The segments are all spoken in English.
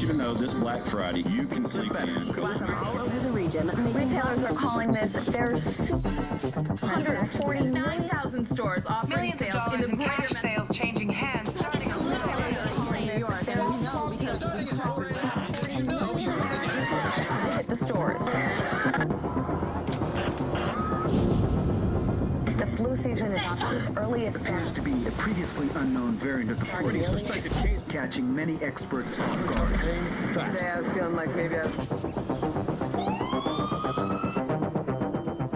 want you to know this Black Friday, you can sleep in. From all over the region. Retailers are calling this their 149,000 stores offering Millions of sales dollars in the in cash sales changing hands starting on New York. And we know because hit the stores. The flu season is off to its earliest Appears start. to be a previously unknown variant of the flu, suspected case catching many experts off guard. Today I was feeling like maybe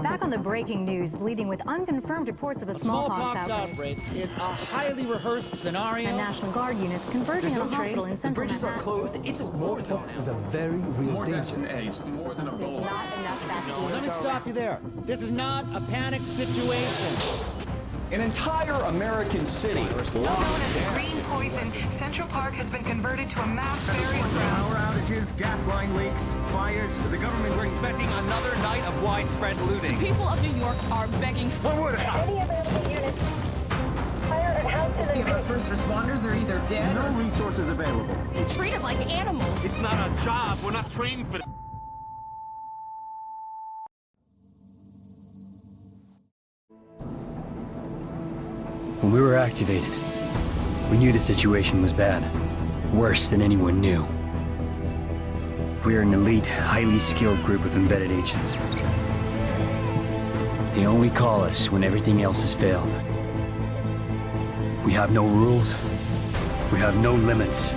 Back on the breaking news, leading with unconfirmed reports of a smallpox outbreak is a highly rehearsed scenario. And National Guard units converging on a hospital in central Manhattan. closed. It's smallpox is a very real danger. More than a There's not enough vaccines. Let me stop you there. This is not a panic situation. An entire American city Known as the green poison, Central Park has been converted to a mass burial ground. Power outages, gas line leaks, fires, the government's... We're expecting another night of widespread looting. people of New York are begging for Any available units. Fire and house in the first responders are either dead No resources available. or treated like animals. It's not our job. We're not trained for that. When we were activated, we knew the situation was bad. Worse than anyone knew. We are an elite, highly skilled group of embedded agents. They only call us when everything else has failed. We have no rules. We have no limits.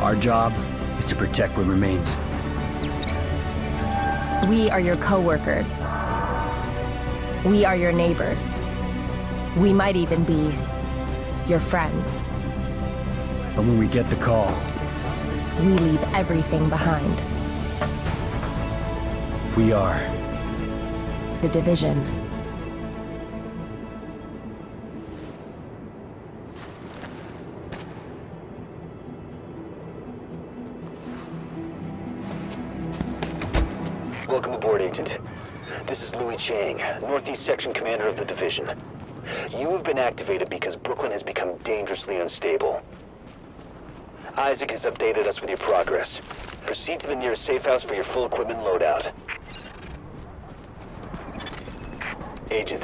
Our job is to protect what remains. We are your co-workers. We are your neighbors. We might even be your friends. But when we get the call, We leave everything behind. we are The Division. Welcome aboard, Agent. This is Louis Chang, Northeast Section Commander of the Division. You have been activated because Brooklyn has become dangerously unstable. Isaac has updated us with your progress. Proceed to the nearest safe house for your full equipment loadout. Agent,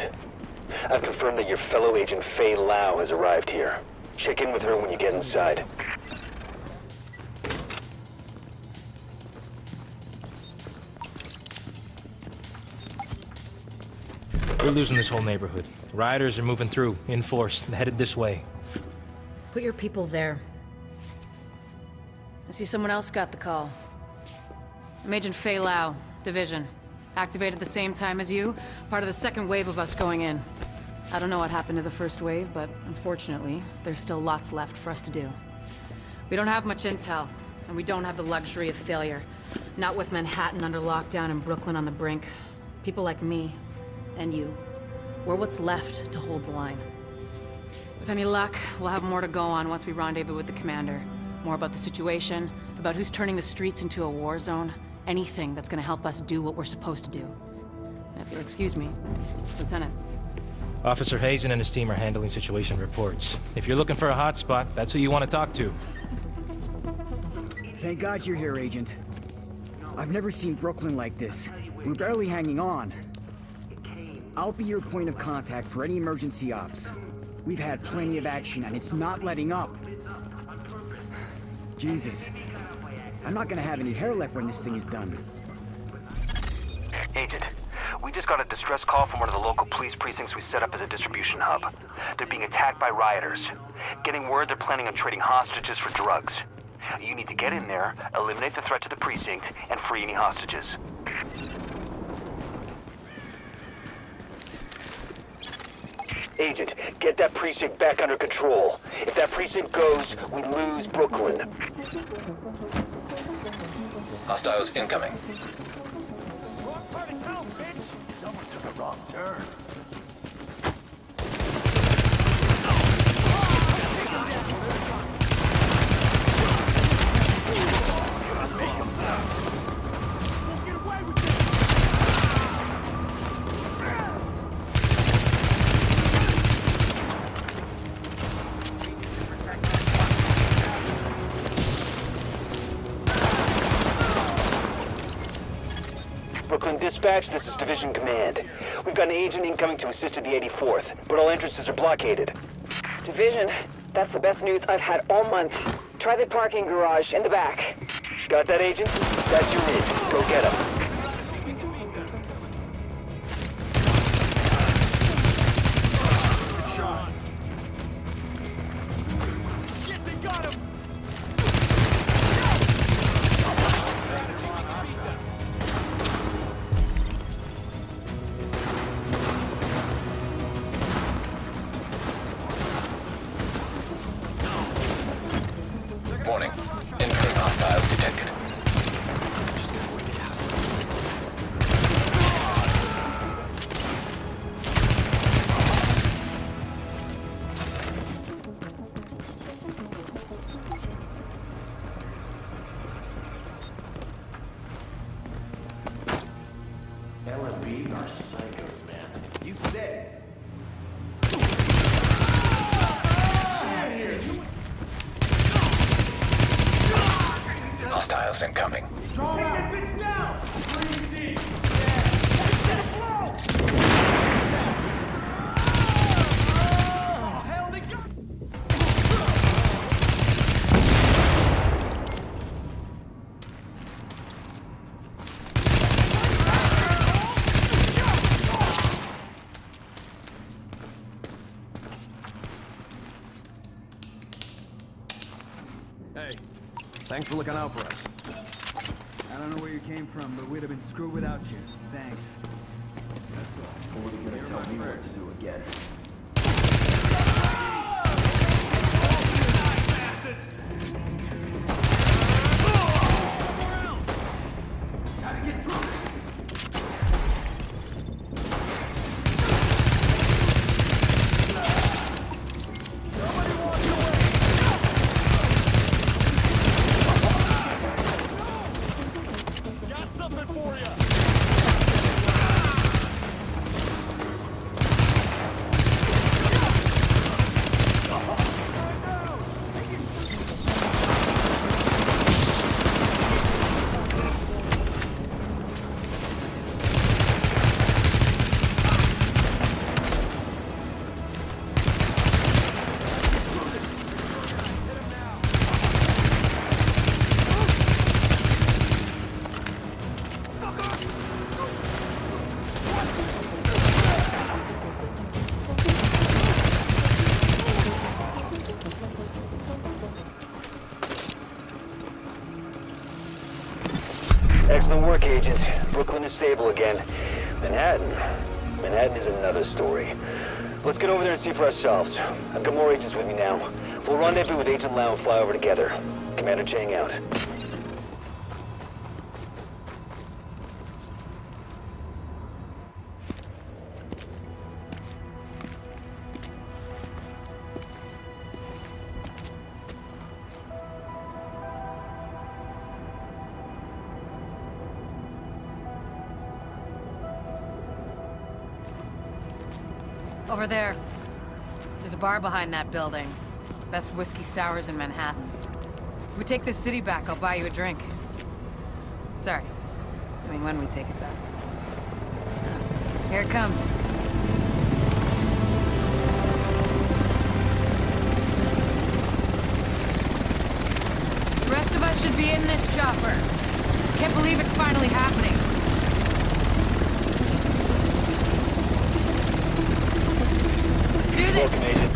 I've confirmed that your fellow agent Faye Lau has arrived here. Check in with her when you get inside. We're losing this whole neighborhood. Rioters are moving through, in force, headed this way. Put your people there. I see someone else got the call. I'm Agent Faye Lau, Division. Activated the same time as you, part of the second wave of us going in. I don't know what happened to the first wave, but unfortunately, there's still lots left for us to do. We don't have much intel, and we don't have the luxury of failure. Not with Manhattan under lockdown and Brooklyn on the brink. People like me, and you, we're what's left to hold the line. With any luck, we'll have more to go on once we rendezvous with the commander. More about the situation, about who's turning the streets into a war zone. Anything that's gonna help us do what we're supposed to do. And if you'll excuse me, Lieutenant. Officer Hazen and his team are handling situation reports. If you're looking for a hotspot, that's who you want to talk to. Thank God you're here, Agent. I've never seen Brooklyn like this. We're barely hanging on. I'll be your point of contact for any emergency ops. We've had plenty of action, and it's not letting up. Jesus. I'm not gonna have any hair left when this thing is done. Agent, we just got a distress call from one of the local police precincts we set up as a distribution hub. They're being attacked by rioters. Getting word they're planning on trading hostages for drugs. You need to get in there, eliminate the threat to the precinct, and free any hostages. Agent, get that precinct back under control. If that precinct goes, we lose Brooklyn. Hostiles incoming. Wrong part of town, bitch! Someone took a wrong turn. Brooklyn Dispatch, this is Division Command. We've got an agent incoming to assist at the 84th, but all entrances are blockaded. Division, that's the best news I've had all month. Try the parking garage in the back. Got that, Agent? That's your in. Go get him. Warning. Incoming hostiles detected. LMB are psychos, man. You said. Hostiles incoming. Hey, thanks for looking out for us. I don't know where you came from, but we'd have been screwed without you. Thanks. That's all. What are you gonna tell me what to do again? Excellent work, Agent. Brooklyn is stable again. Manhattan is another story. Let's get over there and see for ourselves. I've got more agents with me now. We'll rendezvous with Agent Lau and fly over together. Commander Chang out. Over there. There's a bar behind that building. Best whiskey sours in Manhattan. If we take this city back, I'll buy you a drink. Sorry. I mean, when we take it back. Here it comes. The rest of us should be in this chopper. Can't believe it's finally happening. Do this! Welcome, Agent.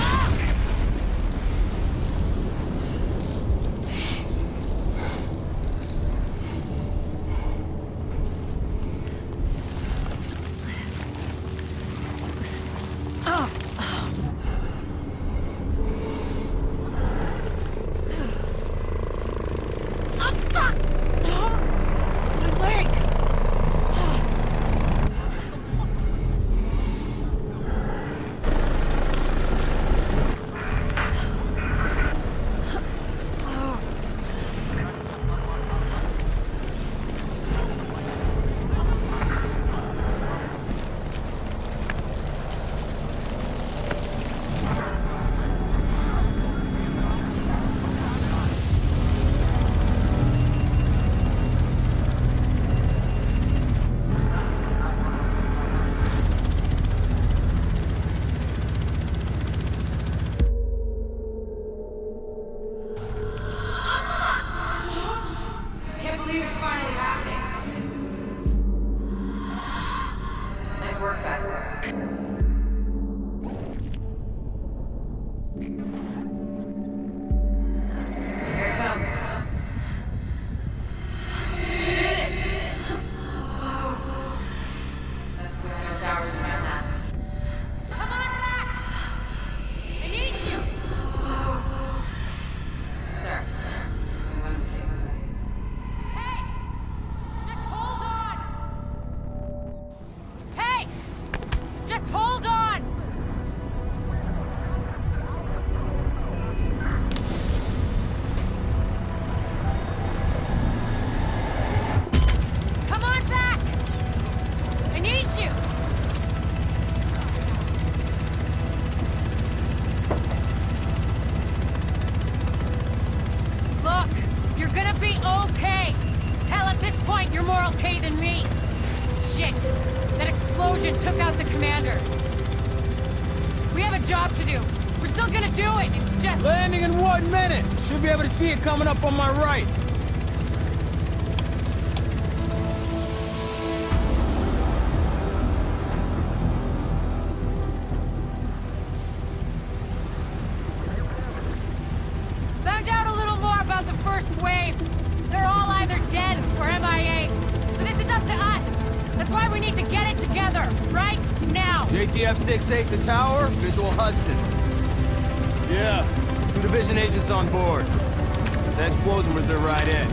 believe it's finally happening. Nice work back there. Here it comes. See it coming up on my right. Found out a little more about the first wave. They're all either dead or MIA. So this is up to us. That's why we need to get it together, right now. JTF 6-8 to tower, visual Hudson. Yeah, 2 division agents on board. That explosion was their right in.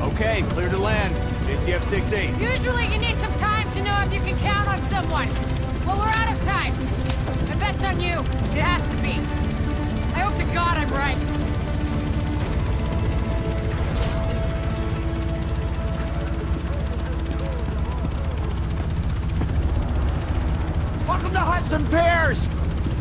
Okay, clear to land. JTF 6-8. Usually you need some time to know if you can count on someone. Well, we're out of time. I bet's on you. It has to be. I hope to God I'm right. Welcome to Hudson Piers!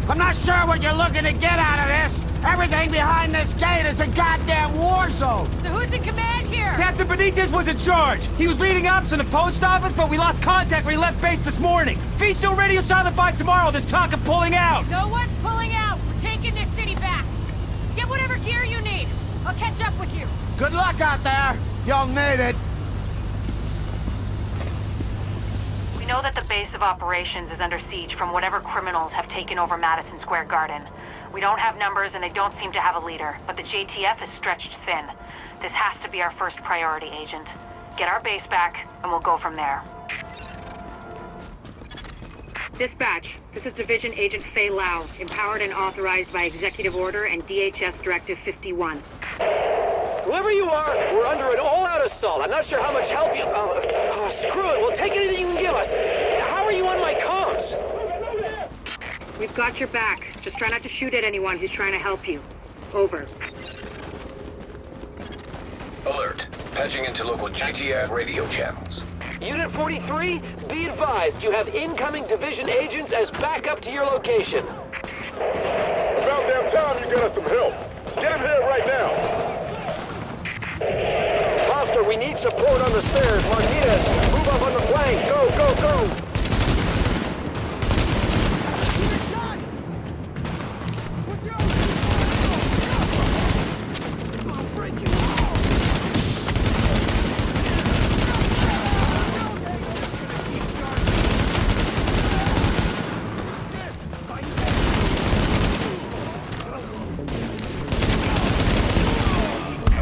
I'm not sure what you're looking to get out of this. Everything behind this gate is a goddamn war zone! So who's in command here? Captain Benitez was in charge. He was leading ops in the post office, but we lost contact when he left base this morning. If he's still radio silent by tomorrow, there's talk of pulling out. No one's pulling out. We're taking this city back. Get whatever gear you need. I'll catch up with you. Good luck out there. You'll need it. We know that the base of operations is under siege from whatever criminals have taken over Madison Square Garden. We don't have numbers and they don't seem to have a leader, but the JTF is stretched thin. This has to be our first priority, Agent. Get our base back, and we'll go from there. Dispatch, this is Division Agent Fei Lau, empowered and authorized by Executive Order and DHS Directive 51. Whoever you are, we're under an all-out assault. I'm not sure how much help you... screw it, we'll take anything you can give us. How are you on my comms? We've got your back. Just try not to shoot at anyone who's trying to help you. Over. Alert. Patching into local JTF radio channels. Unit 43, be advised, you have incoming division agents as backup to your location. About damn time you got us some help. Get him here right now. Foster, we need support on the stairs. Martinez, move up on the flank. Go, go, go!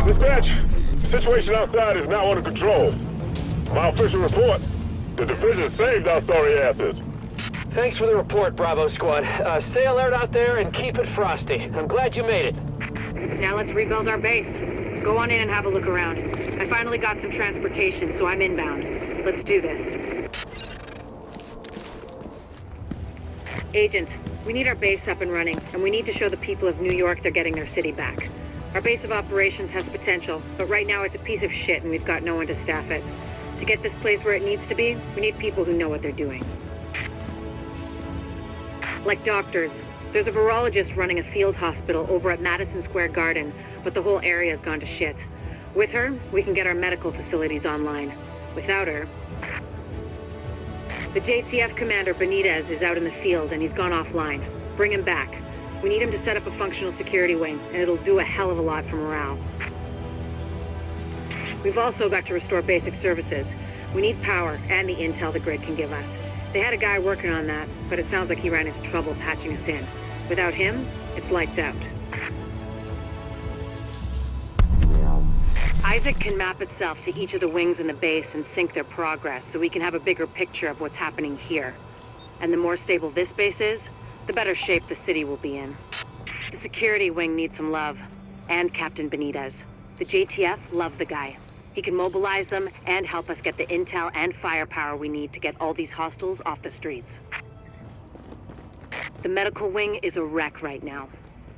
Dispatch, the situation outside is now under control. My official report, the division saved our sorry asses. Thanks for the report, Bravo Squad. Stay alert out there and keep it frosty. I'm glad you made it. Now let's rebuild our base. Go on in and have a look around. I finally got some transportation, so I'm inbound. Let's do this. Agent, we need our base up and running, and we need to show the people of New York they're getting their city back. Our base of operations has potential, but right now it's a piece of shit and we've got no one to staff it. To get this place where it needs to be, we need people who know what they're doing. Like doctors. There's a virologist running a field hospital over at Madison Square Garden, but the whole area's gone to shit. With her, we can get our medical facilities online. Without her... The JTF commander, Benitez, is out in the field and he's gone offline. Bring him back. We need him to set up a functional security wing, and it'll do a hell of a lot for morale. We've also got to restore basic services. We need power and the intel the grid can give us. They had a guy working on that, but it sounds like he ran into trouble patching us in. Without him, it's lights out. Isaac can map itself to each of the wings in the base and sync their progress so we can have a bigger picture of what's happening here. And the more stable this base is, the better shape the city will be in. The security wing needs some love, and Captain Benitez. The JTF love the guy. He can mobilize them and help us get the intel and firepower we need to get all these hostiles off the streets. The medical wing is a wreck right now.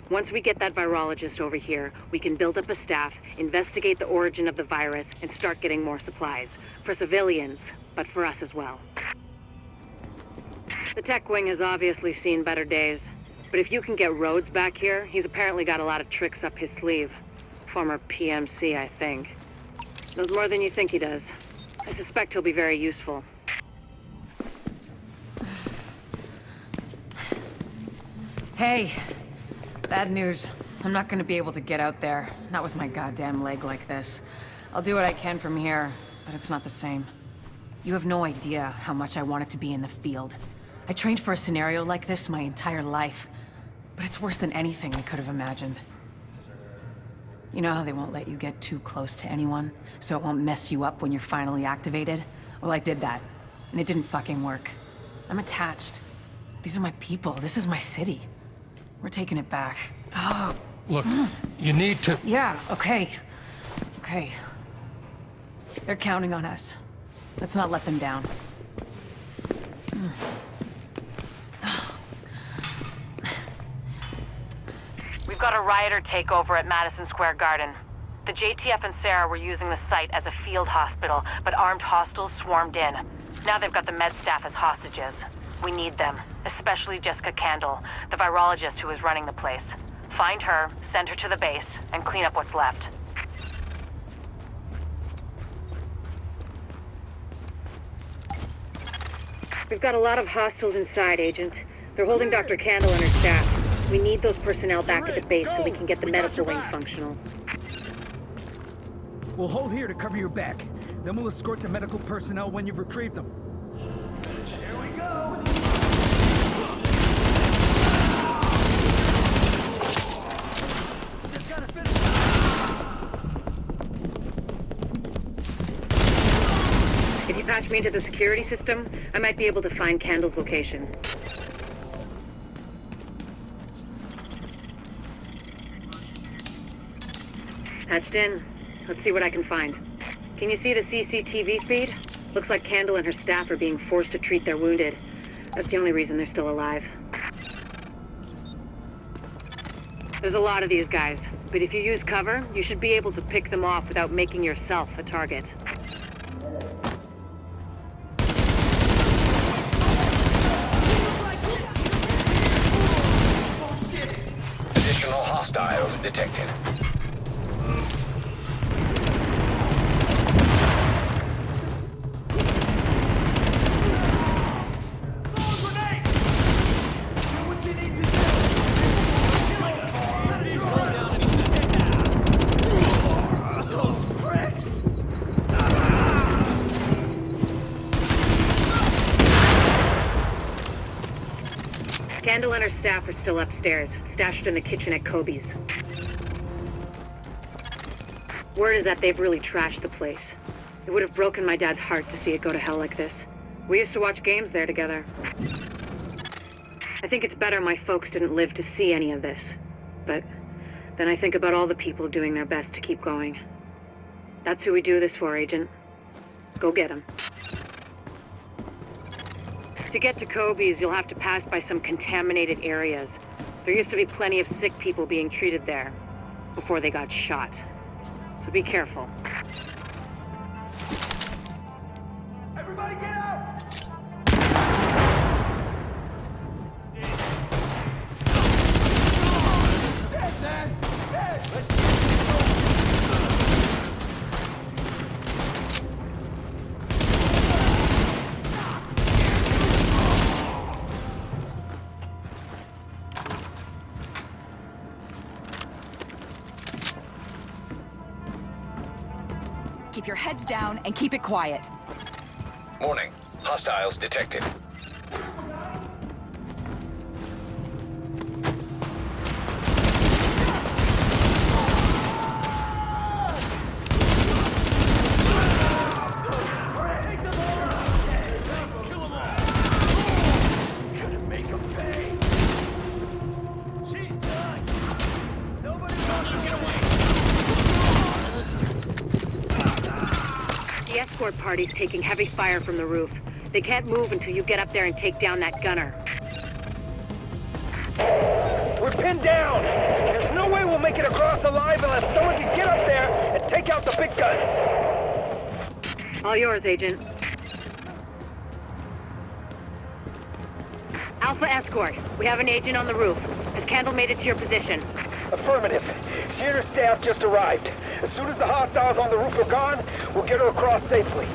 Once we get that virologist over here, we can build up a staff, investigate the origin of the virus, and start getting more supplies. For civilians, but for us as well. The tech wing has obviously seen better days. But if you can get Rhodes back here, he's apparently got a lot of tricks up his sleeve. Former PMC, I think. Knows more than you think he does. I suspect he'll be very useful. Hey, bad news. I'm not gonna be able to get out there. Not with my goddamn leg like this. I'll do what I can from here, but it's not the same. You have no idea how much I wanted to be in the field. I trained for a scenario like this my entire life. But it's worse than anything I could have imagined. You know how they won't let you get too close to anyone, so it won't mess you up when you're finally activated? Well, I did that, and it didn't fucking work. I'm attached. These are my people. This is my city. We're taking it back. Oh. Look, you need to... Yeah, okay. Okay. They're counting on us. Let's not let them down. We've got a rioter takeover at Madison Square Garden. The JTF and Sarah were using the site as a field hospital, but armed hostiles swarmed in. Now they've got the med staff as hostages. We need them, especially Jessica Candle, the virologist who is running the place. Find her, send her to the base, and clean up what's left. We've got a lot of hostiles inside, Agent. They're holding Dr. Candle and her staff. We need those personnel back at the base so we can get the medical wing functional. We'll hold here to cover your back. Then we'll escort the medical personnel when you've retrieved them. Here we go! If you patch me into the security system, I might be able to find Candle's location. Patched in. Let's see what I can find. Can you see the CCTV feed? Looks like Candle and her staff are being forced to treat their wounded. That's the only reason they're still alive. There's a lot of these guys, but if you use cover, you should be able to pick them off without making yourself a target. Additional hostiles detected. Candle and her staff are still upstairs, stashed in the kitchen at Kobe's. Word is that they've really trashed the place. It would have broken my dad's heart to see it go to hell like this. We used to watch games there together. I think it's better my folks didn't live to see any of this. But then I think about all the people doing their best to keep going. That's who we do this for, Agent. Go get them. To get to Kobe's, you'll have to pass by some contaminated areas. There used to be plenty of sick people being treated there before they got shot. So be careful. Everybody get out! Dead, man! Dead! Keep your heads down and keep it quiet. Warning. Hostiles detected. The escort party's taking heavy fire from the roof. They can't move until you get up there and take down that gunner. We're pinned down! There's no way we'll make it across alive unless someone can get up there and take out the big guns! All yours, Agent. Alpha Escort, we have an agent on the roof. Has Candle made it to your position? Affirmative. She and her staff just arrived. As soon as the hostiles on the roof are gone, we'll get her across safely.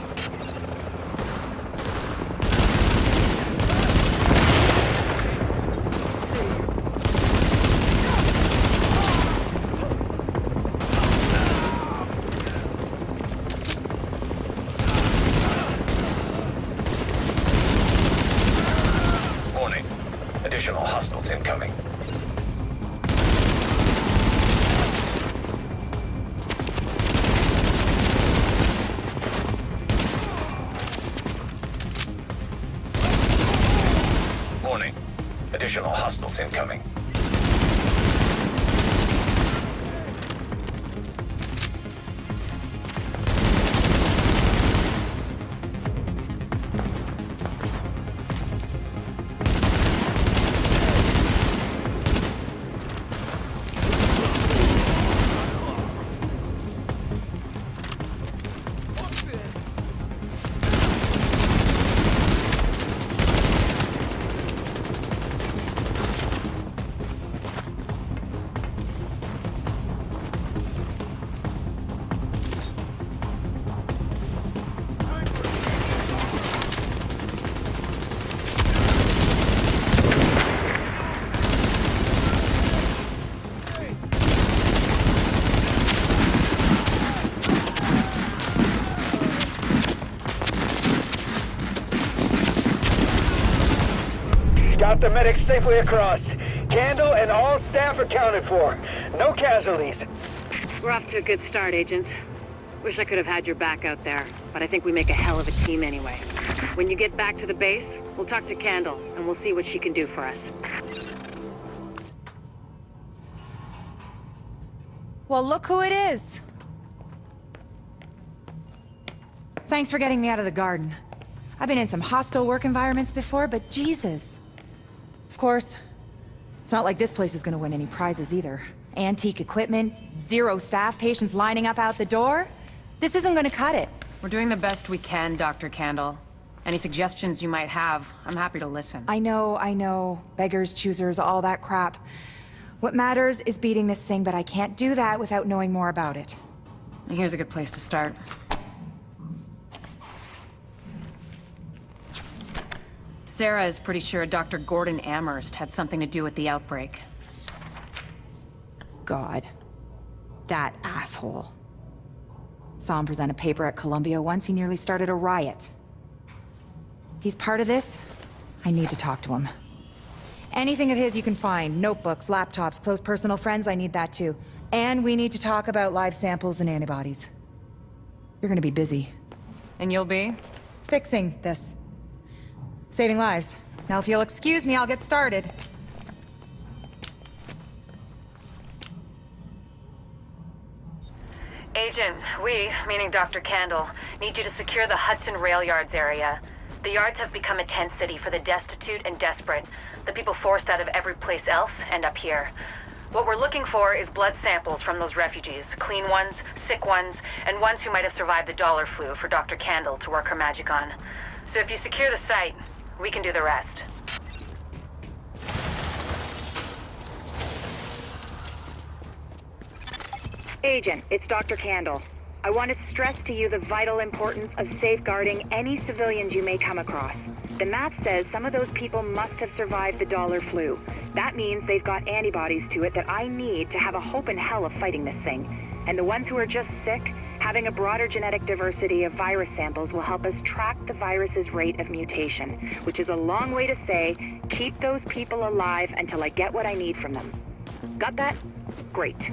Warning. Additional hostiles incoming. Warning. Additional hostiles incoming. Got the medics safely across. Candle and all staff accounted for. No casualties. We're off to a good start, agents. Wish I could have had your back out there, but I think we make a hell of a team anyway. When you get back to the base, we'll talk to Candle, and we'll see what she can do for us. Well, look who it is. Thanks for getting me out of the garden. I've been in some hostile work environments before, but Jesus. Of course, it's not like this place is gonna win any prizes either. Antique equipment, 0 staff, patients lining up out the door. This isn't gonna cut it. We're doing the best we can, Dr. Candle. Any suggestions you might have, I'm happy to listen. I know. Beggars, choosers, all that crap. What matters is beating this thing, but I can't do that without knowing more about it. And here's a good place to start. Sarah is pretty sure Dr. Gordon Amherst had something to do with the outbreak. God. That asshole. Saw him present a paper at Columbia once. He nearly started a riot. He's part of this. I need to talk to him. Anything of his you can find. Notebooks, laptops, close personal friends, I need that too. And we need to talk about live samples and antibodies. You're gonna be busy. And you'll be? Fixing this. Saving lives. Now if you'll excuse me, I'll get started. Agent, we, meaning Dr. Candle, need you to secure the Hudson rail yards area. The yards have become a tent city for the destitute and desperate. The people forced out of every place else end up here. What we're looking for is blood samples from those refugees. Clean ones, sick ones, and ones who might have survived the dollar flu for Dr. Candle to work her magic on. So if you secure the site, we can do the rest. Agent, it's Dr. Candle. I want to stress to you the vital importance of safeguarding any civilians you may come across. The math says some of those people must have survived the dollar flu. That means they've got antibodies to it that I need to have a hope in hell of fighting this thing. And the ones who are just sick, Having a broader genetic diversity of virus samples will help us track the virus's rate of mutation, which is a long way to say, keep those people alive until I get what I need from them. Got that? Great.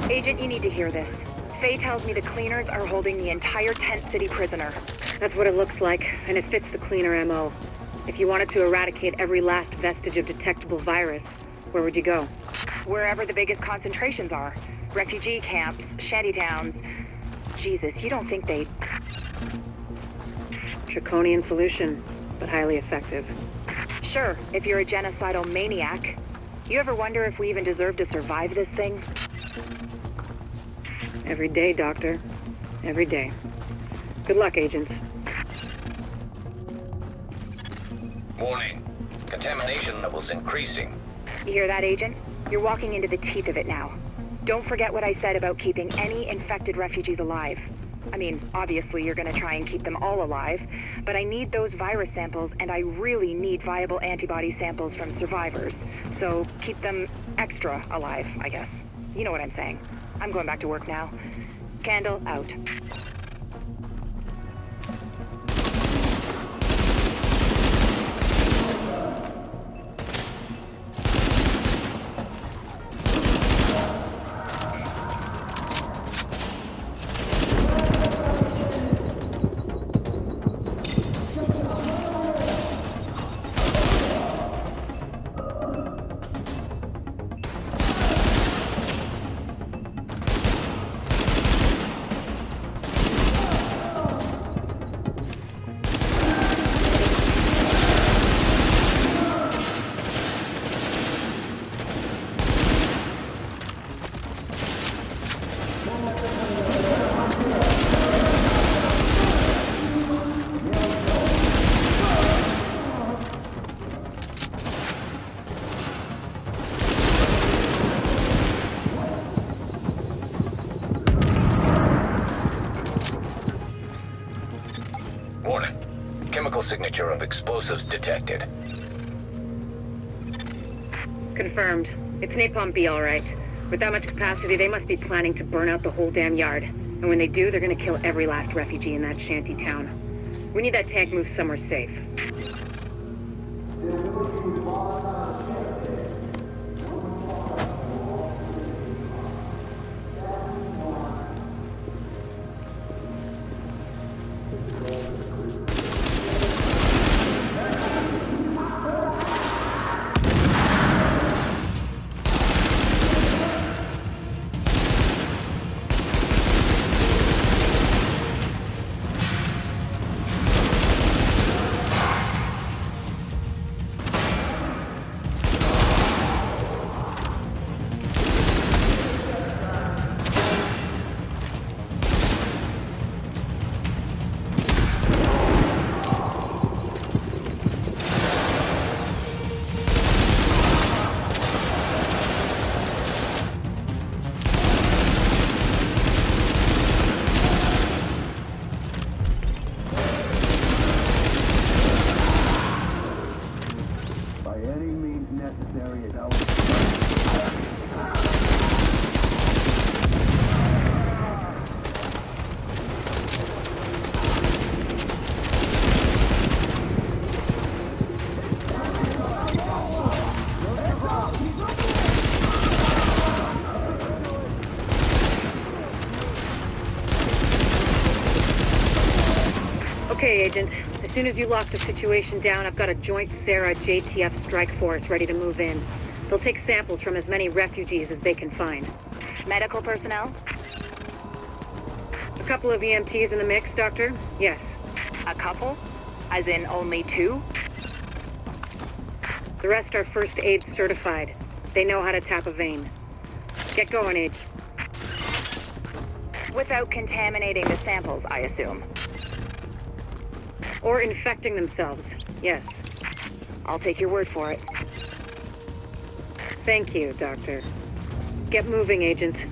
Agent, you need to hear this. Faye tells me the cleaners are holding the entire Tent City prisoner. That's what it looks like, and it fits the cleaner MO. If you wanted to eradicate every last vestige of detectable virus, where would you go? Wherever the biggest concentrations are. Refugee camps, shantytowns. Jesus, you don't think they... Draconian solution, but highly effective. Sure, if you're a genocidal maniac. You ever wonder if we even deserve to survive this thing? Every day, Doctor. Every day. Good luck, agents. Warning. Contamination levels increasing. You hear that, Agent? You're walking into the teeth of it now. Don't forget what I said about keeping any infected refugees alive. I mean, obviously you're gonna try and keep them all alive, but I need those virus samples, and I really need viable antibody samples from survivors. So keep them extra alive, I guess. You know what I'm saying. I'm going back to work now. Candle out. Warning. Chemical signature of explosives detected. Confirmed. It's Napalm B, all right. With that much capacity, they must be planning to burn out the whole damn yard. And when they do, they're gonna kill every last refugee in that shanty town. We need that tank moved somewhere safe. Okay, Agent. As soon as you lock the situation down, I've got a joint Sarah JTF strike force ready to move in. They'll take samples from as many refugees as they can find. Medical personnel? A couple of EMTs in the mix, Doctor? Yes. A couple? As in only 2? The rest are first aid certified. They know how to tap a vein. Get going, Age. Without contaminating the samples, I assume. Or infecting themselves, yes. I'll take your word for it. Thank you, Doctor. Get moving, Agent.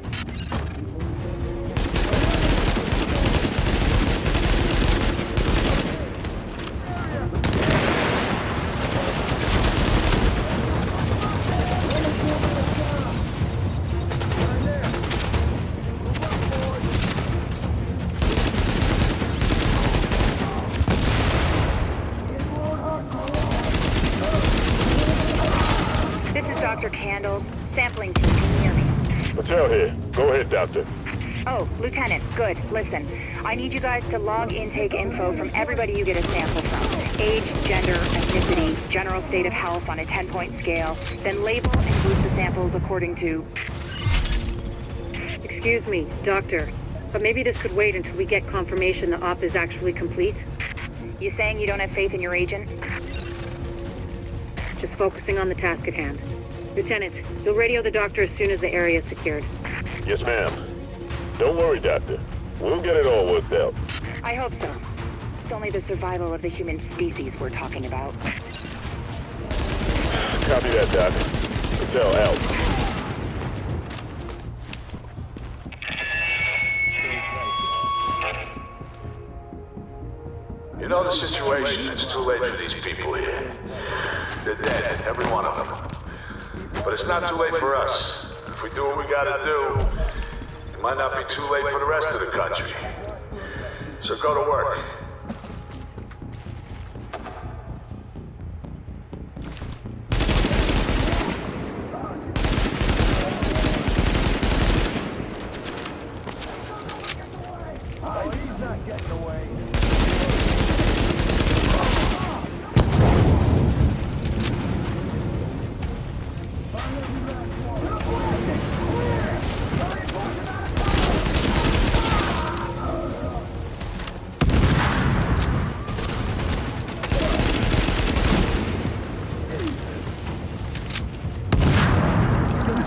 Sampling team, can you hear me? Patel here. Go ahead, Doctor. Oh, Lieutenant, good. Listen, I need you guys to log intake info from everybody you get a sample from. Age, gender, ethnicity, general state of health on a 10-point scale. Then label and group the samples according to... Excuse me, Doctor, but maybe this could wait until we get confirmation the op is actually complete? You saying you don't have faith in your agent? Just focusing on the task at hand. Lieutenant, you'll radio the doctor as soon as the area is secured. Yes, ma'am. Don't worry, Doctor. We'll get it all worked out. I hope so. It's only the survival of the human species we're talking about. Copy that, Doc. Patel out. You know the situation. It's too late for these people here. They're dead, every one of them. But it's not too late for us. If we do what we gotta do, it might not be too late for the rest of the country. So go to work. Oh, he's not getting away.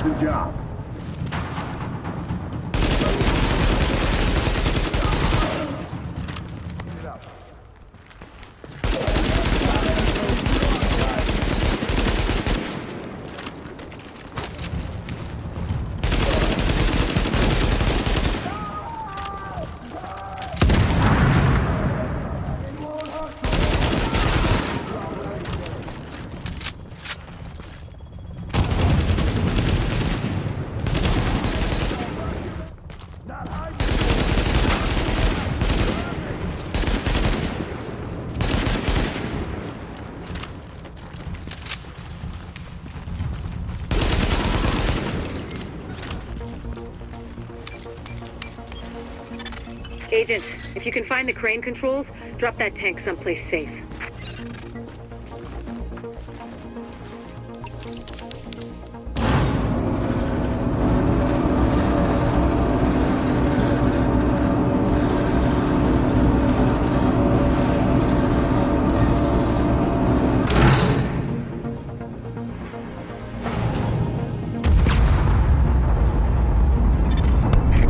Good job. Agent, if you can find the crane controls, drop that tank someplace safe.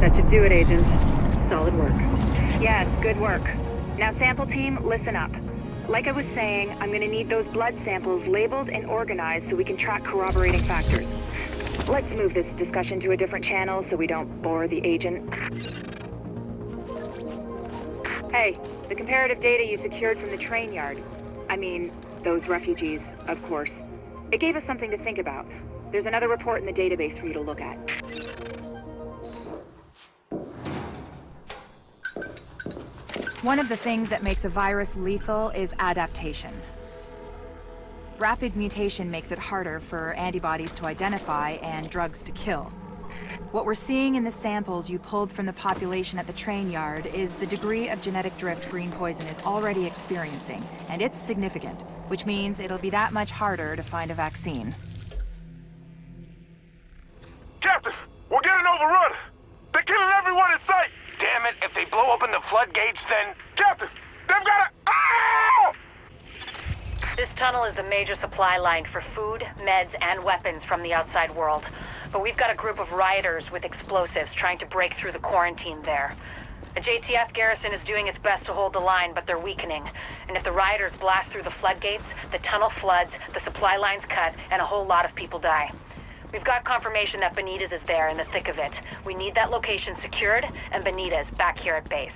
That should do it, Agent. Solid work. Yes, good work. Now, sample team, listen up. Like I was saying, I'm gonna need those blood samples labeled and organized so we can track corroborating factors. Let's move this discussion to a different channel so we don't bore the agent. Hey, the comparative data you secured from the train yard. I mean, those refugees, of course. It gave us something to think about. There's another report in the database for you to look at. One of the things that makes a virus lethal is adaptation. Rapid mutation makes it harder for antibodies to identify and drugs to kill. What we're seeing in the samples you pulled from the population at the train yard is the degree of genetic drift green poison is already experiencing, and it's significant, which means it'll be that much harder to find a vaccine. Captain, we're getting overrun. They're killing everyone in sight. Damn it, if they blow open the floodgates, then... Captain, they've got to... Oh! This tunnel is the major supply line for food, meds, and weapons from the outside world. But we've got a group of rioters with explosives trying to break through the quarantine there. The JTF garrison is doing its best to hold the line, but they're weakening. And if the rioters blast through the floodgates, the tunnel floods, the supply lines cut, and a whole lot of people die. We've got confirmation that Benitez is there in the thick of it. We need that location secured, and Benitez back here at base.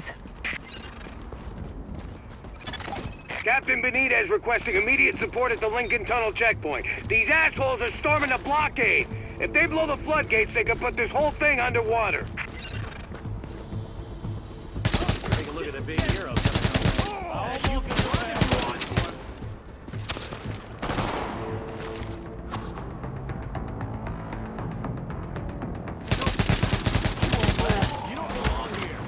Captain Benitez requesting immediate support at the Lincoln Tunnel checkpoint. These assholes are storming the blockade. If they blow the floodgates, they can put this whole thing underwater. Take a look at the big hero coming out. You can run everyone. You don't belong here.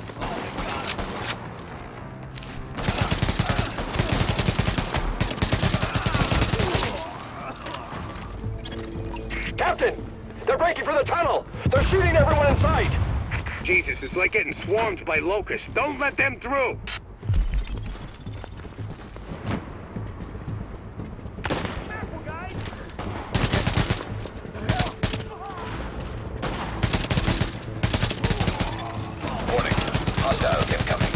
Captain! They're breaking for the tunnel! They're shooting everyone in sight! Jesus, it's like getting swarmed by locusts. Don't let them through! Warning. Hostiles incoming.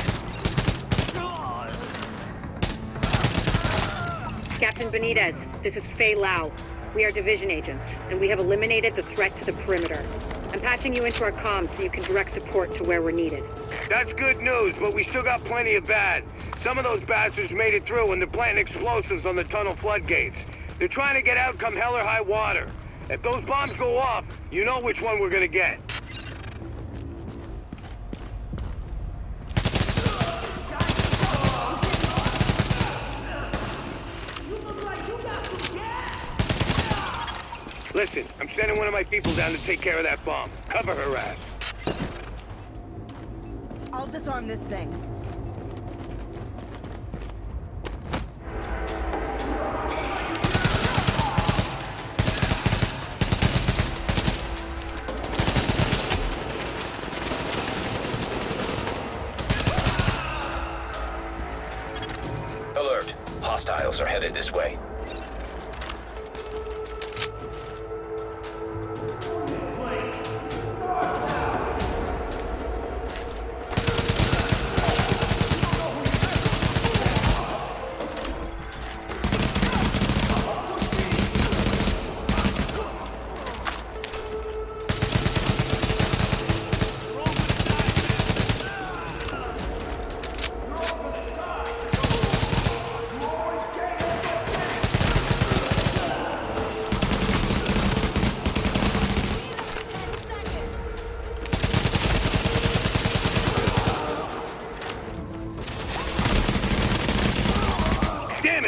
Captain Benitez, this is Fei Lau. We are division agents, and we have eliminated the threat to the perimeter. I'm patching you into our comms so you can direct support to where we're needed. That's good news, but we still got plenty of bad. Some of those bastards made it through and they're planting explosives on the tunnel floodgates. They're trying to get out come hell or high water. If those bombs go off, you know which one we're gonna get. Listen, I'm sending one of my people down to take care of that bomb. Cover her ass. I'll disarm this thing. Alert. Hostiles are headed this way.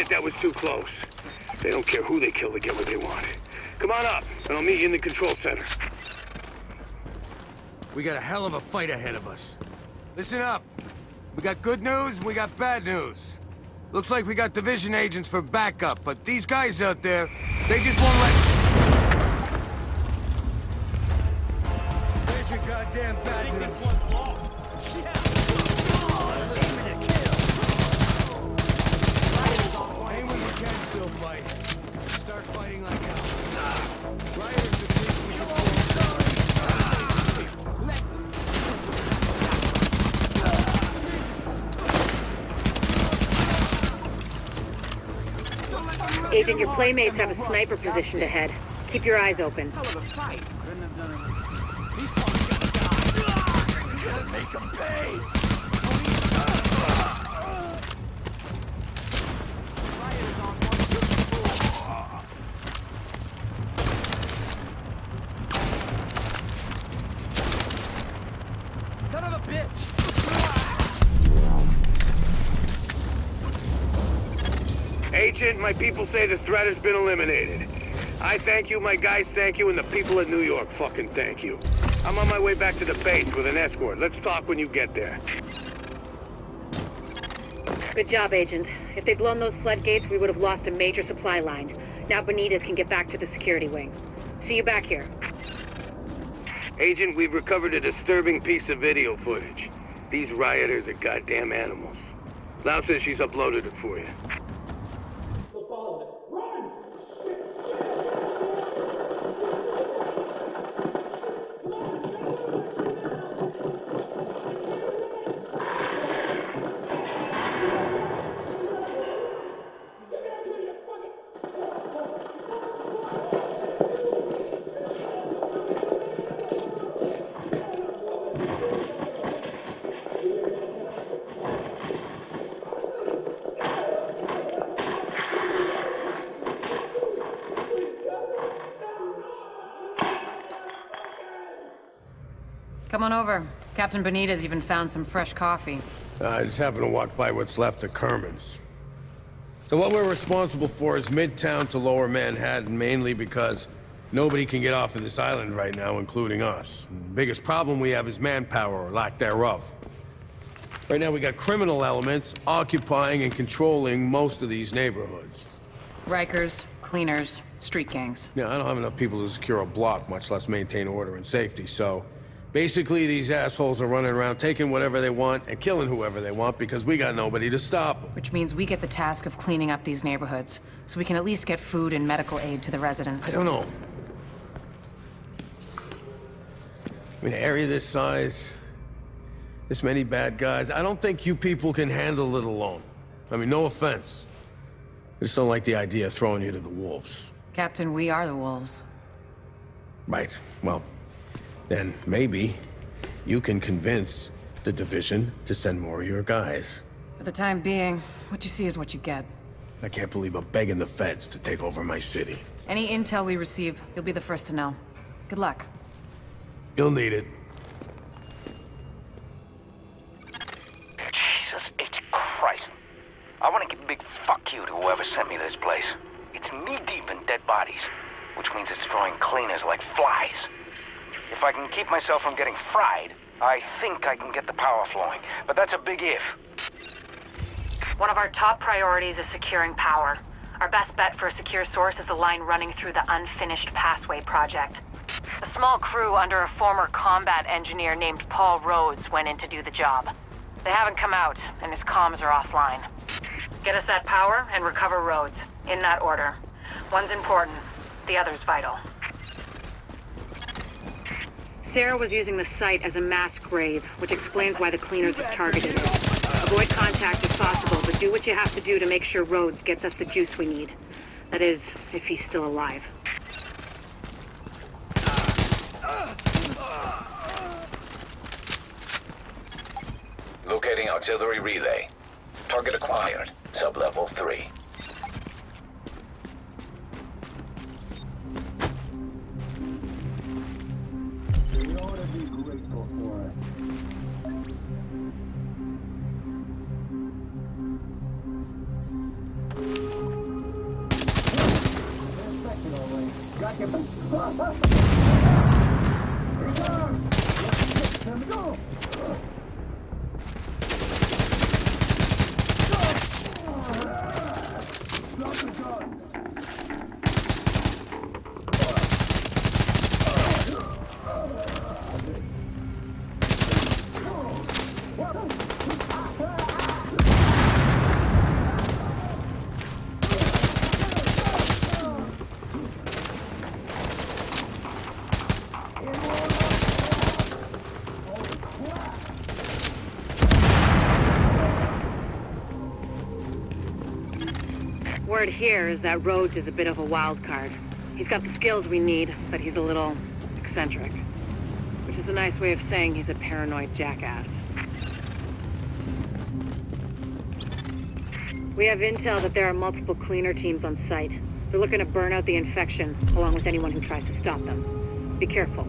That was too close. They don't care who they kill to get what they want. Come on up, and I'll meet you in the control center. We got a hell of a fight ahead of us. Listen up. We got good news, we got bad news. Looks like we got division agents for backup, but these guys out there, they just won't let... There's your goddamn bad news. Still fight. Start fighting like hell. Rioters are taking control. Agent, your playmates have a sniper positioned ahead. Keep your eyes open. Hell of a fight. Couldn't have done it. These punks gotta die. Gotta make them pay. Son of a bitch! Agent, my people say the threat has been eliminated. I thank you, my guys thank you, and the people of New York fucking thank you. I'm on my way back to the base with an escort. Let's talk when you get there. Good job, Agent. If they'd blown those floodgates, we would have lost a major supply line. Now Benitez can get back to the security wing. See you back here. Agent, we've recovered a disturbing piece of video footage. These rioters are goddamn animals. Lau says she's uploaded it for you. Come on over. Captain Benitez even found some fresh coffee. I just happened to walk by what's left of Kerman's. So what we're responsible for is Midtown to Lower Manhattan, mainly because nobody can get off of this island right now, including us. The biggest problem we have is manpower, or lack thereof. Right now we got criminal elements occupying and controlling most of these neighborhoods. Rikers, cleaners, street gangs. Yeah, I don't have enough people to secure a block, much less maintain order and safety, so... Basically, these assholes are running around taking whatever they want and killing whoever they want because we got nobody to stop them. Which means we get the task of cleaning up these neighborhoods, so we can at least get food and medical aid to the residents. I don't know. I mean, an area this size, this many bad guys, I don't think you people can handle it alone. I mean, no offense. I just don't like the idea of throwing you to the wolves. Captain, we are the wolves. Right. Well... then maybe you can convince the division to send more of your guys. For the time being, what you see is what you get. I can't believe I'm begging the feds to take over my city. Any intel we receive, you'll be the first to know. Good luck. You'll need it. Jesus H. Christ. I want to give a big fuck you to whoever sent me this place. It's knee-deep in dead bodies, which means it's drawing cleaners like flies. If I can keep myself from getting fried, I think I can get the power flowing. But that's a big if. One of our top priorities is securing power. Our best bet for a secure source is the line running through the unfinished Passway project. A small crew under a former combat engineer named Paul Rhodes went in to do the job. They haven't come out, and his comms are offline. Get us that power and recover Rhodes, in that order. One's important, the other's vital. Sarah was using the site as a mass grave, which explains why the cleaners have targeted it. Avoid contact if possible, but do what you have to do to make sure Rhodes gets us the juice we need. That is, if he's still alive. Locating auxiliary relay. Target acquired. Sub-level 3. Word here is that Rhodes is a bit of a wild card. He's got the skills we need, but he's a little eccentric. Which is a nice way of saying he's a paranoid jackass. We have intel that there are multiple cleaner teams on site. They're looking to burn out the infection, along with anyone who tries to stop them. Be careful.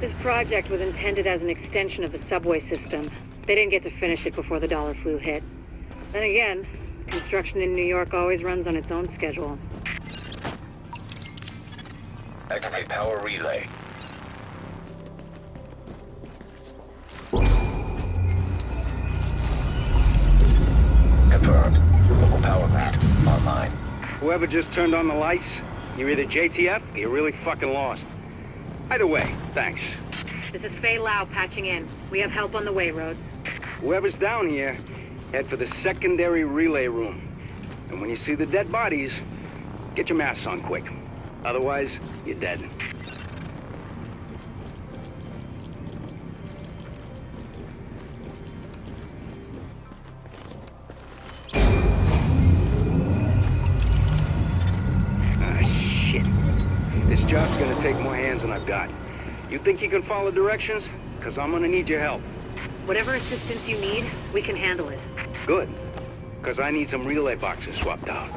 This project was intended as an extension of the subway system. They didn't get to finish it before the dollar flu hit. Then again, construction in New York always runs on its own schedule. Activate power relay. Confirmed. Local power plant online. Whoever just turned on the lights, you're either JTF or you're really fucking lost. Either way, thanks. This is Fei Lau patching in. We have help on the way, Rhodes. Whoever's down here, head for the secondary relay room. And when you see the dead bodies, get your masks on quick. Otherwise, you're dead. This job's gonna take more hands than I've got. You think you can follow directions? Because I'm gonna need your help. Whatever assistance you need, we can handle it. Good. Because I need some relay boxes swapped out.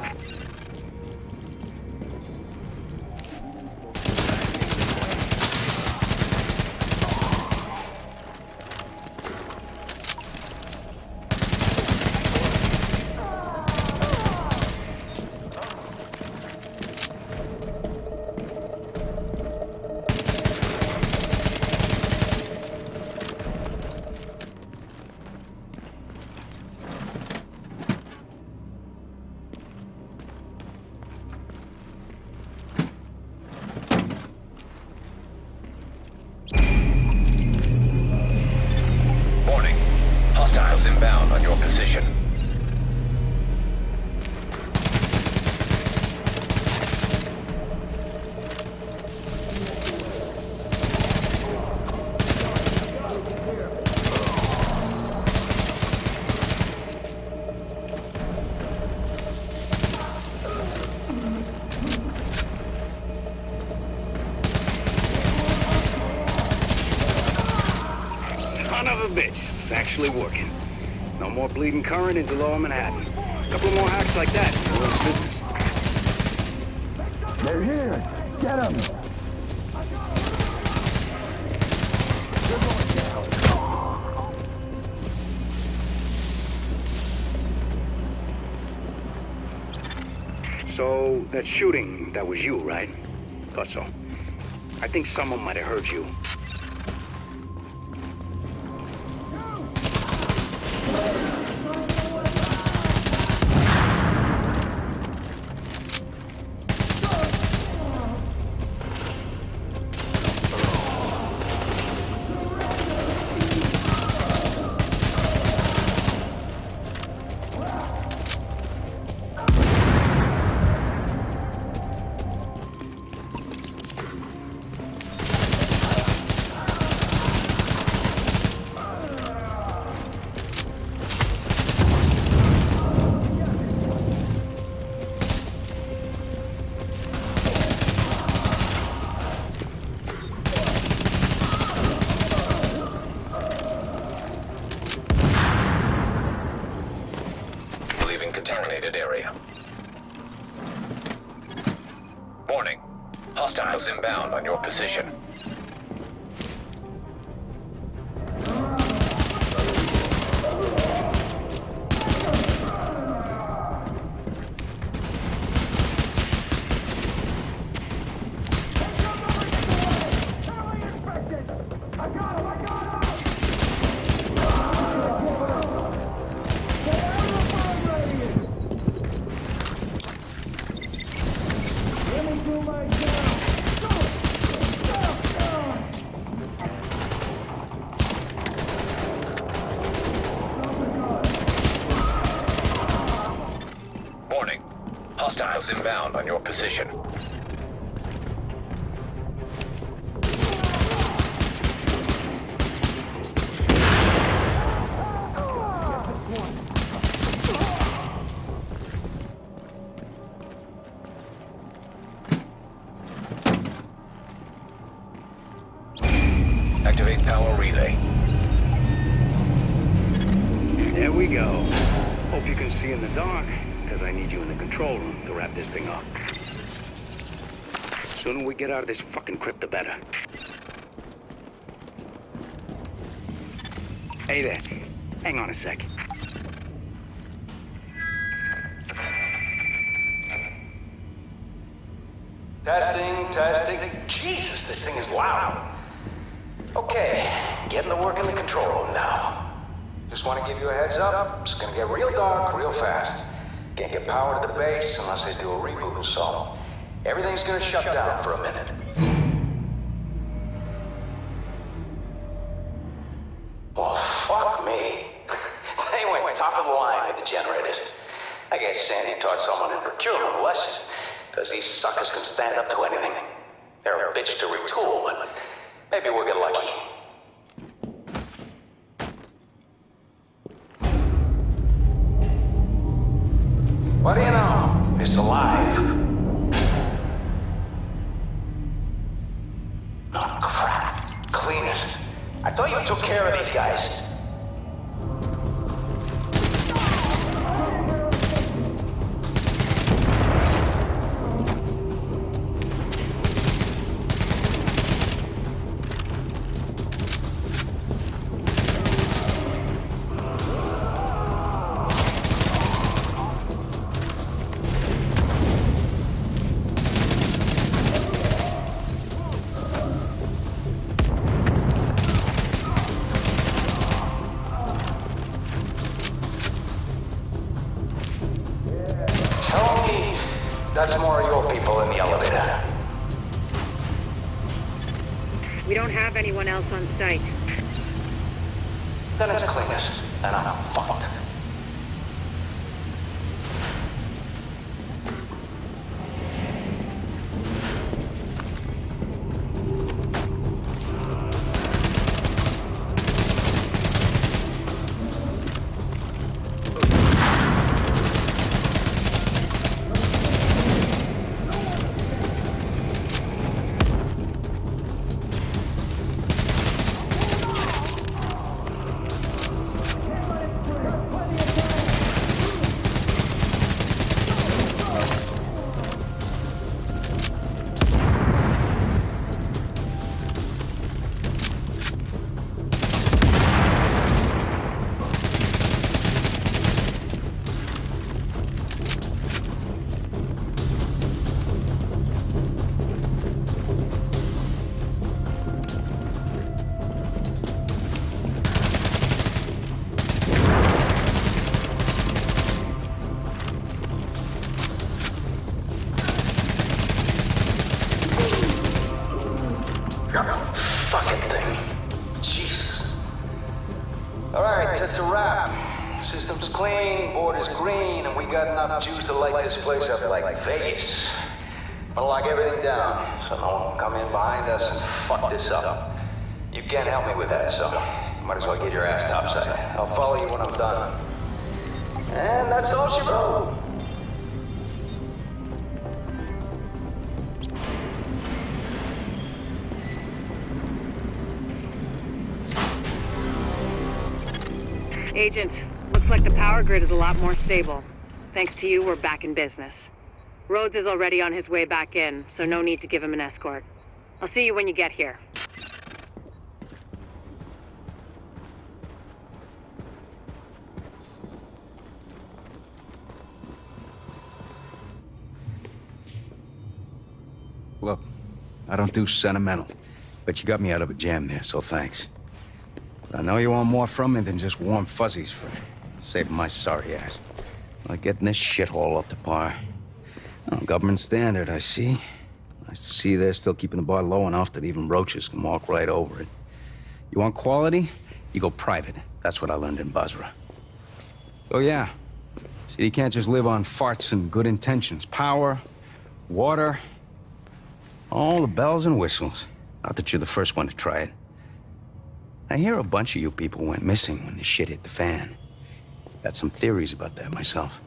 Hostiles inbound on your position. Son of a bitch. It's actually working. No more bleeding current into lower Manhattan. A couple more hacks like that, and we're in business. They're here! Get them! So, that shooting, that was you, right? Thought so. I think someone might have heard you. Contaminated area. Warning. Hostiles inbound on your position. Hostiles inbound on your position. Activate power relay. There we go. Hope you can see in the dark, because I need you in the control room to wrap this thing up. Sooner we get out of this fucking crypt, the better. Hey there. Hang on a sec. Testing. Jesus, this thing is loud. Okay, getting to work in the control room now. Just want to give you a heads up. It's gonna get real dark real fast. Can't get power to the base unless they do a reboot, so everything's gonna shut down for a minute. Well, fuck me. They went top of the line with the generators. I guess Sandy taught someone in procurement a lesson, because these suckers can stand up to anything. They're a bitch to retool, but maybe we'll get lucky. What do you know? It's alive. Oh, crap. Clean it. I thought you took care of these guys. That's more of your people in the elevator. We don't have anyone else on site. Then it's cleanest, and I'm fucked. Fucking thing. Jesus. Alright, that's a wrap. System's clean, board is green, and we got enough juice to light this place up like Vegas. I'll lock everything down, so no one can come in behind us and fuck this up. You can't help me with that, so you might as well get your ass topside. I'll follow you when I'm done. And that's all she wrote. Agent, looks like the power grid is a lot more stable. Thanks to you, we're back in business. Rhodes is already on his way back in, so no need to give him an escort. I'll see you when you get here. Look, I don't do sentimental, but you got me out of a jam there, so thanks. I know you want more from me than just warm fuzzies for saving my sorry ass. Like getting this shithole up to par. Oh, government standard, I see. Nice to see they're still keeping the bar low enough that even roaches can walk right over it. You want quality? You go private. That's what I learned in Basra. Oh yeah. See, you can't just live on farts and good intentions. Power, water, all the bells and whistles. Not that you're the first one to try it. I hear a bunch of you people went missing when the shit hit the fan. Got some theories about that myself.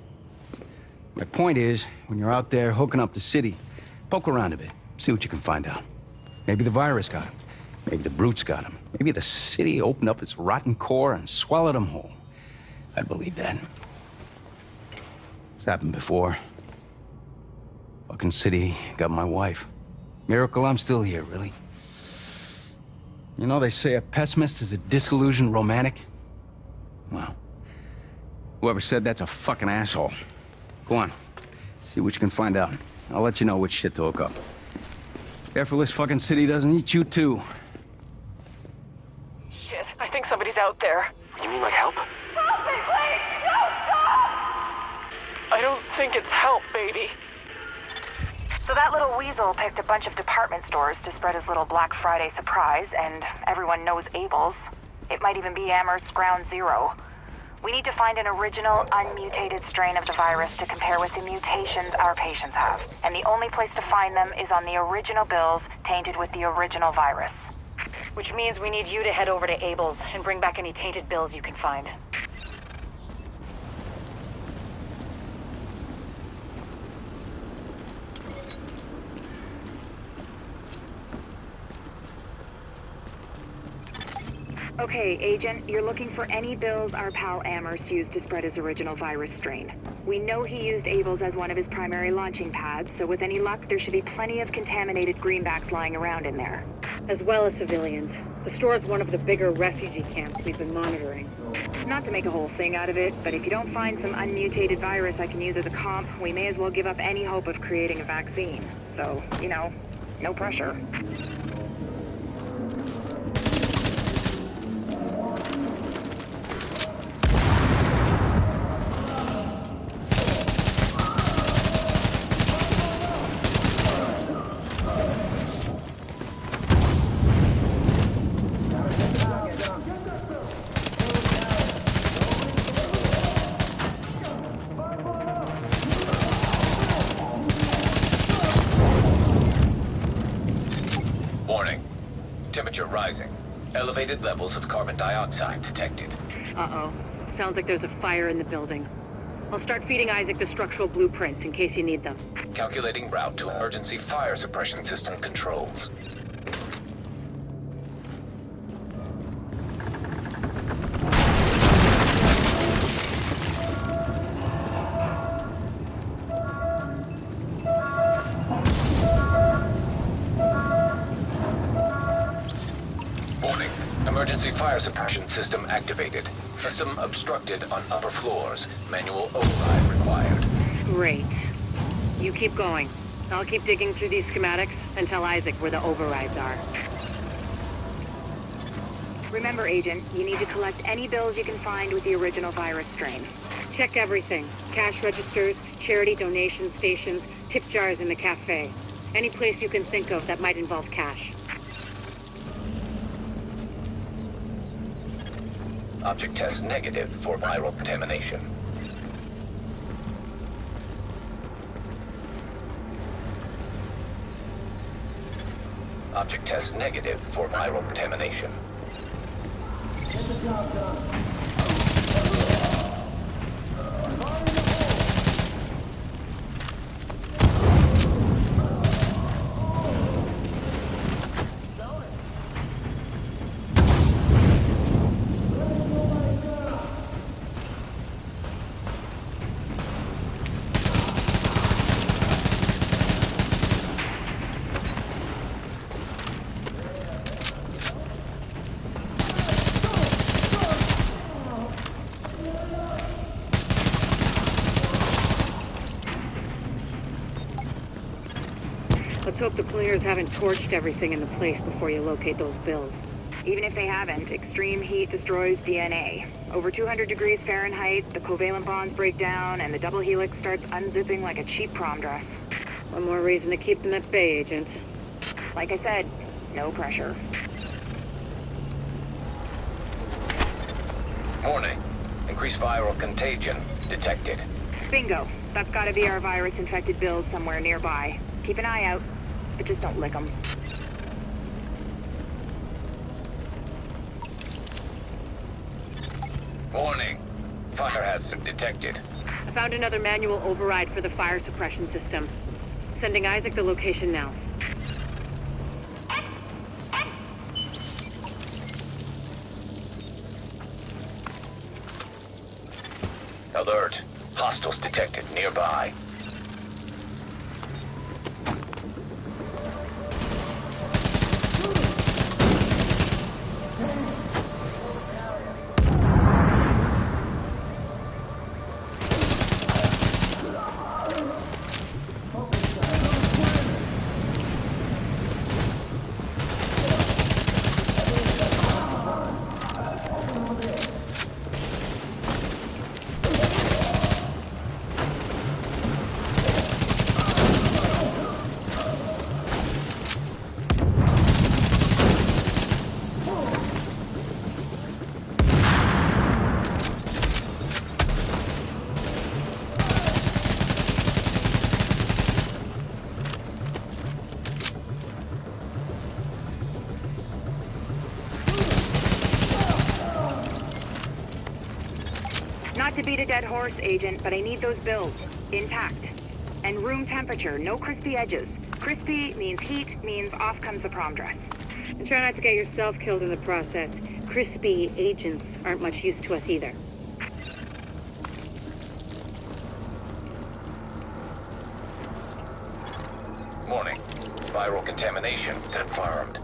My point is, when you're out there hooking up the city, poke around a bit, see what you can find out. Maybe the virus got him. Maybe the brutes got him. Maybe the city opened up its rotten core and swallowed them whole. I'd believe that. It's happened before. Fucking city got my wife. Miracle I'm still here, really. You know, they say a pessimist is a disillusioned romantic. Well, whoever said that's a fucking asshole. Go on. See what you can find out. I'll let you know which shit to hook up. Careful this fucking city doesn't eat you too. Shit, I think somebody's out there. You mean like help? Help me, please! Don't stop! I don't think it's help, baby. So that little weasel picked a bunch of department stores to spread his little Black Friday surprise, and everyone knows Abel's. It might even be Amherst's Ground Zero. We need to find an original, unmutated strain of the virus to compare with the mutations our patients have. And the only place to find them is on the original bills tainted with the original virus. Which means we need you to head over to Abel's and bring back any tainted bills you can find. Okay, Agent, you're looking for any bills our pal Amherst used to spread his original virus strain. We know he used Abel's as one of his primary launching pads, so with any luck, there should be plenty of contaminated greenbacks lying around in there. As well as civilians. The store's one of the bigger refugee camps we've been monitoring. Not to make a whole thing out of it, but if you don't find some unmutated virus I can use as a comp, we may as well give up any hope of creating a vaccine. So, you know, no pressure. Warning. Temperature rising. Elevated levels of carbon dioxide detected. Uh-oh. Sounds like there's a fire in the building. I'll start feeding Isaac the structural blueprints in case you need them. Calculating route to emergency fire suppression system controls. Warning. Emergency fire suppression system activated. System obstructed on upper floors. Manual override required. Great. You keep going. I'll keep digging through these schematics and tell Isaac where the overrides are. Remember, Agent, you need to collect any bills you can find with the original virus strain. Check everything. Cash registers, charity donation stations, tip jars in the cafe. Any place you can think of that might involve cash. Object test negative for viral contamination. Object test negative for viral contamination. Get the job done. Let's hope the cleaners haven't torched everything in the place before you locate those bills. Even if they haven't, extreme heat destroys DNA. Over 200 degrees Fahrenheit, the covalent bonds break down, and the double helix starts unzipping like a cheap prom dress. One more reason to keep them at bay, Agent. Like I said, no pressure. Warning. Increased viral contagion detected. Bingo. That's gotta be our virus-infected bills somewhere nearby. Keep an eye out, but just don't lick them. Warning. Fire hazard detected. I found another manual override for the fire suppression system. Sending Isaac the location now. Alert. Hostiles detected nearby. to beat a dead horse, Agent, but I need those bills. Intact. And room temperature, no crispy edges. Crispy means heat, means off comes the prom dress. And try not to get yourself killed in the process. Crispy agents aren't much use to us either. Morning. Viral contamination confirmed.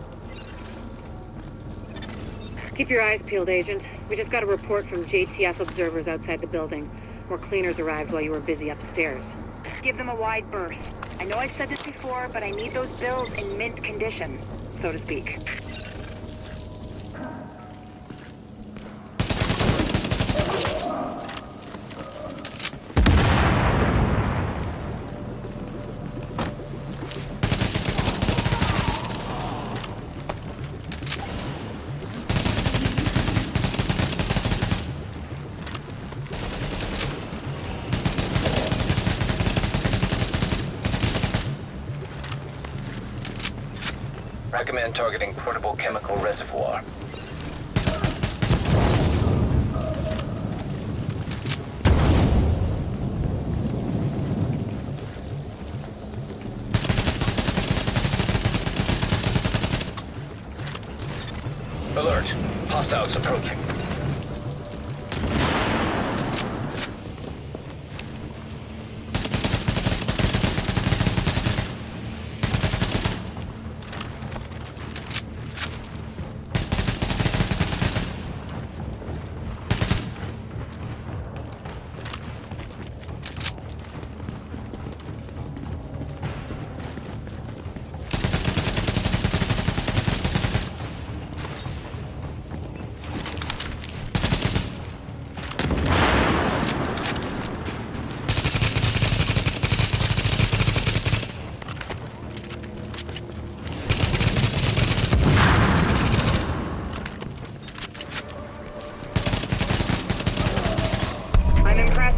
Keep your eyes peeled, Agent. We just got a report from JTF observers outside the building. More cleaners arrived while you were busy upstairs. Give them a wide berth. I know I've said this before, but I need those bills in mint condition, so to speak. Recommend targeting portable chemical reservoir. Alert. Hostiles approaching.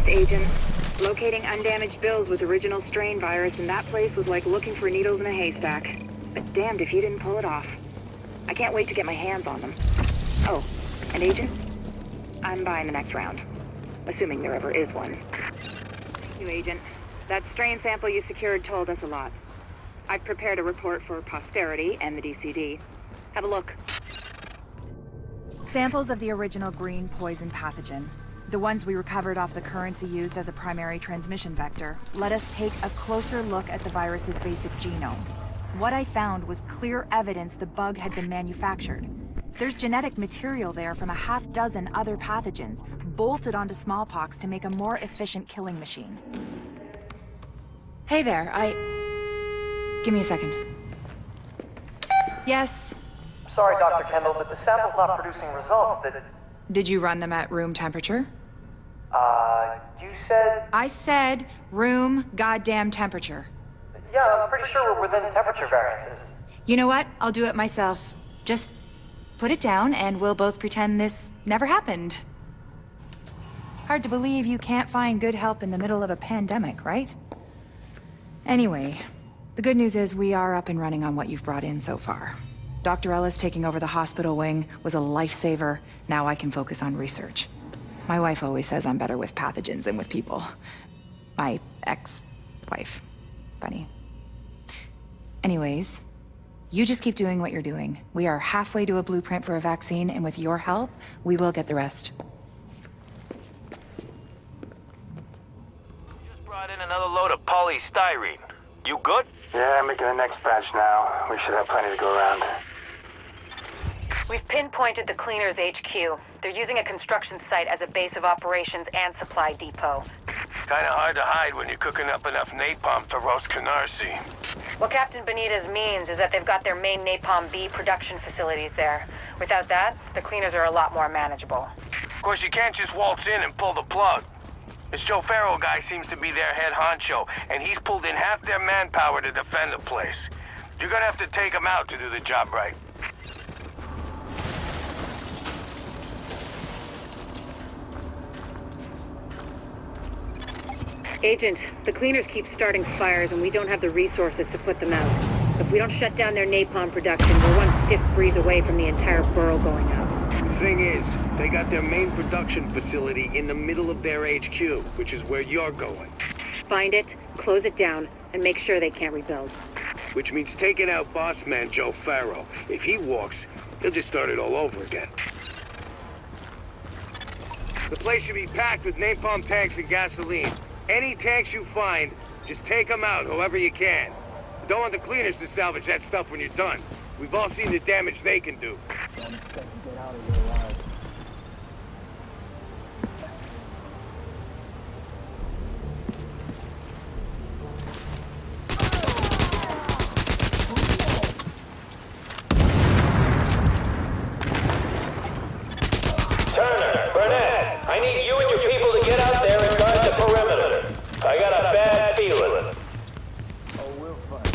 Agent. Locating undamaged bills with original strain virus in that place was like looking for needles in a haystack. But damned if you didn't pull it off. I can't wait to get my hands on them. Oh, and Agent? I'm buying the next round. Assuming there ever is one. Thank you, Agent. That strain sample you secured told us a lot. I've prepared a report for posterity and the DCD. Have a look. Samples of the original green poison pathogen. The ones we recovered off the currency used as a primary transmission vector, let us take a closer look at the virus's basic genome. What I found was clear evidence the bug had been manufactured. There's genetic material there from a half-dozen other pathogens, bolted onto smallpox to make a more efficient killing machine. Hey there, Give me a second. Yes? Sorry, Dr. Kendall, but the sample's not producing results that... Did you run them at room temperature? You said... I said room goddamn temperature. Yeah, I'm pretty sure we're within temperature variances. You know what? I'll do it myself. Just put it down and we'll both pretend this never happened. Hard to believe you can't find good help in the middle of a pandemic, right? Anyway, the good news is we are up and running on what you've brought in so far. Dr. Ellis taking over the hospital wing was a lifesaver. Now I can focus on research. My wife always says I'm better with pathogens than with people. My ex-wife. Funny. Anyways, you just keep doing what you're doing. We are halfway to a blueprint for a vaccine, and with your help, we will get the rest. Just brought in another load of polystyrene. You good? Yeah, I'm making the next batch now. We should have plenty to go around. We've pinpointed the Cleaners HQ. They're using a construction site as a base of operations and supply depot. Kinda hard to hide when you're cooking up enough napalm to roast Canarsie. What Captain Benitez means is that they've got their main Napalm B production facilities there. Without that, the Cleaners are a lot more manageable. Of course, you can't just waltz in and pull the plug. This Joe Farrell guy seems to be their head honcho, and he's pulled in half their manpower to defend the place. You're gonna have to take him out to do the job right. Agent, the Cleaners keep starting fires and we don't have the resources to put them out. If we don't shut down their napalm production, we're one stiff breeze away from the entire borough going out. Thing is, they got their main production facility in the middle of their HQ, which is where you're going. Find it, close it down, and make sure they can't rebuild. Which means taking out boss man Joe Farrow. If he walks, he'll just start it all over again. The place should be packed with napalm tanks and gasoline. Any tanks you find, just take them out however you can. Don't want the cleaners to salvage that stuff when you're done. We've all seen the damage they can do. I need you and your people to get out there and guard the perimeter. I got a bad feeling. Oh, we'll fight.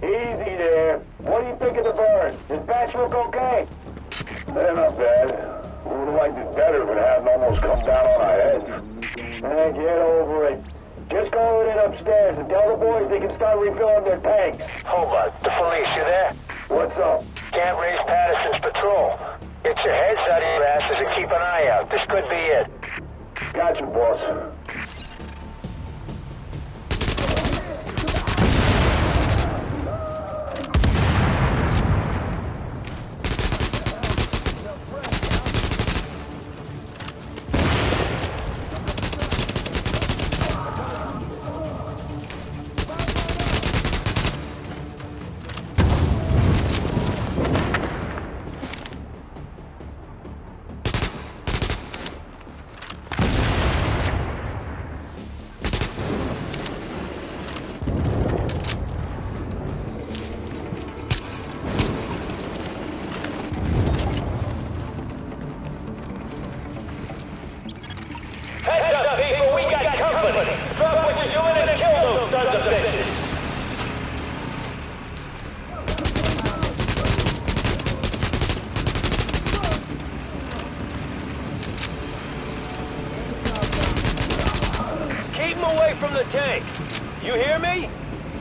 Easy there. What do you think of the bird? His batch look okay? They're not bad. We would have liked it better if it hadn't almost come down on our heads. Get over it. Just go in upstairs and tell the boys they can start refilling their tanks. Hold on. The police, you there? What's up? Can't raise Patterson's patrol. Get your heads out of your asses and keep an eye out. This could be it. Gotcha, boss. From the tank. You hear me?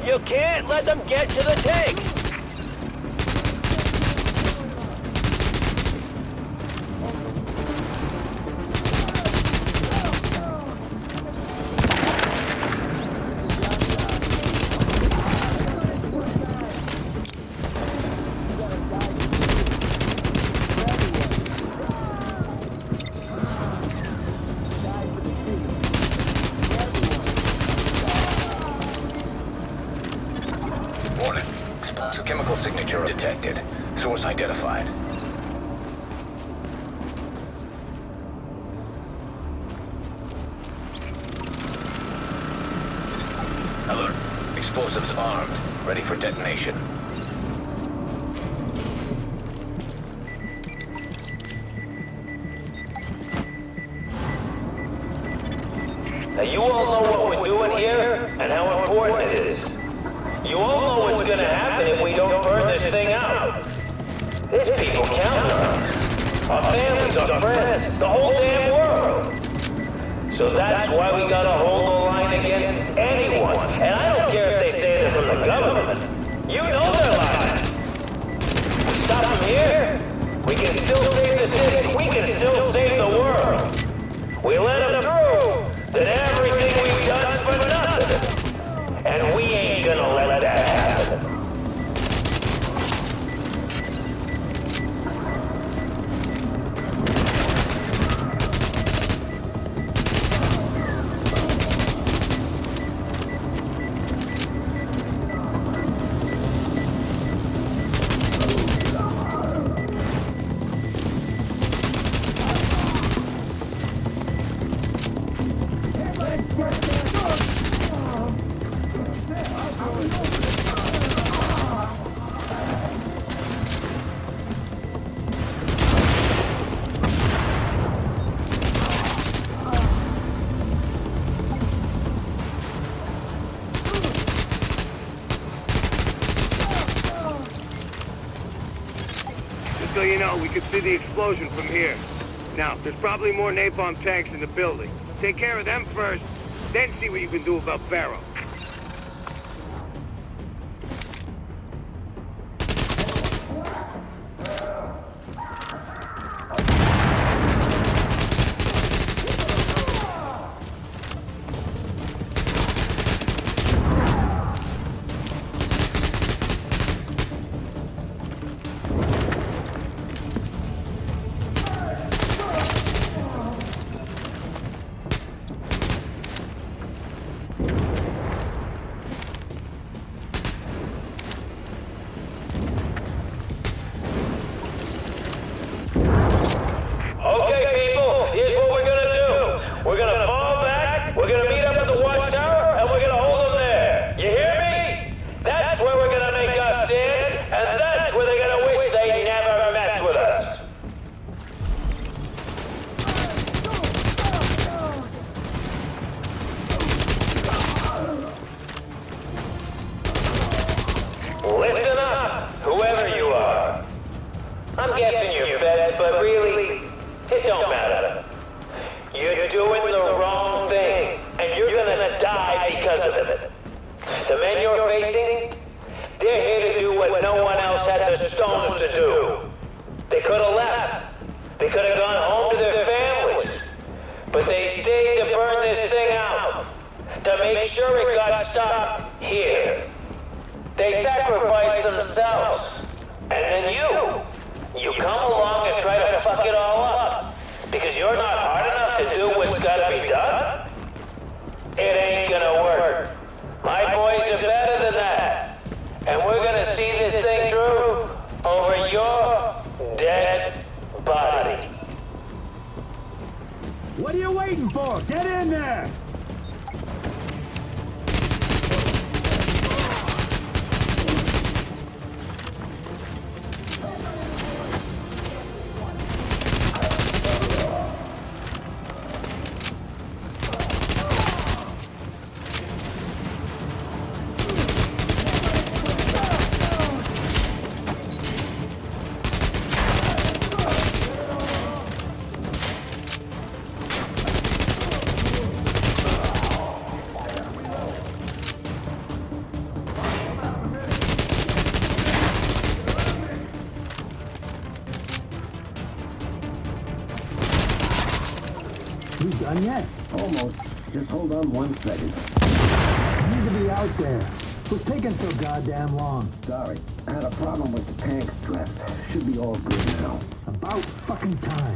You can't let them get to the tank. Chemical signature detected. Source identified. Alert. Explosives armed. Ready for detonation. Now you all know what we're doing here and how important it is. You all know what's gonna happen if we don't burn this thing out. There's people counting on us. Our families, our friends, the whole damn world. So that's why we gotta hold the line against anyone. And I don't care if they say they're from the government. You know they're lying. We stop them here, we can still save the city. We can still save the world. We let them through, then everything we've done's for nothing. And we ain't gonna let that happen. so you know, we could see the explosion from here. Now, there's probably more napalm tanks in the building. Take care of them first, then see what you can do about Barrow. Listen up, whoever you are. I'm guessing you're feds, but really, it don't matter. You're doing the wrong thing, and you're gonna die because of it. The men you're facing, they're here to do what no one else had the stones to do. They could have left. They could have gone home to their families. But they stayed to burn this thing out, to make sure it got stopped here. They sacrificed themselves. And then you come along and try to fuck it all up. Because you're not hard enough to do what's gotta be done? It ain't gonna work. My boys are better than that. And we're gonna see this thing through over your dead body. What are you waiting for? Get in there! You done yet? Almost. Just hold on 1 second. I need to be out there. What's taking so goddamn long? Sorry. I had a problem with the tank strap. Should be all good now. About fucking time.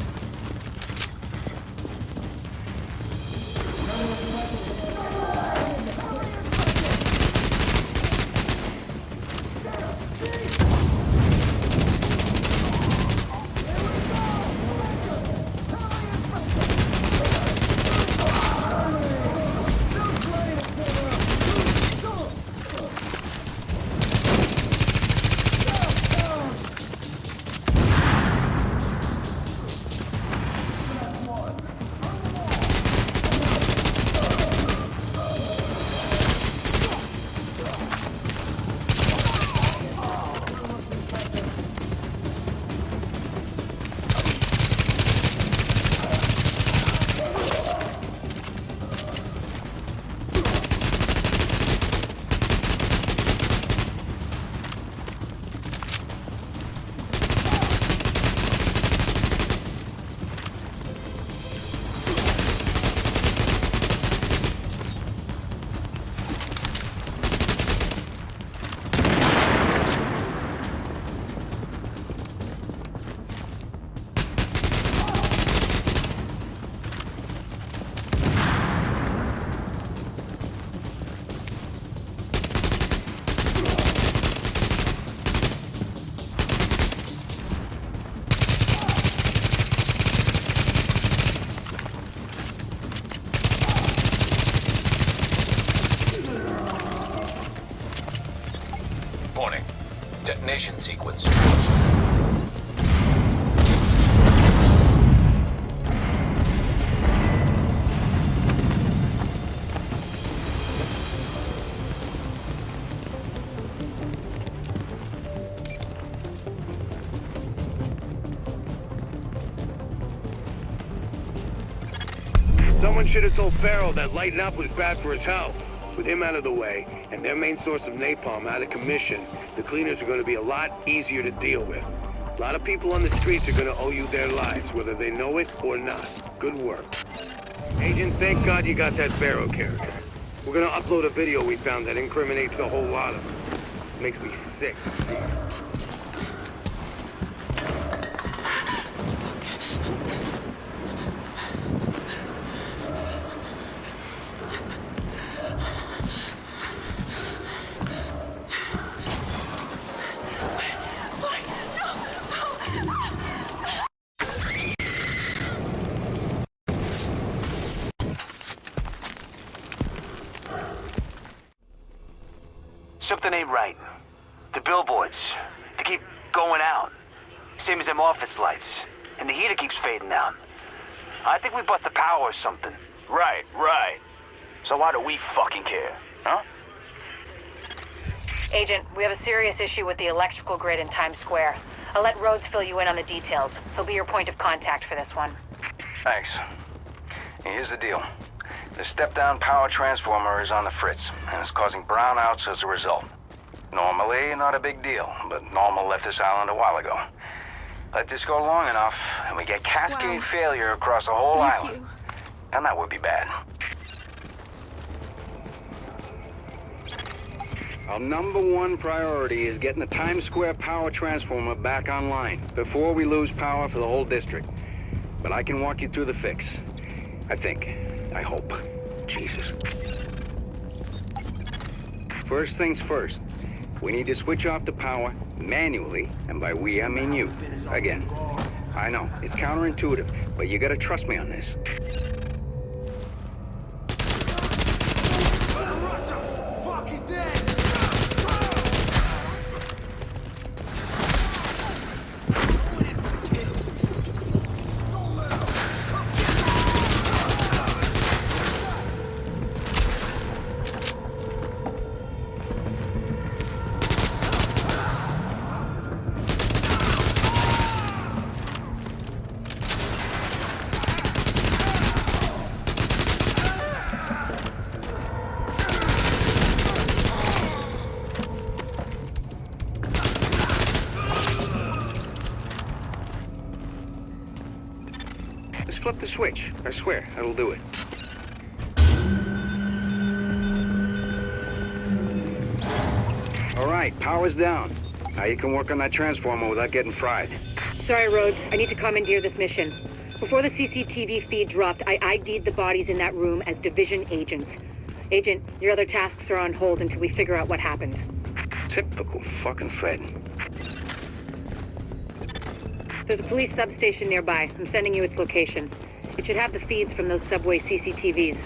Warning. Detonation sequence triggered. Someone should have told Farrell that lighting up was bad for his health. With him out of the way, and their main source of napalm out of commission, the cleaners are going to be a lot easier to deal with. A lot of people on the streets are going to owe you their lives, whether they know it or not. Good work. Agent, thank God you got that Farrell character. We're going to upload a video we found that incriminates a whole lot of them. Makes me sick. Something ain't right. The billboards, they keep going out. Same as them office lights. And the heater keeps fading out. I think we bought the power or something. Right. So why do we fucking care, huh? Agent, we have a serious issue with the electrical grid in Times Square. I'll let Rhodes fill you in on the details. He'll be your point of contact for this one. Thanks. Here's the deal. The step-down power transformer is on the fritz, and it's causing brownouts as a result. Normally, not a big deal, but Normal left this island a while ago. Let this go long enough, and we get cascade failure across the whole island. And that would be bad. Our #1 priority is getting the Times Square power transformer back online before we lose power for the whole district. But I can walk you through the fix. I think. I hope. Jesus. First things first. We need to switch off the power manually, and by we, I mean you. Again. I know, it's counterintuitive, but you gotta trust me on this. Fuck, he's dead! Flip the switch. I swear, that'll do it. All right, power's down. Now you can work on that transformer without getting fried. Sorry, Rhodes. I need to commandeer this mission. Before the CCTV feed dropped, I ID'd the bodies in that room as Division agents. Agent, your other tasks are on hold until we figure out what happened. Typical fucking Fed. There's a police substation nearby. I'm sending you its location. It should have the feeds from those subway CCTVs.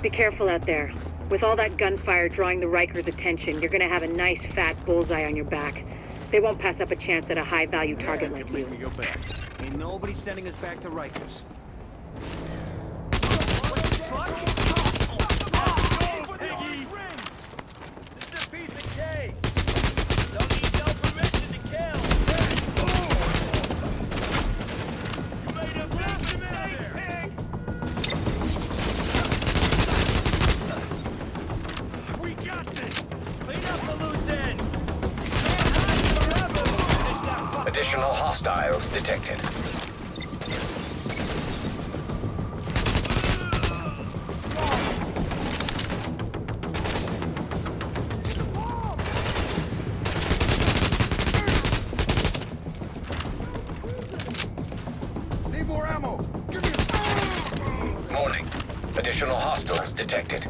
Be careful out there. With all that gunfire drawing the Rikers' attention, you're gonna have a nice fat bullseye on your back. They won't pass up a chance at a high-value target like you. Go back. Ain't nobody sending us back to Rikers. Additional hostiles detected. Need more ammo. Give me Warning. Additional hostiles detected.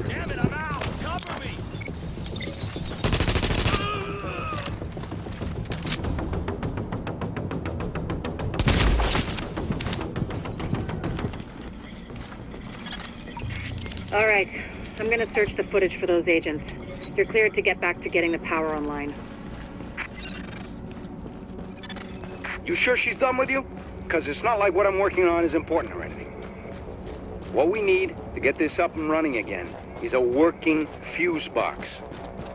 Damn it, I'm out! All right. I'm gonna search the footage for those agents. You're cleared to get back to getting the power online. You sure she's done with you? Because it's not like what I'm working on is important or anything. What we need to get this up and running again is a working fuse box.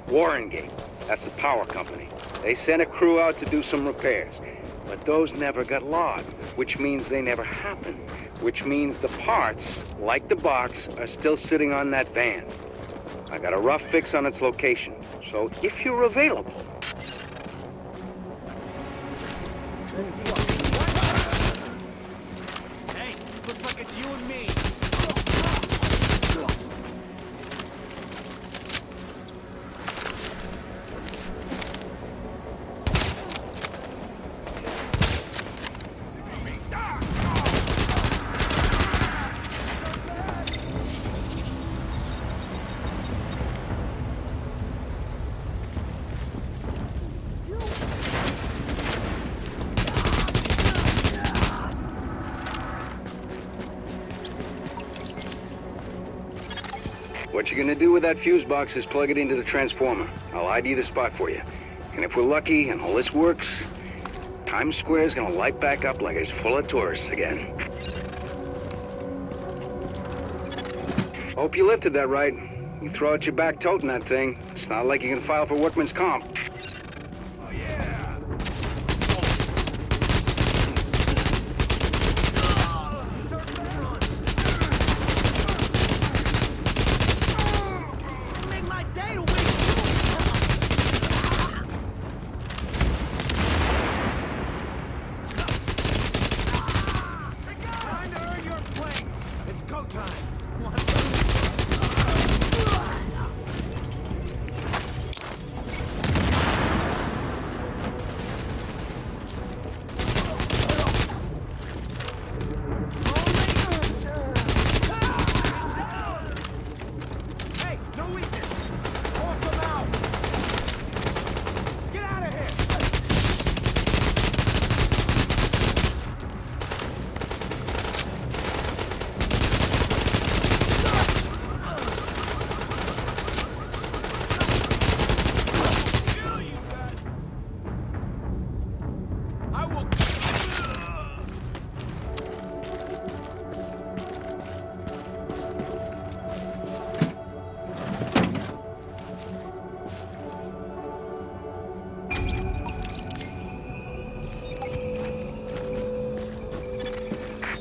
Warrengate, that's the power company. They sent a crew out to do some repairs. But those never got logged, which means they never happened. Which means the parts, like the box, are still sitting on that van. I got a rough fix on its location, so if you're available... Hey, looks like it's you and me. What you're gonna do with that fuse box is plug it into the transformer. I'll ID the spot for you. And if we're lucky and all this works, Times Square's gonna light back up like it's full of tourists again. Hope you lifted that right. You throw out your back toting that thing. It's not like you can file for workman's comp.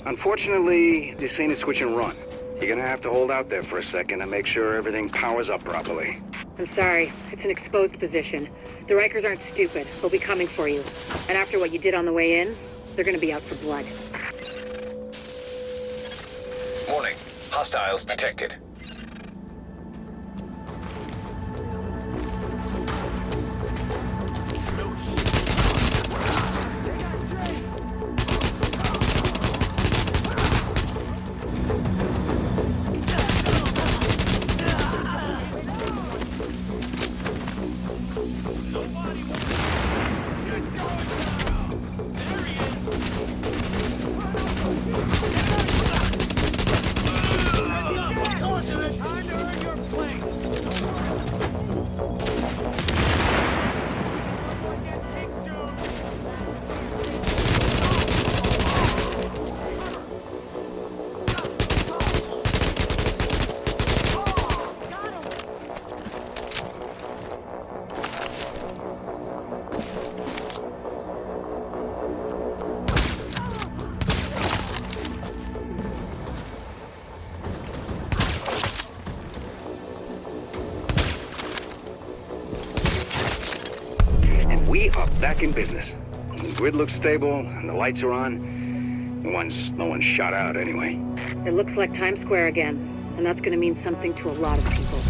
Unfortunately, this ain't a switch and run. You're gonna have to hold out there for a second and make sure everything powers up properly. I'm sorry. It's an exposed position. The Rikers aren't stupid. They'll be coming for you. And after what you did on the way in, they're gonna be out for blood. Warning. Hostiles detected. We are back in business. The grid looks stable, and the lights are on. No one's shot out anyway. It looks like Times Square again, and that's gonna mean something to a lot of people.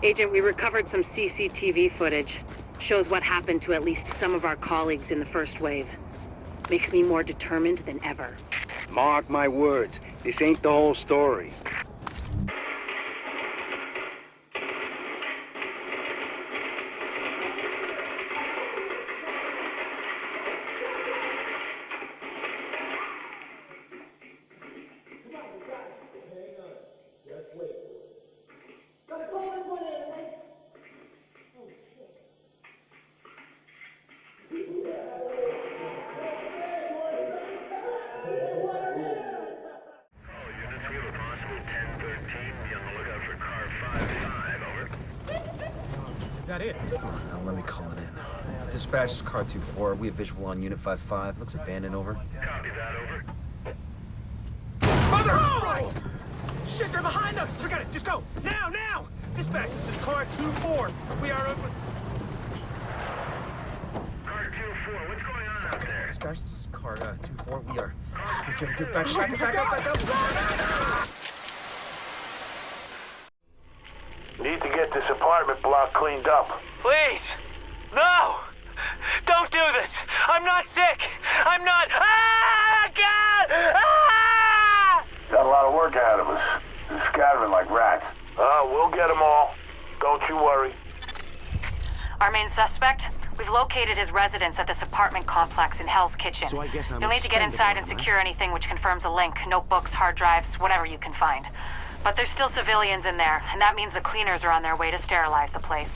Agent, we recovered some CCTV footage. Shows what happened to at least some of our colleagues in the first wave. Makes me more determined than ever. Mark my words, this ain't the whole story. Is that it? Now let me call it in. Dispatch, this is car 2-4. We have visual on Unit 5-5. Looks abandoned, over. Copy that, over. Mother of Christ! Shit, they're behind us! Forget it, just go! Now, now! Dispatch, this is car 2-4. We are over... Car 2-4, what's going on out there? Dispatch, this is car 2-4. We are... We gotta get back up! Need to get this apartment block cleaned up. Please! No! Don't do this! I'm not sick! I'm not... Ah! God! Ah! Got a lot of work ahead of us. They're scattering like rats. We'll get them all. Don't you worry. Our main suspect? We've located his residence at this apartment complex in Hell's Kitchen. So I guess I'm You'll need to get inside and secure anything which confirms a link. Notebooks, hard drives, whatever you can find. But there's still civilians in there, and that means the cleaners are on their way to sterilize the place.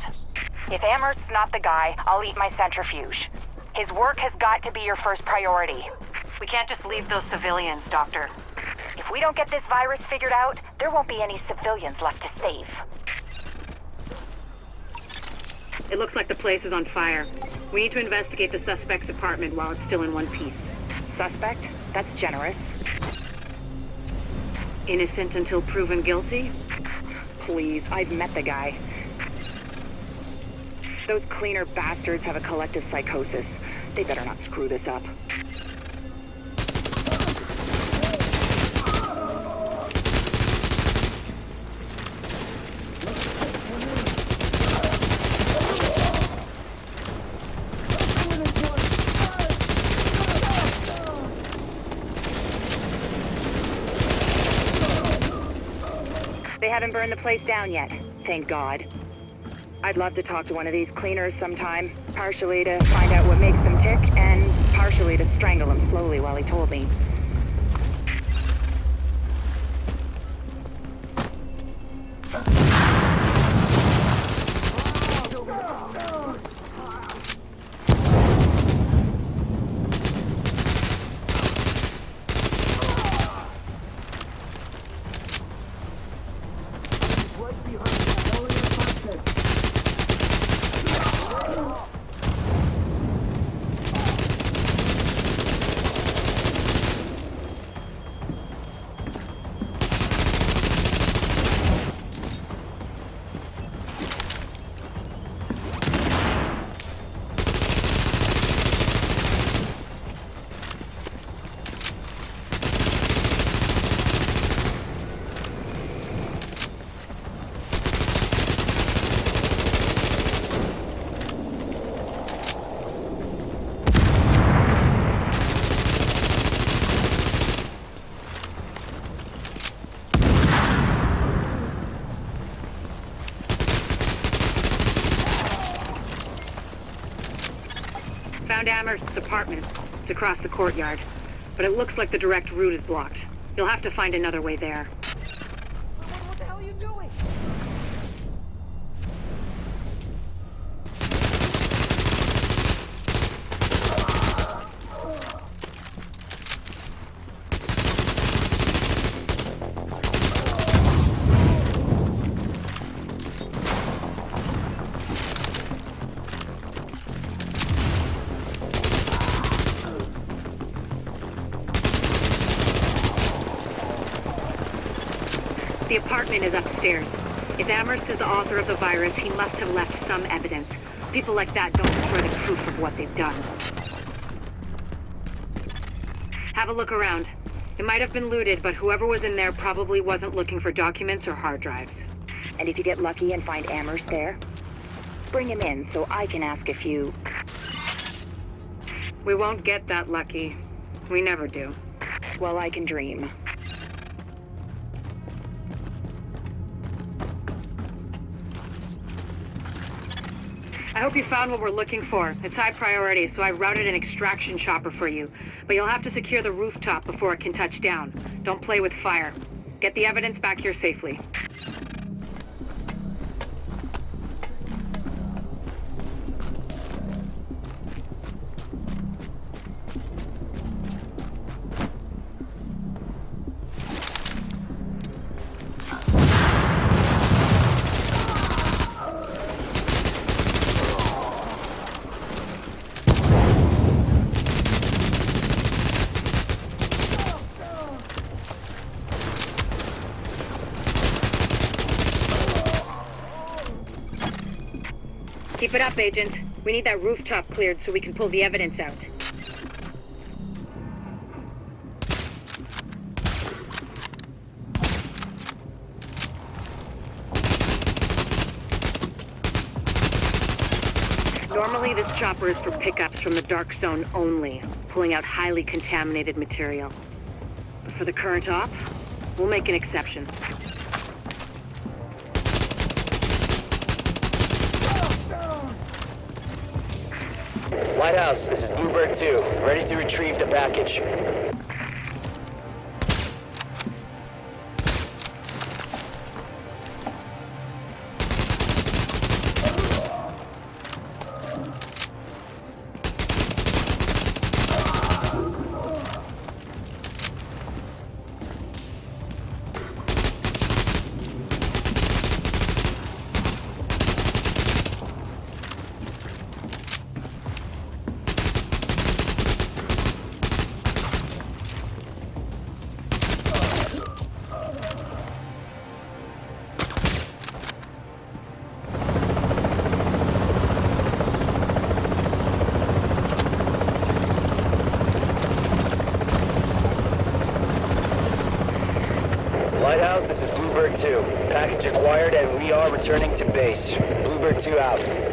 If Amherst's not the guy, I'll eat my centrifuge. His work has got to be your first priority. We can't just leave those civilians, Doctor. If we don't get this virus figured out, there won't be any civilians left to save. It looks like the place is on fire. We need to investigate the suspect's apartment while it's still in one piece. Suspect? That's generous. Innocent until proven guilty? Please, I've met the guy. Those cleaner bastards have a collective psychosis. They better not screw this up. They haven't burned the place down yet, thank God. I'd love to talk to one of these cleaners sometime, partially to find out what makes them tick, and partially to strangle him slowly while he told me. Found Amherst's apartment. It's across the courtyard. But it looks like the direct route is blocked. You'll have to find another way there. What the hell are you doing? The apartment is upstairs. If Amherst is the author of the virus, he must have left some evidence. People like that don't destroy the proof of what they've done. Have a look around. It might have been looted, but whoever was in there probably wasn't looking for documents or hard drives. And if you get lucky and find Amherst there, bring him in so I can ask a few... We won't get that lucky. We never do. Well, I can dream. I hope you found what we're looking for. It's high priority, so I routed an extraction chopper for you. But you'll have to secure the rooftop before it can touch down. Don't play with fire. Get the evidence back here safely. Keep it up, Agent. We need that rooftop cleared so we can pull the evidence out. Normally, this chopper is for pickups from the Dark Zone only, pulling out highly contaminated material. But for the current op, we'll make an exception. Lighthouse, this is Bluebird 2. Ready to retrieve the package. Lighthouse, this is Bluebird 2. Package acquired and we are returning to base. Bluebird 2 out.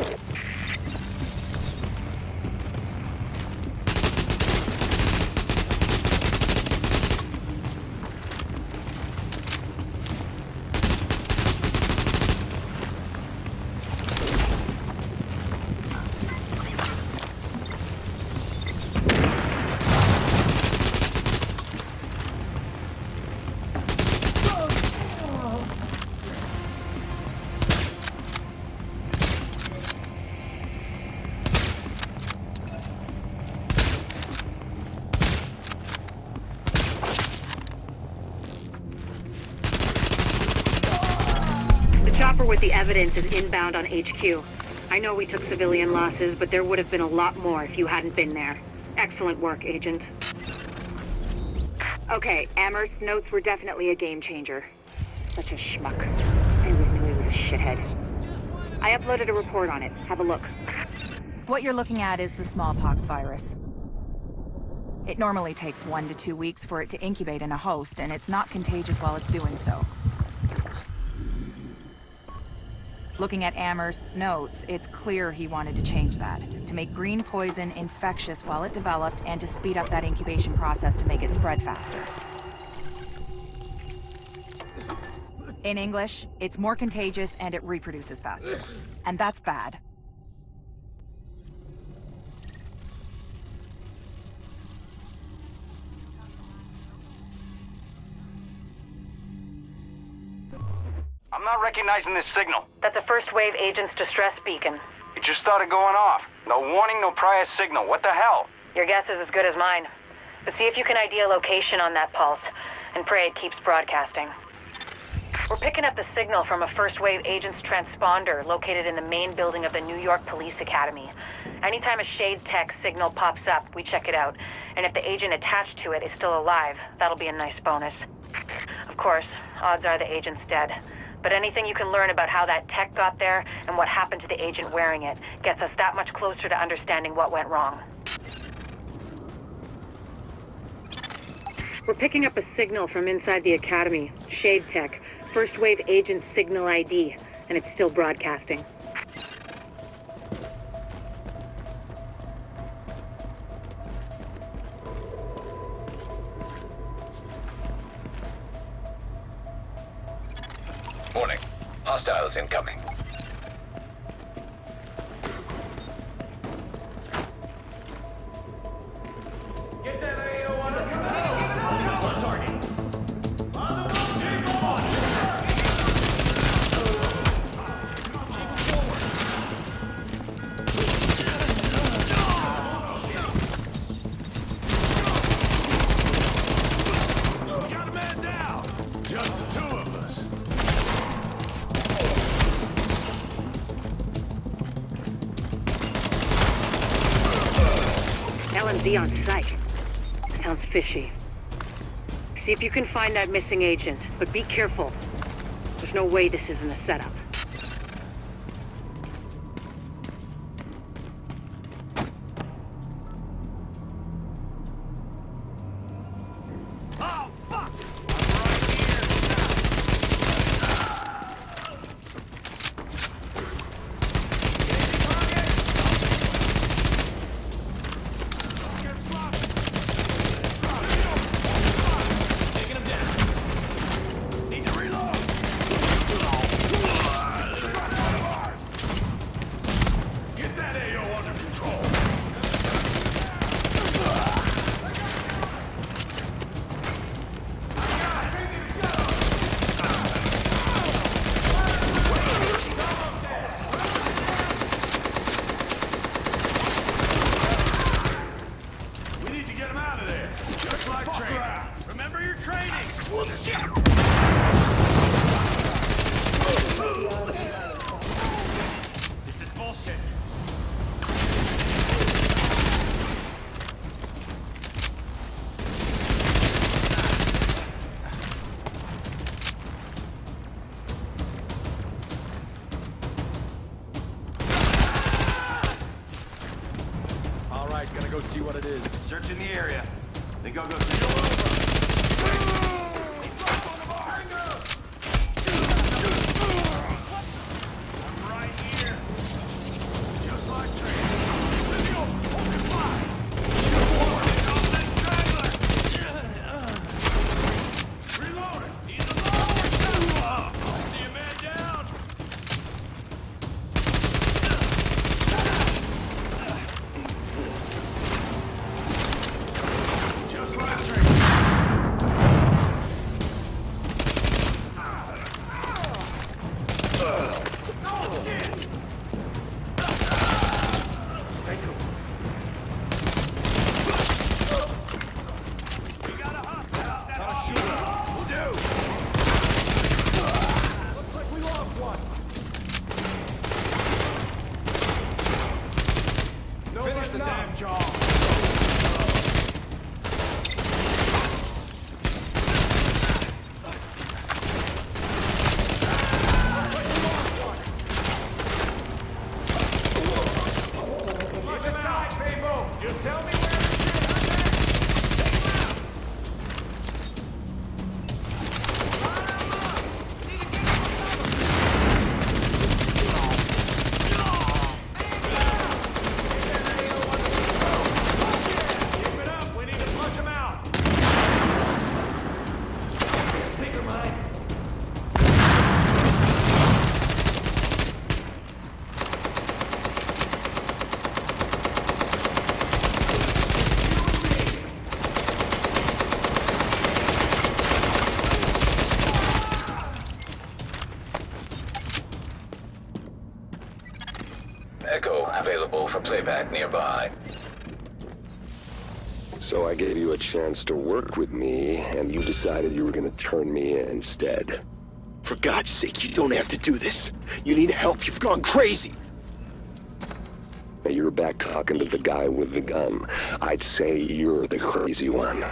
With the evidence is inbound on HQ. I know we took civilian losses, but there would have been a lot more if you hadn't been there. Excellent work, Agent. Okay, Amherst's notes were definitely a game changer. Such a schmuck. I always knew he was a shithead. I uploaded a report on it. Have a look. What you're looking at is the smallpox virus. It normally takes 1 to 2 weeks for it to incubate in a host, and it's not contagious while it's doing so. Looking at Amherst's notes, it's clear he wanted to change that, to make green poison infectious while it developed and to speed up that incubation process to make it spread faster. In English, it's more contagious and it reproduces faster. And that's bad. I'm not recognizing this signal. That's a first-wave agent's distress beacon. It just started going off. No warning, no prior signal. What the hell? Your guess is as good as mine. But see if you can ID a location on that pulse, and pray it keeps broadcasting. We're picking up the signal from a first-wave agent's transponder located in the main building of the New York Police Academy. Anytime a Shade Tech signal pops up, we check it out. And if the agent attached to it is still alive, that'll be a nice bonus. Of course, odds are the agent's dead. But anything you can learn about how that tech got there and what happened to the agent wearing it gets us that much closer to understanding what went wrong. We're picking up a signal from inside the Academy. Shade Tech. First wave agent signal ID. And it's still broadcasting. Warning. Hostiles incoming. Get that AO under control. Target. Got a man down. Just the two of us. LMZ on site. Sounds fishy. See if you can find that missing agent, but be careful. There's no way this isn't a setup. go see what it is. Searching the area. Then go see. Echo available for playback nearby. So I gave you a chance to work with me, and you decided you were gonna turn me in instead. For God's sake, you don't have to do this. You need help. You've gone crazy. Now you're back talking to the guy with the gun. I'd say you're the crazy one.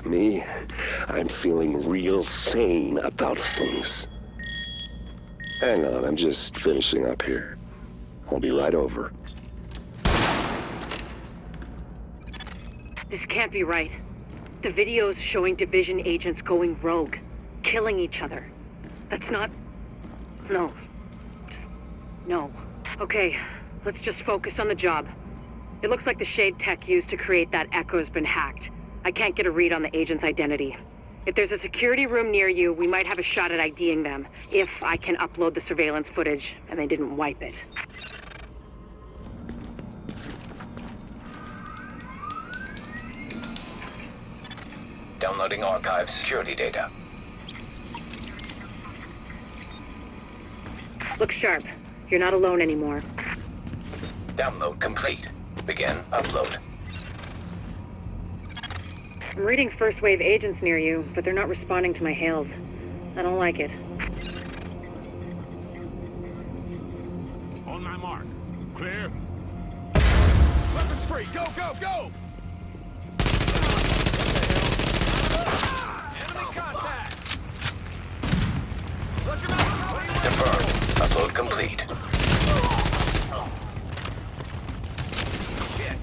Me, I'm feeling real sane about things. Hang on, I'm just finishing up here. I'll be right over. This can't be right. The video's showing Division agents going rogue, killing each other. That's not... No. Just... no. Okay, let's just focus on the job. It looks like the shade tech used to create that Echo's been hacked. I can't get a read on the agent's identity. If there's a security room near you, we might have a shot at IDing them, if I can upload the surveillance footage and they didn't wipe it. Downloading archive security data. Look sharp. You're not alone anymore. Download complete. Begin upload. I'm reading first wave agents near you, but they're not responding to my hails. I don't like it. On my mark. Clear. Weapons free. Go, go, go! Enemy contact! Confirmed. Upload complete. Shit. Oh, shit!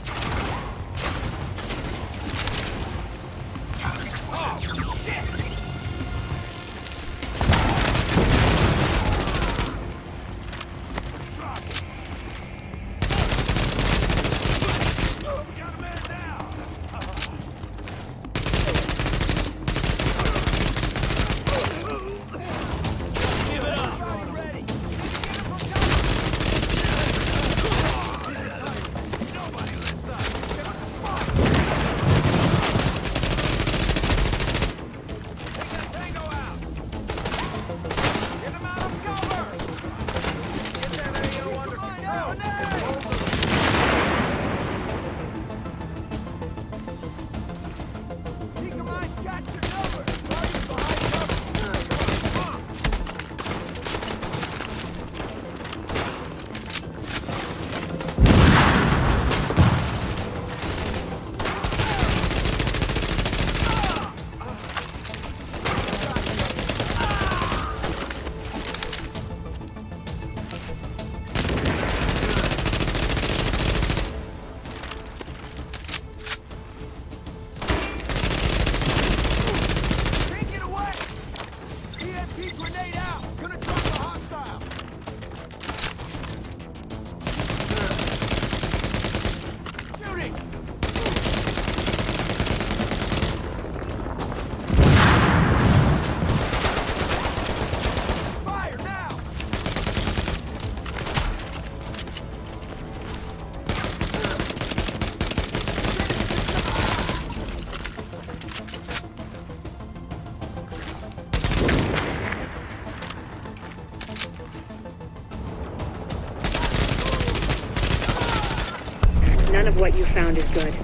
None of what you found is good.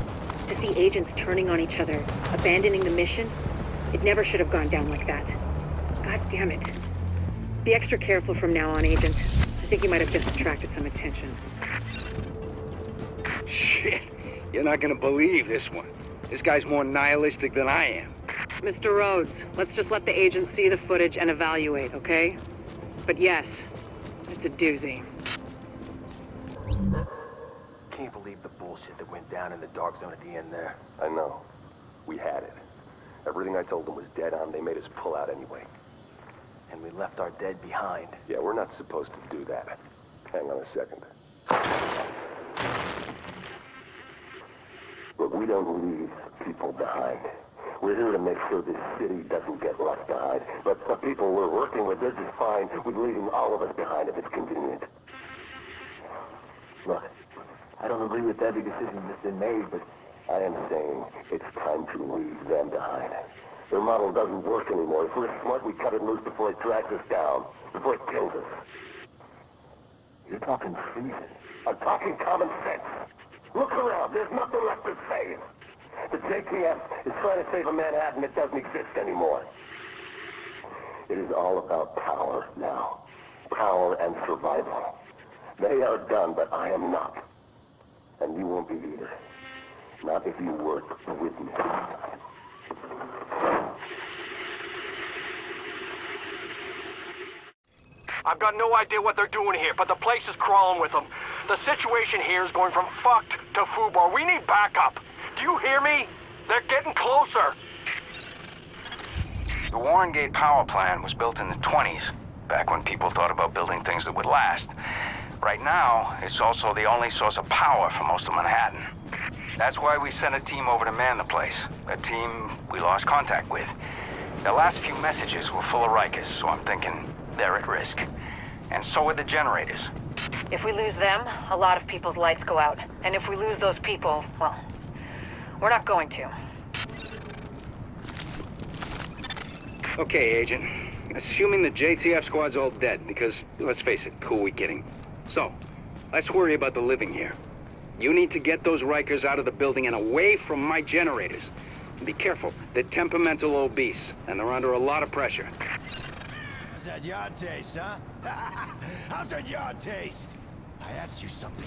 To see agents turning on each other, abandoning the mission, it never should have gone down like that. God damn it. Be extra careful from now on, Agent. I think you might have just attracted some attention. Shit, you're not gonna believe this one. This guy's more nihilistic than I am. Mr. Rhodes, let's just let the agent see the footage and evaluate, okay? But yes, it's a doozy. Can't believe the bullshit that went down in the dark zone at the end there. I know. We had it. Everything I told them was dead on. They made us pull out anyway. And we left our dead behind. Yeah, we're not supposed to do that. Hang on a second. But we don't leave people behind. We're here to make sure this city doesn't get left behind. But the people we're working with, they're just fine with leaving all of us behind if it's convenient. Look, I don't agree with every decision that's been made, but I am saying it's time to leave them behind. Their model doesn't work anymore. If we're smart, we cut it loose before it drags us down, before it kills us. You're talking treason. I'm talking common sense. Look around. There's nothing left to save. The JTF is trying to save a Manhattan that doesn't exist anymore. It is all about power now. Power and survival. They are done, but I am not. And you won't be either. Not if you work with me. I've got no idea what they're doing here, but the place is crawling with them. The situation here is going from fucked to foobar. We need backup. Do you hear me? They're getting closer. The Warren Gate power plant was built in the 20s, back when people thought about building things that would last. Right now, it's also the only source of power for most of Manhattan. That's why we sent a team over to man the place. A team we lost contact with. The last few messages were full of Rikers, so I'm thinking they're at risk. And so are the generators. If we lose them, a lot of people's lights go out. And if we lose those people, well, we're not going to. Okay, Agent. Assuming the JTF squad's all dead, because, let's face it, who are we kidding? So, let's worry about the living here. You need to get those Rikers out of the building and away from my generators. And be careful, they're temperamental obese, and they're under a lot of pressure. How's that yard taste, huh? How's that yard taste? I asked you something.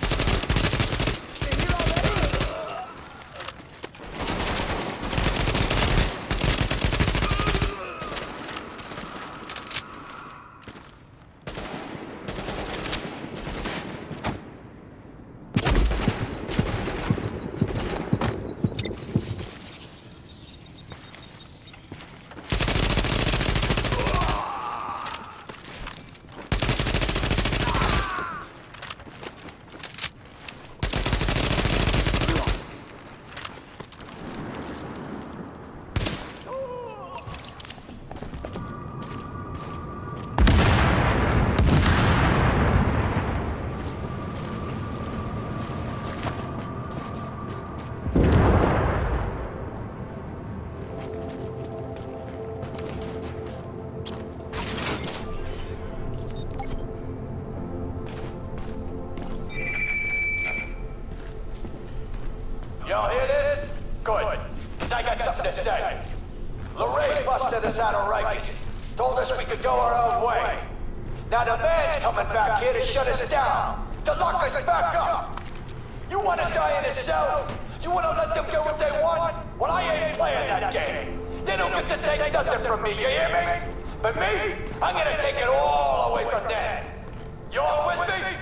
Y'all hear this? Good, because I got something to say. Lorraine busted us out of Rikers. Told us we could go our own way. Now the man's coming back here to shut us down. To lock us back up. You want to die in a cell? You want to let them get what they want? Well, I ain't playing that game. They don't get to take nothing from me, you hear me? But me, I'm gonna take it all away from them. You all with me?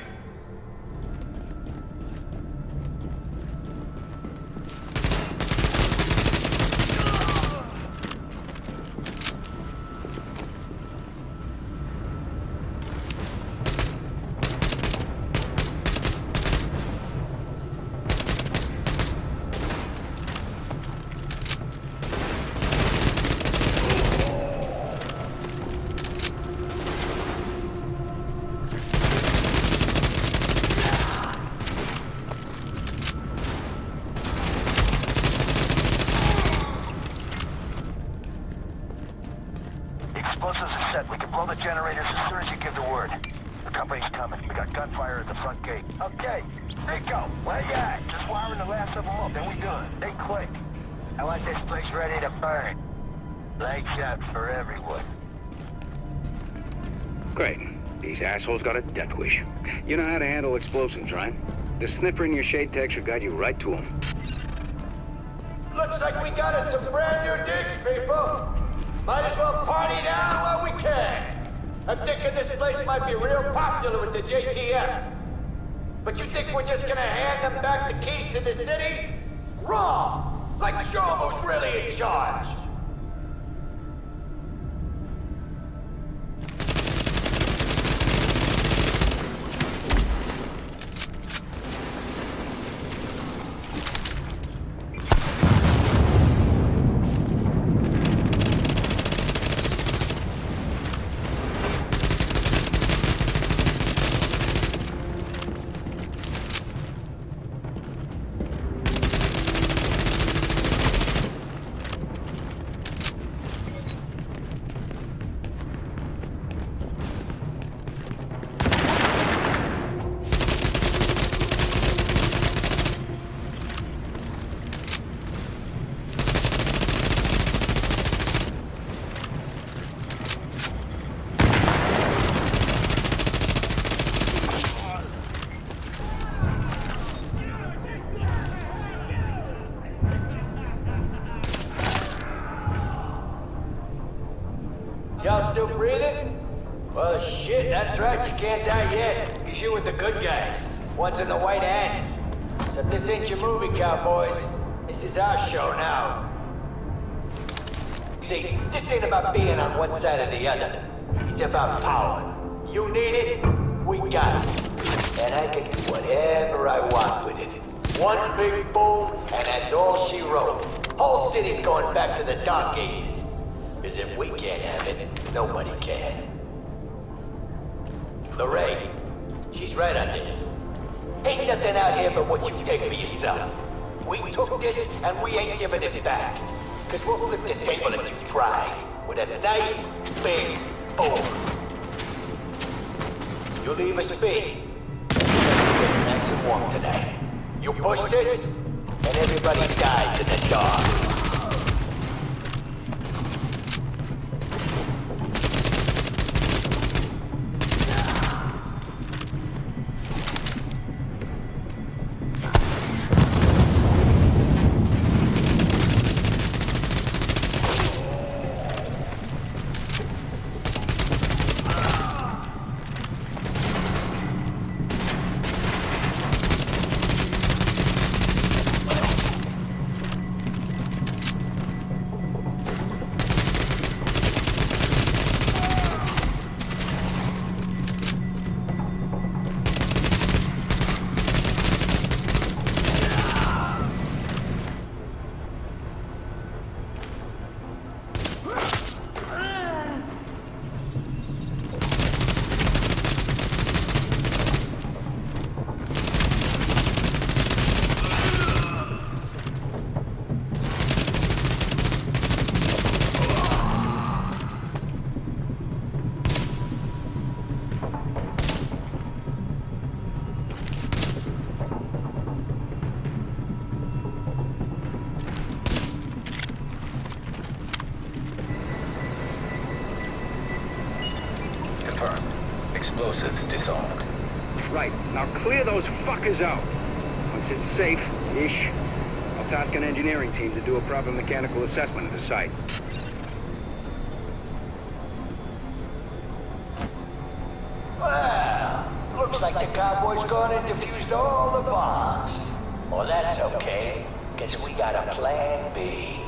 Gunfire at the front gate. Okay, Nico, where you at? Just wiring the last of them up, then we done. They click. I want this place ready to burn. Leg shot for everyone. Great. These assholes got a death wish. You know how to handle explosives, right? The sniffer in your shade tech should guide you right to them. Looks like we got us some brand new digs, people. Might as well party now while we can. I'm thinking this place might be real popular with the JTF. But you think we're just gonna hand them back the keys to the city? Wrong! Like show them who's really in charge. Y'all still breathing? Well, shit, that's right, you can't die yet. Because you're with the good guys. One's in the white hats. So this ain't your movie, cowboys. This is our show now. See, this ain't about being on one side or the other. It's about power. You need it, we got it. And I can do whatever I want with it. One big boom, and that's all she wrote. Whole city's going back to the Dark Ages. Because if we can't have it, nobody can. Lorraine, she's right on this. Ain't nothing out here but what you take for yourself. We took this, and we ain't giving it back. Because we'll flip the table if you try. With a nice, big boom. You leave us be. It's nice and warm tonight. You push this, and everybody dies in the dark. Explosives disarmed. Right. Now clear those fuckers out. Once it's safe-ish, I'll task an engineering team to do a proper mechanical assessment of the site. Well, looks like the cowboys gone and defused all the bombs. Well, that's okay, because we got a plan B.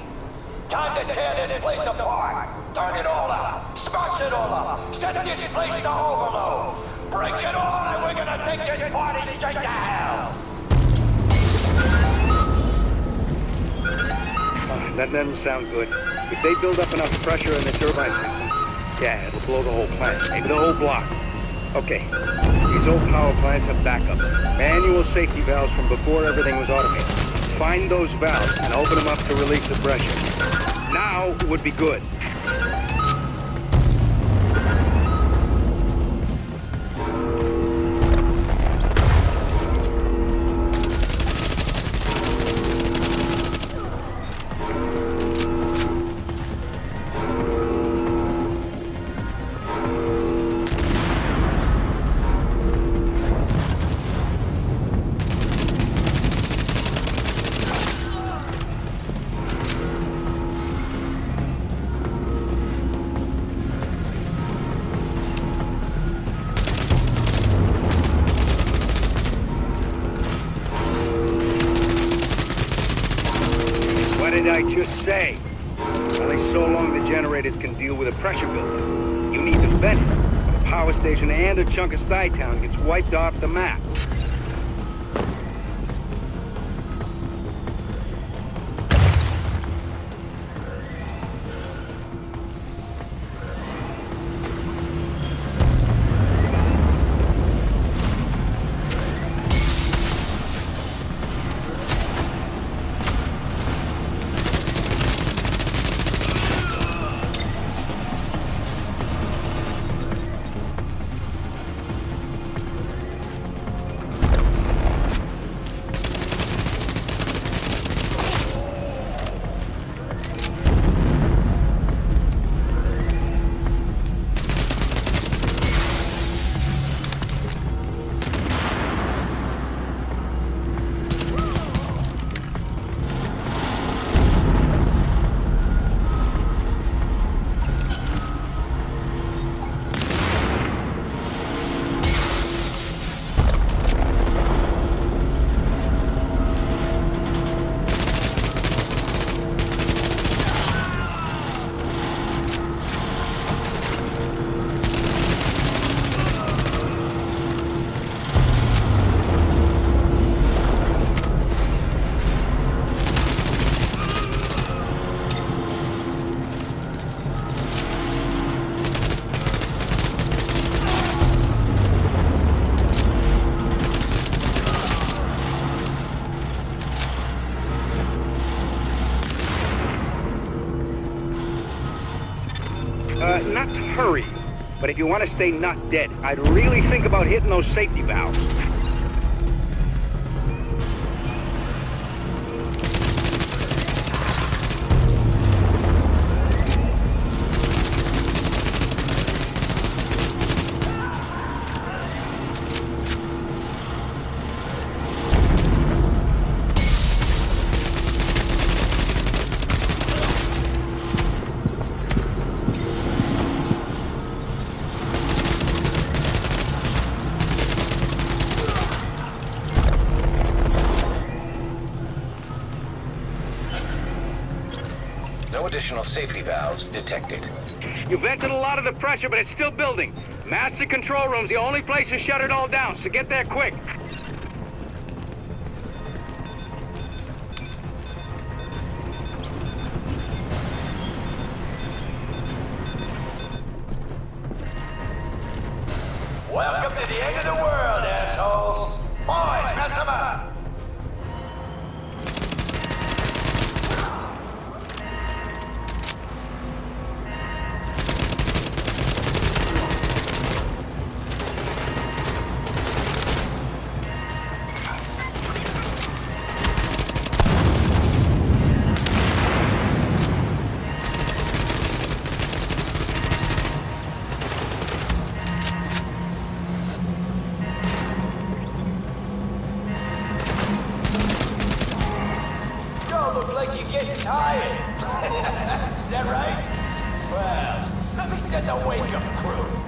Time to tear this place apart. Turn it all out. Smash it all up. Set this place to overload. Break it all, and we're gonna take this party straight to hell. That doesn't sound good. If they build up enough pressure in the turbine system, yeah, it'll blow the whole plant, maybe the whole block. Okay, these old power plants have backups. Manual safety valves from before everything was automated. Find those valves and open them up to release the pressure. Now would be good. I just say? Only so long the generators can deal with a pressure buildup. You need to vent it. The power station and a chunk of Stuytown gets wiped off the map. Not to hurry, but if you want to stay not dead, I'd really think about hitting those safety valves. No additional safety valves detected. You vented a lot of the pressure, but it's still building. Master control room's the only place to shut it all down, so get there quick. Welcome to the end of the world, assholes. Boys, mess them up. Tired. That right? Well, let me send the wake-up crew.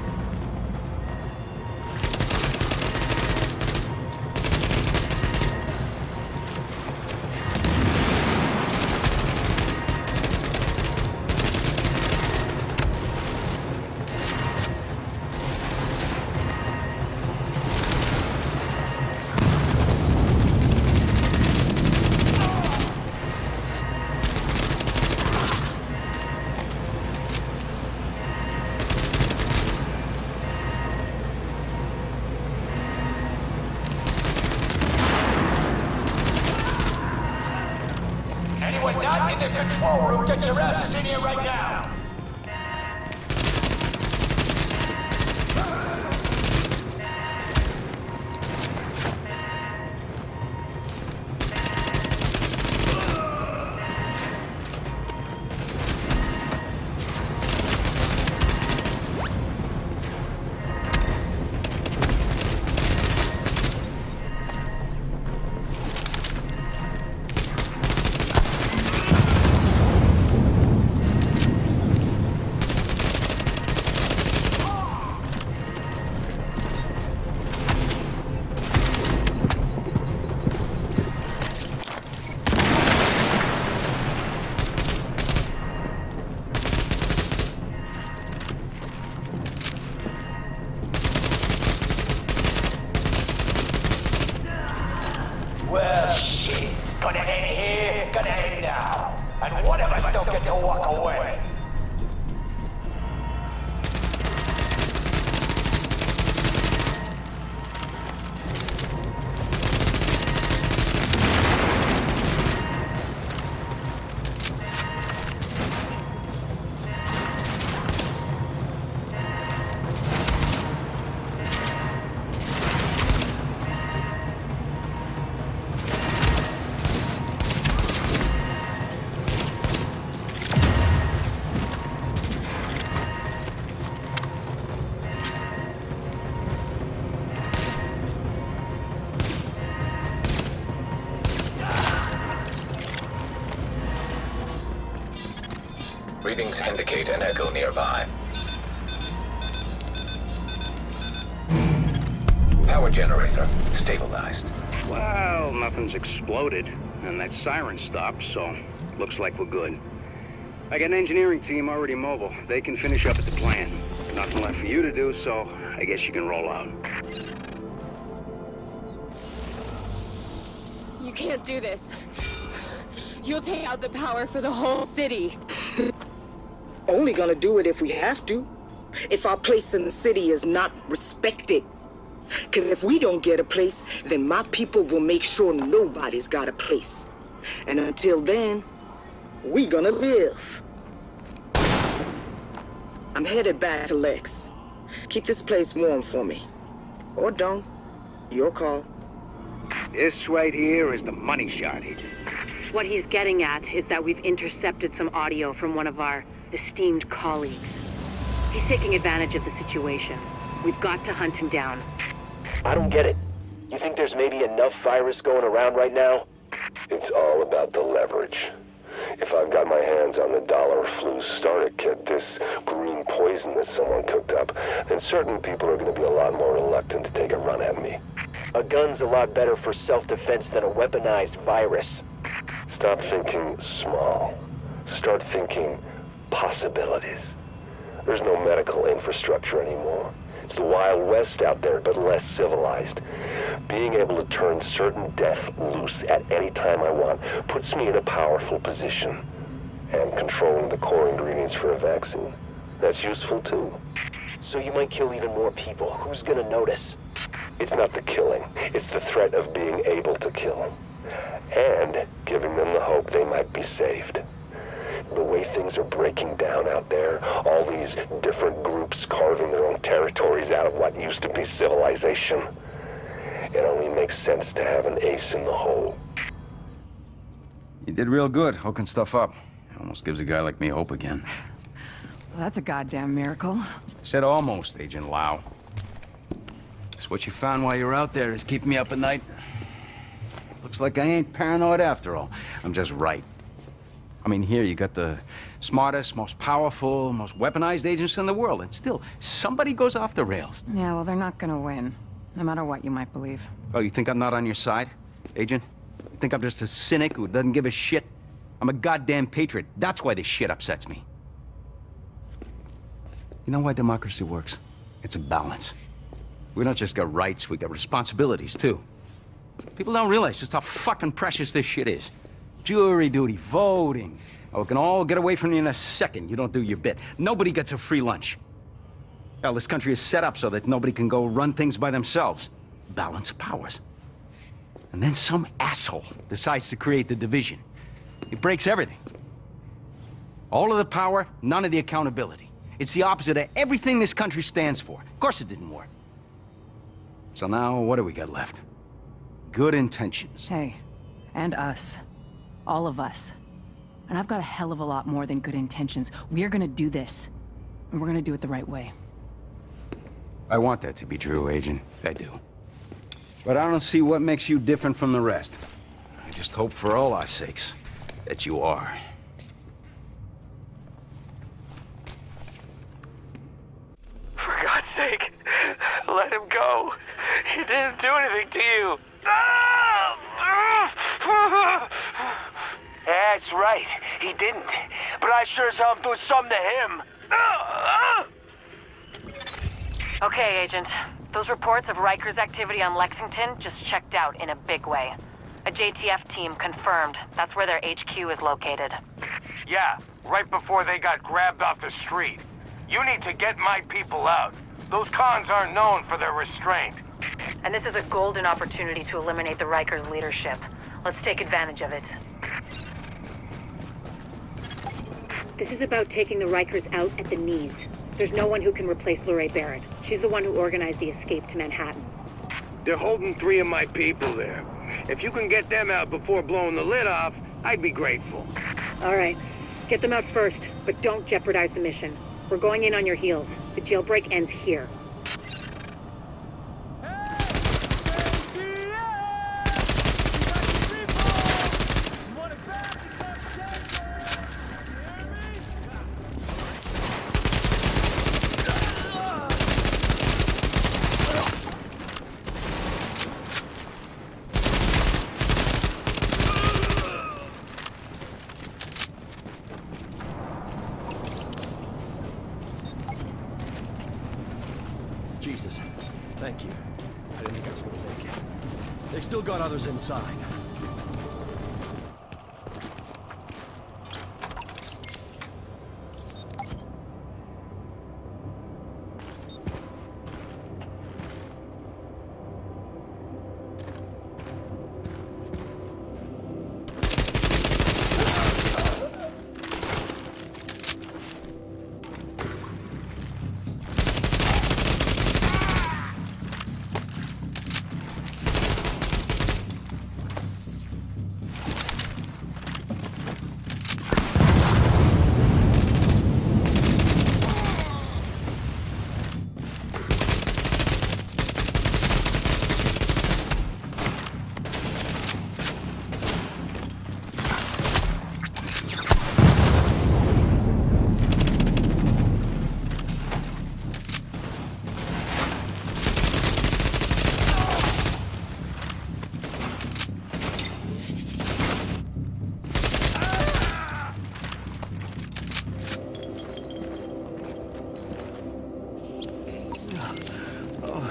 Anyone not in the control room, get your asses in here right now! gonna end here, gonna end now. And one of us don't get to walk away. Readings indicate an echo nearby. Power generator stabilized. Well, nothing's exploded, and that siren stopped, so looks like we're good. I got an engineering team already mobile. They can finish up at the plant. Nothing left for you to do, so I guess you can roll out. You can't do this. You'll take out the power for the whole city. Only gonna do it if we have to. If our place in the city is not respected. Because if we don't get a place, then my people will make sure nobody's got a place. And until then, we gonna live. I'm headed back to Lex. Keep this place warm for me. Or don't. Your call. This right here is the money shot, Agent. What he's getting at is that we've intercepted some audio from one of our esteemed colleagues. He's taking advantage of the situation. We've got to hunt him down. I don't get it. You think there's maybe enough virus going around right now? It's all about the leverage. If I've got my hands on the dollar flu starter kit, this green poison that someone cooked up, then certain people are going to be a lot more reluctant to take a run at me. A gun's a lot better for self-defense than a weaponized virus. Stop thinking small. Start thinking possibilities. There's no medical infrastructure anymore. It's the Wild West out there, but less civilized. Being able to turn certain death loose at any time I want puts me in a powerful position. And controlling the core ingredients for a vaccine, that's useful too. So you might kill even more people. Who's gonna notice? It's not the killing. It's the threat of being able to kill. And giving them the hope they might be saved. The way things are breaking down out there, all these different groups carving their own territories out of what used to be civilization, it only makes sense to have an ace in the hole. You did real good, hooking stuff up. Almost gives a guy like me hope again. Well, that's a goddamn miracle. I said almost, Agent Lau. Just what you found while you were out there is keeping me up at night. Looks like I ain't paranoid after all. I'm just right. I mean, here you got the smartest, most powerful, most weaponized agents in the world, and still, somebody goes off the rails. Yeah, well, they're not gonna win. No matter what you might believe. Oh, you think I'm not on your side, Agent? You think I'm just a cynic who doesn't give a shit? I'm a goddamn patriot. That's why this shit upsets me. You know why democracy works? It's a balance. We don't just got rights, we got responsibilities, too. People don't realize just how fucking precious this shit is. Jury duty, voting. Oh, we can all get away from you in a second. You don't do your bit. Nobody gets a free lunch. Hell, this country is set up so that nobody can go run things by themselves. Balance of powers. And then some asshole decides to create the division. It breaks everything. All of the power, none of the accountability. It's the opposite of everything this country stands for. Of course it didn't work. So now, what do we got left? Good intentions. Hey, and us. All of us. And I've got a hell of a lot more than good intentions. We're gonna do this. And we're gonna do it the right way. I want that to be true, Agent. I do. But I don't see what makes you different from the rest. I just hope for all our sakes that you are. For God's sake, let him go. He didn't do anything to you. That's right, he didn't. But I sure saw him doing something to him. Okay, Agent. Those reports of Riker's activity on Lexington just checked out in a big way. A JTF team confirmed. That's where their HQ is located. Yeah, right before they got grabbed off the street. You need to get my people out. Those cons aren't known for their restraint. And this is a golden opportunity to eliminate the Rikers' leadership. Let's take advantage of it. This is about taking the Rikers out at the knees. There's no one who can replace Lorraine Barrett. She's the one who organized the escape to Manhattan. They're holding 3 of my people there. If you can get them out before blowing the lid off, I'd be grateful. All right. Get them out first, but don't jeopardize the mission. We're going in on your heels. The jailbreak ends here. Jesus. Thank you. I didn't think I was gonna make it. They still got others inside.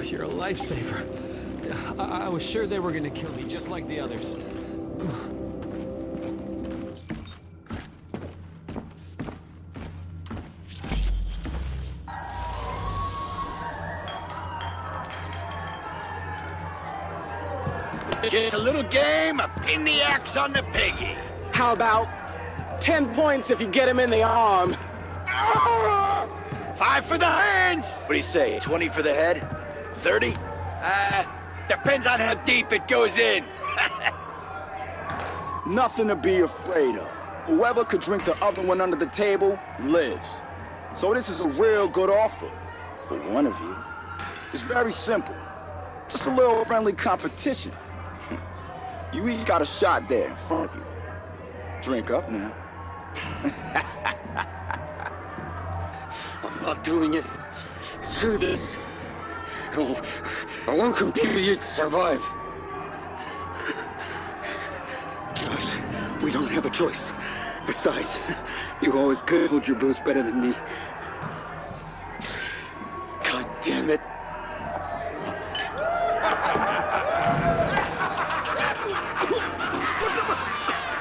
You're a lifesaver. I was sure they were gonna kill me, just like the others. Just a little game of pin the axe on the piggy. How about 10 points if you get him in the arm? 5 for the hands! What do you say, 20 for the head? 30? Depends on how deep it goes in. Nothing to be afraid of. Whoever could drink the other one under the table lives. So this is a real good offer for one of you. It's very simple. Just a little friendly competition. You each got a shot there in front of you. Drink up now. I'm not doing it. Screw this. I won't compete with you to survive. Josh, we don't have a choice. Besides, you always could hold your booze better than me. God damn it.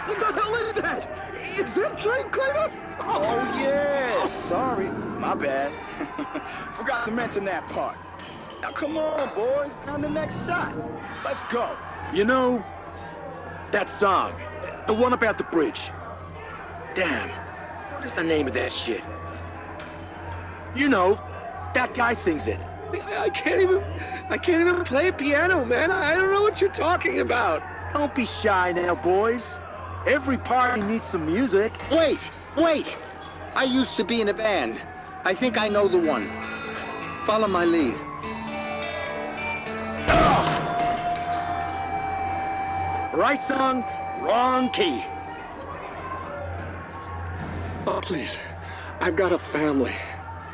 What the hell is that? Is that train cleanup? Oh, yeah. Sorry. My bad. Forgot to mention that part. Now, come on, boys. Down the next shot. Let's go. You know, that song, the one about the bridge. Damn, what is the name of that shit? You know, that guy sings it. I can't even play piano, man. I don't know what you're talking about. Don't be shy now, boys. Every party needs some music. Wait! I used to be in a band. I think I know the one. Follow my lead. Right song, wrong key. Oh, please. I've got a family.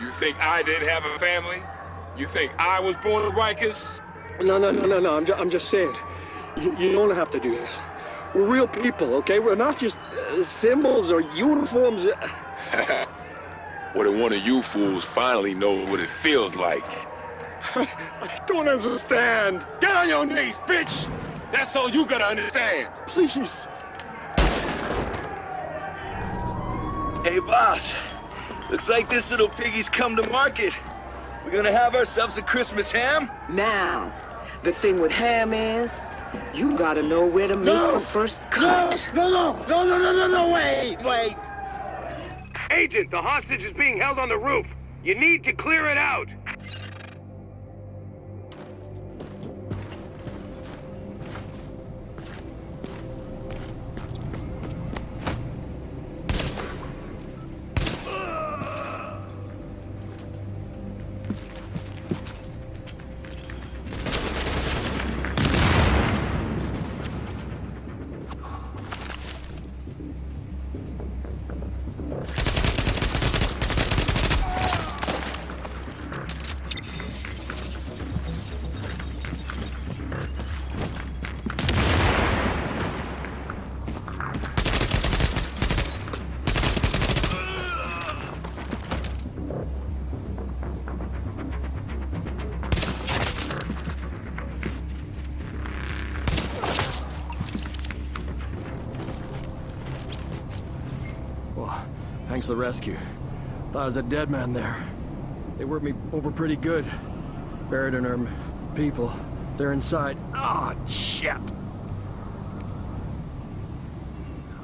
You think I didn't have a family? You think I was born in Rikers? No. I'm just saying. You don't have to do this. We're real people, okay? We're not just symbols or uniforms. What if one of you fools finally knows what it feels like? I don't understand. Get on your knees, bitch! That's all you gotta understand. Please. Hey, boss. Looks like this little piggy's come to market. We're gonna have ourselves a Christmas ham? Now, the thing with ham is, you gotta know where to make the first cut. No, wait. Agent, the hostage is being held on the roof. You need to clear it out. Thanks for the rescue. Thought I was a dead man there. They worked me over pretty good. Buried in our people. They're inside. Ah, oh, shit.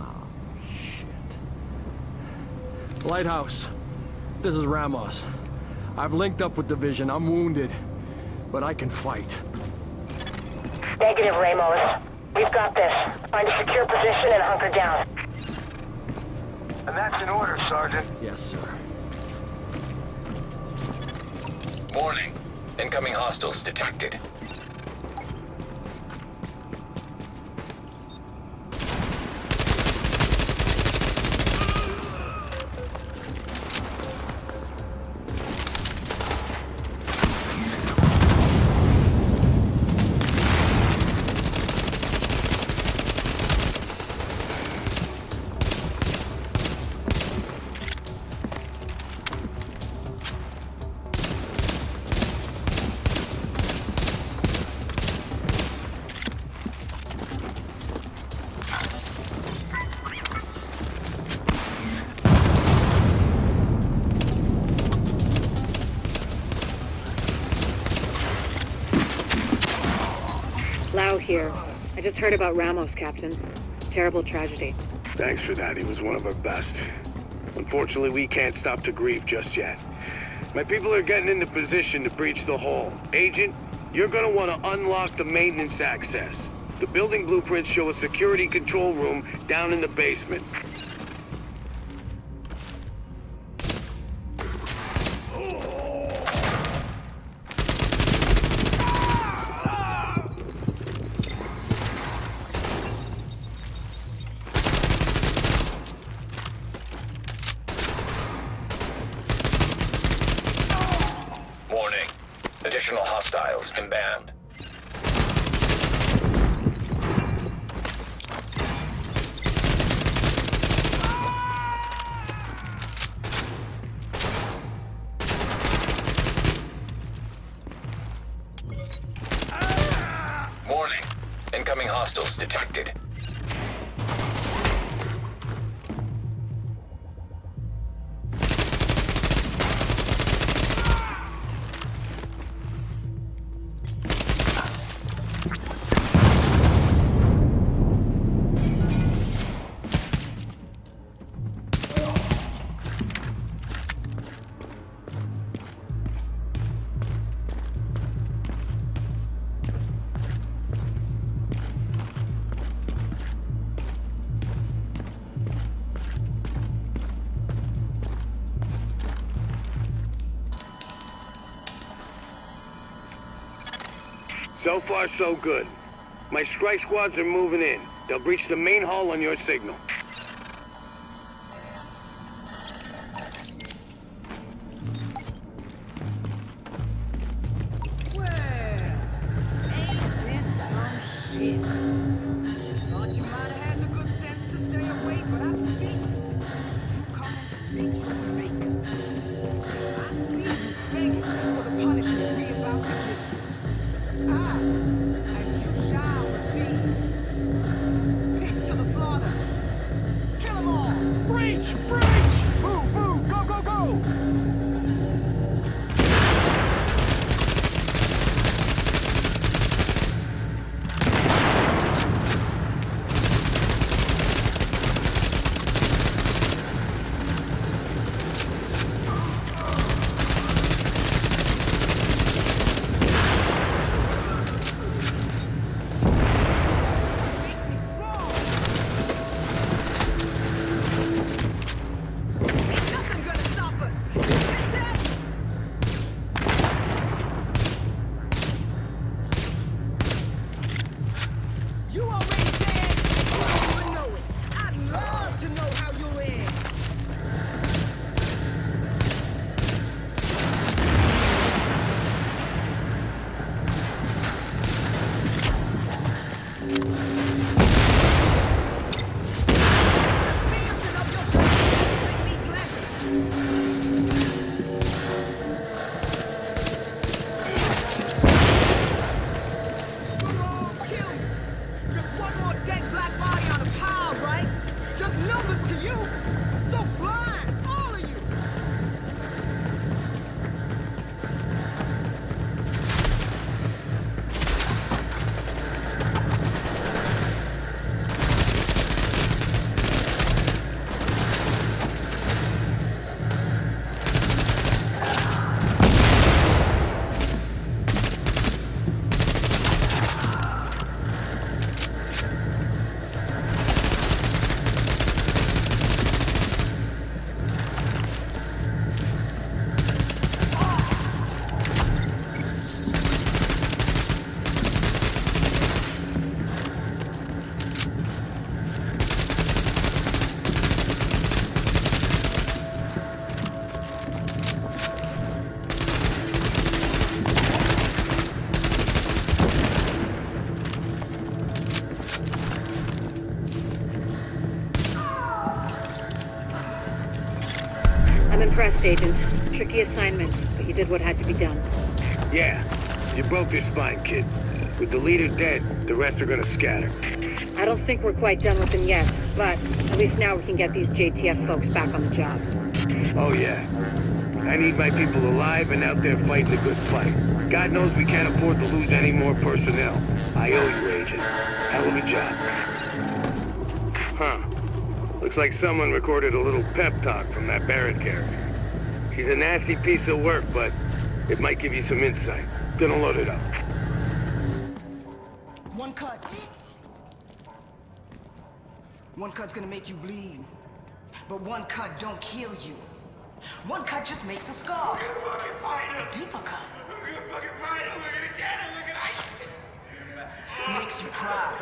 Oh, shit. Lighthouse. This is Ramos. I've linked up with Division. I'm wounded. But I can fight. Negative, Ramos. We've got this. Find a secure position and hunker down. And that's in order, Sergeant. Yes, sir. Warning. Incoming hostiles detected. Here. I just heard about Ramos, Captain. Terrible tragedy. Thanks for that. He was one of our best. Unfortunately, we can't stop to grieve just yet. My people are getting into position to breach the hull. Agent, you're gonna want to unlock the maintenance access. The building blueprints show a security control room down in the basement. Additional hostiles inbound. Warning. Incoming hostiles detected. So far, so good. My strike squads are moving in. They'll breach the main hull on your signal. Ask, and you shall receive. Breach! Breach! Move, move! Go, go, go! I'm impressed, Agent. Tricky assignment, but you did what had to be done. Yeah, you broke their spine, kid. With the leader dead, the rest are gonna scatter. I don't think we're quite done with them yet, but at least now we can get these JTF folks back on the job. Oh yeah. I need my people alive and out there fighting a good fight. God knows we can't afford to lose any more personnel. I owe you, Agent. Hell of a job. Huh. Looks like someone recorded a little pep talk from that Barrett character. She's a nasty piece of work, but it might give you some insight. Gonna load it up. One cut. One cut's gonna make you bleed. But one cut don't kill you. One cut just makes a scar. We're gonna fucking fight him. A deeper cut. We're gonna fucking fight him. We're gonna get him. We're gonna... Makes you cry.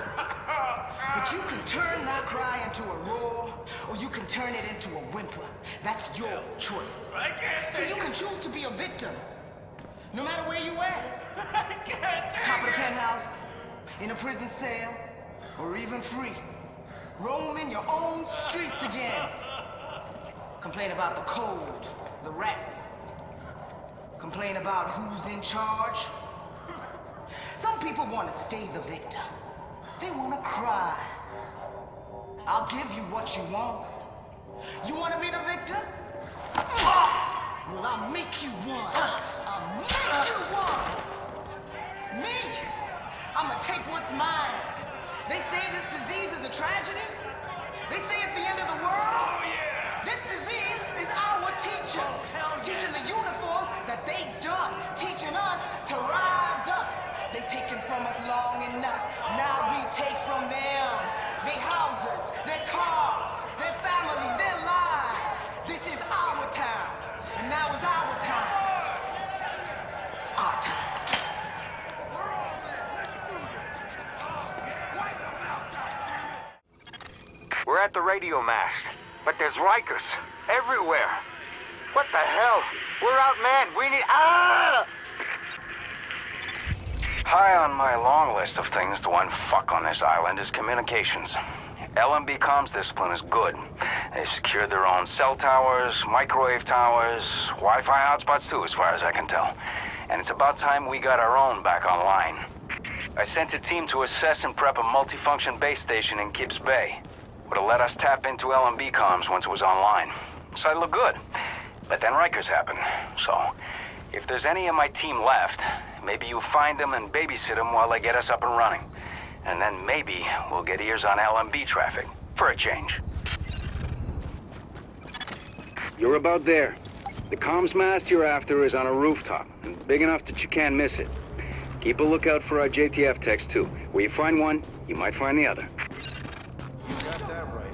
But you can turn that cry into a roar, or you can turn it into a whimper. That's your choice. I can't So you can choose to be a victim, no matter where you at. I can't take Top of the penthouse, in a prison cell, or even free. Roaming your own streets again. Complain about the cold, the rats. Complain about who's in charge. Some people want to stay the victim. They want to cry. I'll give you what you want. You want to be the victim? Well, I'll make you one. I'll make you one. Me? I'm gonna take what's mine. They say this disease is a tragedy. They say it's the end of the world. Oh, yeah. This disease is our teacher. Teaching the uniforms that they done. Teaching us to rise up. They've taken from us long enough. Now we take from them. Their houses, their cars, their families, their lives. This is our time. And now is our time. It's our time. We're all in. Let's do this. Wipe them out, goddammit. We're at the radio mast, but there's Rikers everywhere. What the hell? We're outmanned. We need... Ah! High on my long list of things to unfuck on this island is communications. LMB comms discipline is good. They've secured their own cell towers, microwave towers, Wi-Fi hotspots too, as far as I can tell. And it's about time we got our own back online. I sent a team to assess and prep a multifunction base station in Gibbs Bay. Would have let us tap into LMB comms once it was online. So it looked good. But then Rikers happened. So, if there's any of my team left, maybe you find them and babysit them while they get us up and running. And then maybe we'll get ears on LMB traffic. For a change. You're about there. The comms mast you're after is on a rooftop, and big enough that you can't miss it. Keep a lookout for our JTF techs, too. Where you find one, you might find the other. You got that right.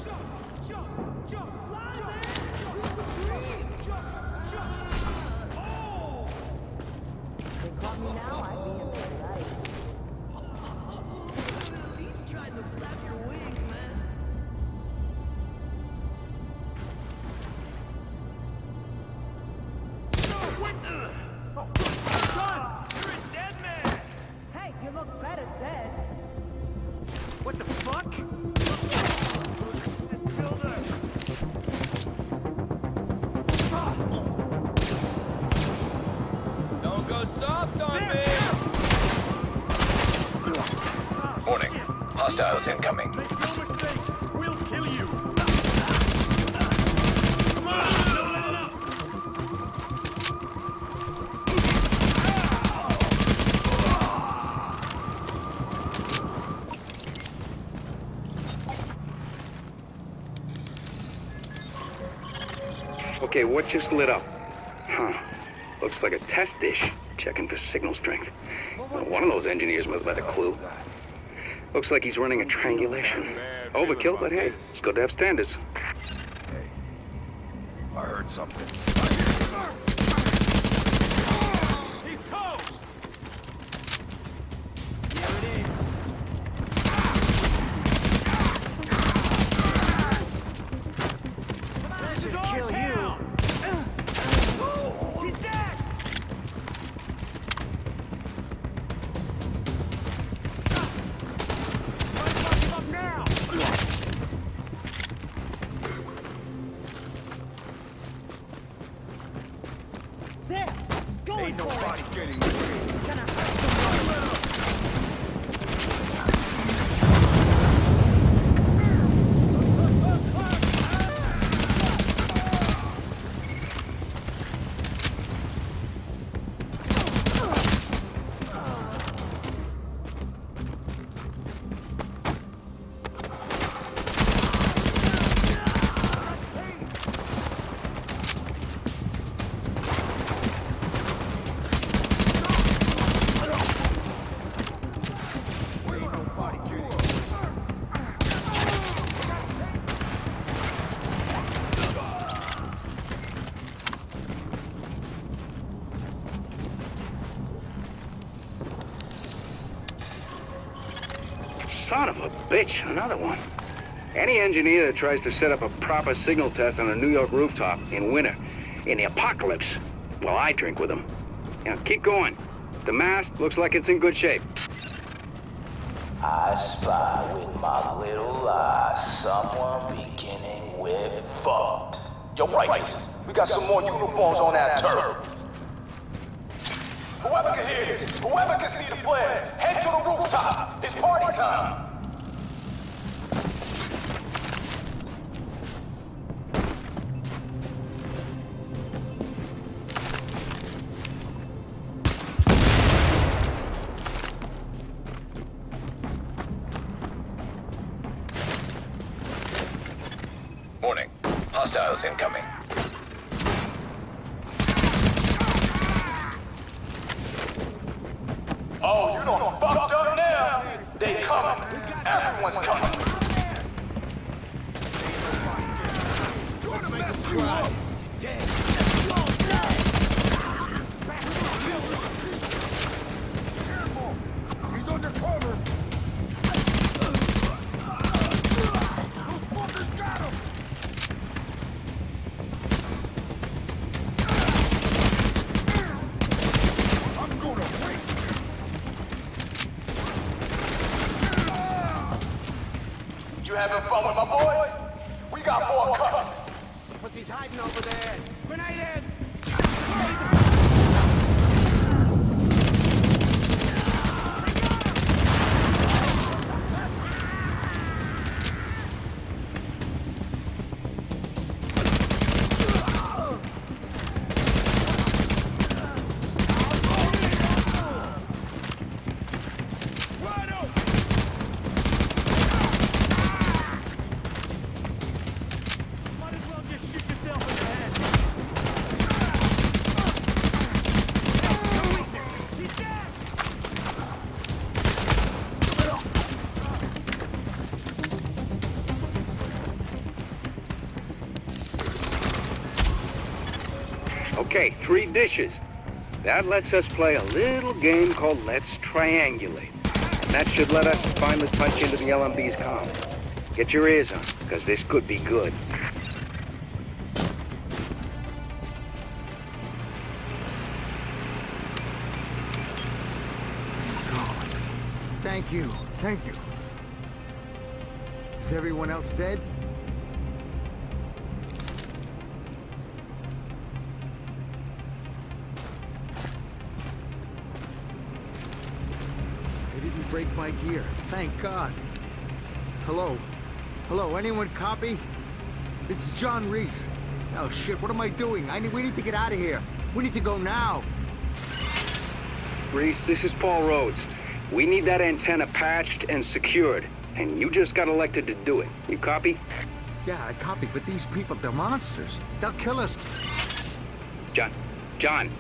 What the fuck? Don't go soft on me! Warning. Hostiles incoming. Make no mistake, we'll kill you. Okay, what just lit up? Huh. Looks like a test dish. Checking for signal strength. Well, one of those engineers must have had a clue. Looks like he's running a triangulation. Overkill, but hey, it's good to have standards. Hey, I heard something. He's toast! Here it is. That should kill you. He's dead! Fuck him up now! There! Going Ain't for nobody it! getting away. Gonna hurt somebody. Son of a bitch, another one. Any engineer that tries to set up a proper signal test on a New York rooftop in winter, in the apocalypse, well, I drink with them. Now, keep going. The mast looks like it's in good shape. I spy with my little eye someone beginning with fucked. Yo, Rikers, we got some more uniforms on that turf. Whoever can hear this, whoever can see the flares, head to the rooftop. It's party time. Warning. Hostiles incoming. Oh, you done fucked up now? They coming. Everyone's coming. Gonna mess you up. Dead. Careful. He's under cover. Those fuckers got him. I'm gonna wait. You having fun with my boys? We got more coming. What's he's hiding over there? Grenade in! Okay, 3 dishes. That lets us play a little game called Let's Triangulate. And that should let us finally punch into the LMB's comm. Get your ears on, because this could be good. Thank you. Thank you. Is everyone else dead? They didn't break my gear. Thank God. Hello? Hello, anyone copy? This is John Reese. Oh shit, what am I doing? We need to get out of here. We need to go now. Reese, this is Paul Rhodes. We need that antenna patched and secured, and you just got elected to do it. You copy? Yeah, I copy, but these people, they're monsters. They'll kill us. John,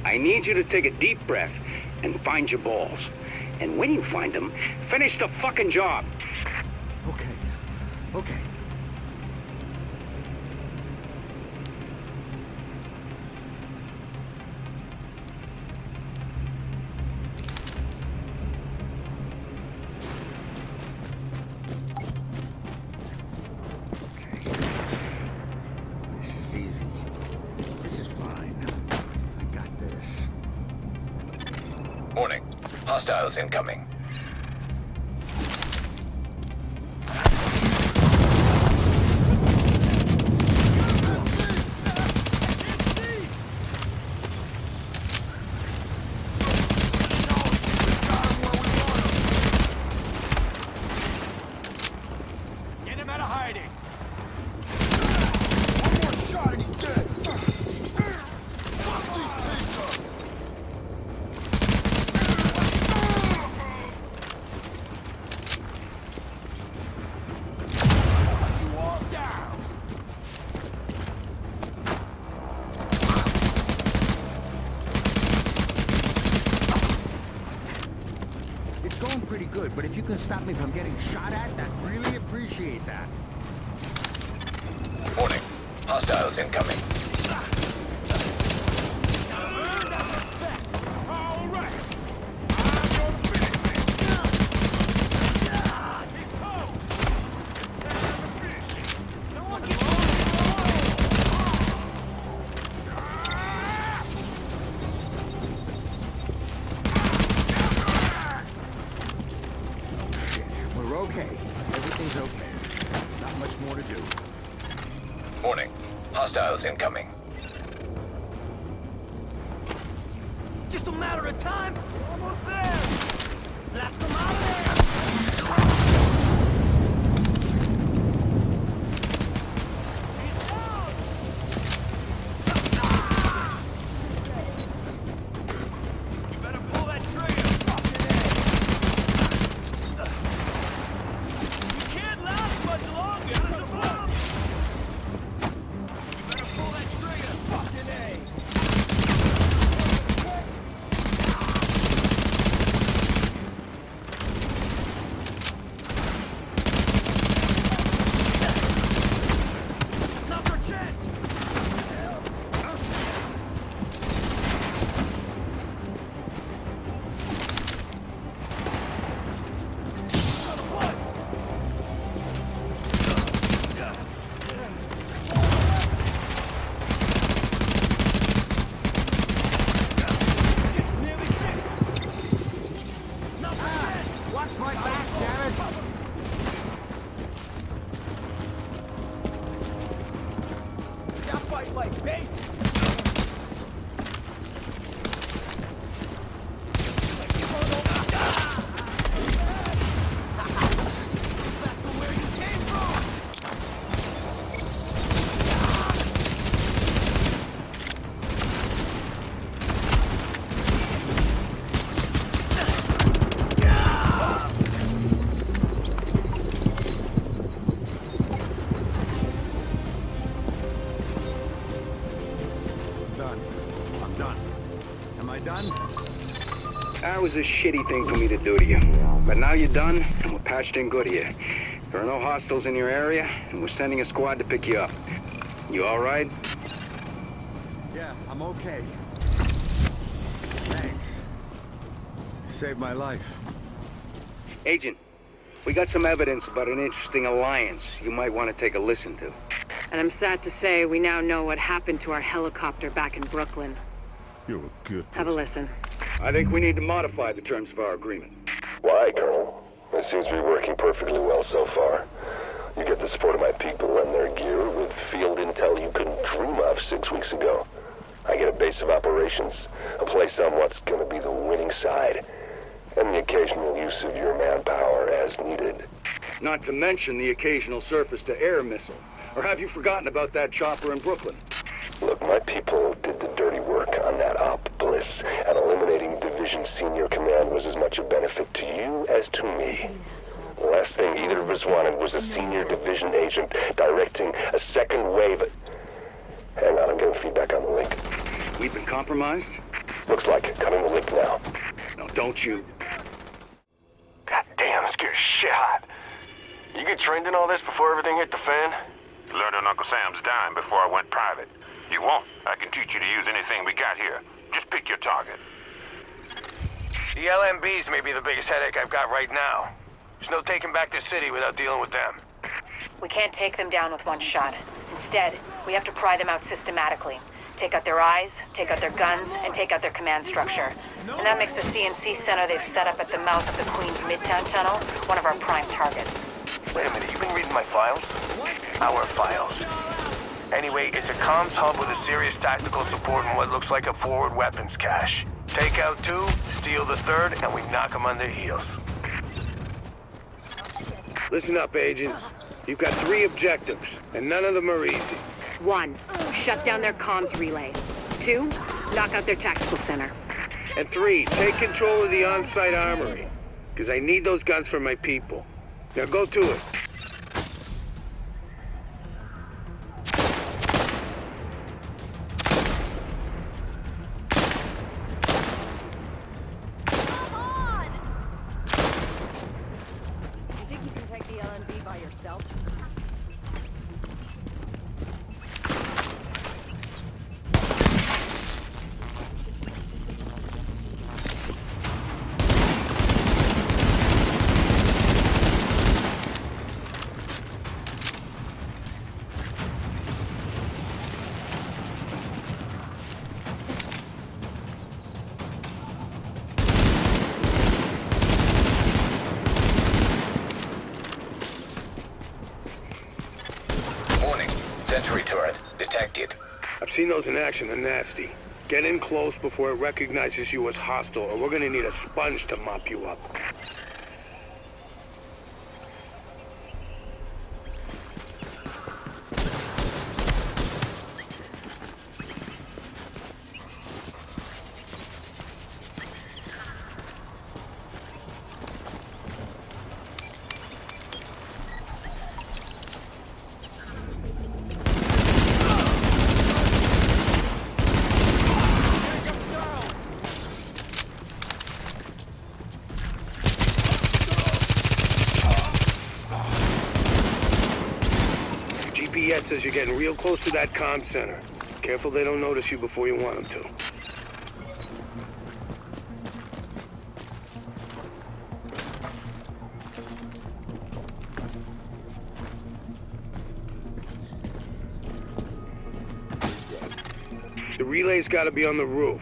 I need you to take a deep breath and find your balls. And when you find them, finish the fucking job. Okay. Okay. Morning. Hostiles incoming. Get him out of hiding. One more shot and he's dead. Pretty good, but if you can stop me from getting shot at, I'd really appreciate that. Warning. Hostiles incoming. Okay. Everything's okay. Not much more to do. Warning. Hostiles incoming. Just a matter of time. We're almost there. Blast them out of there. That was a shitty thing for me to do to you. But now you're done, and we're patched in good here. There are no hostiles in your area, and we're sending a squad to pick you up. You all right? Yeah, I'm okay. Thanks. Saved my life. Agent, we got some evidence about an interesting alliance you might want to take a listen to. And I'm sad to say we now know what happened to our helicopter back in Brooklyn. You're a good person. Have a listen. I think we need to modify the terms of our agreement. Why, Colonel? It seems to be working perfectly well so far. You get the support of my people and their gear with field intel you couldn't dream of 6 weeks ago. I get a base of operations, a place on what's gonna be the winning side, and the occasional use of your manpower as needed. Not to mention the occasional surface-to-air missile. Or have you forgotten about that chopper in Brooklyn? Look, my people did the dirty work on that op, Bliss, and eliminating Division Senior Command was as much a benefit to you as to me. The last thing either of us wanted was a senior division agent directing a second wave. Hang on, I'm getting feedback on the link. We've been compromised? Looks like it. Cutting the link now. No, don't you. God damn, this gear's shit hot. You get trained in all this before everything hit the fan? Learned on Uncle Sam's dime before I went private. You won't. I can teach you to use anything we got here. Just pick your target. The LMBs may be the biggest headache I've got right now. There's no taking back the city without dealing with them. We can't take them down with one shot. Instead, we have to pry them out systematically. Take out their eyes, take out their guns, and take out their command structure. And that makes the CNC center they've set up at the mouth of the Queens Midtown Tunnel one of our prime targets. Wait a minute, you been reading my files? Our files. Anyway, it's a comms hub with a serious tactical support and what looks like a forward weapons cache. Take out 2, steal the 3rd, and we knock them on their heels. Listen up, Agent. You've got 3 objectives, and none of them are easy. 1, shut down their comms relay. 2, knock out their tactical center. And 3, take control of the on-site armory, because I need those guns for my people. Now go to it. You think you can take the LMB by yourself? Sentry turret detected. I've seen those in action. They're nasty. Get in close before it recognizes you as hostile, or we're gonna need a sponge to mop you up. GPS says you're getting real close to that comm center. Careful they don't notice you before you want them to. The relay's gotta be on the roof.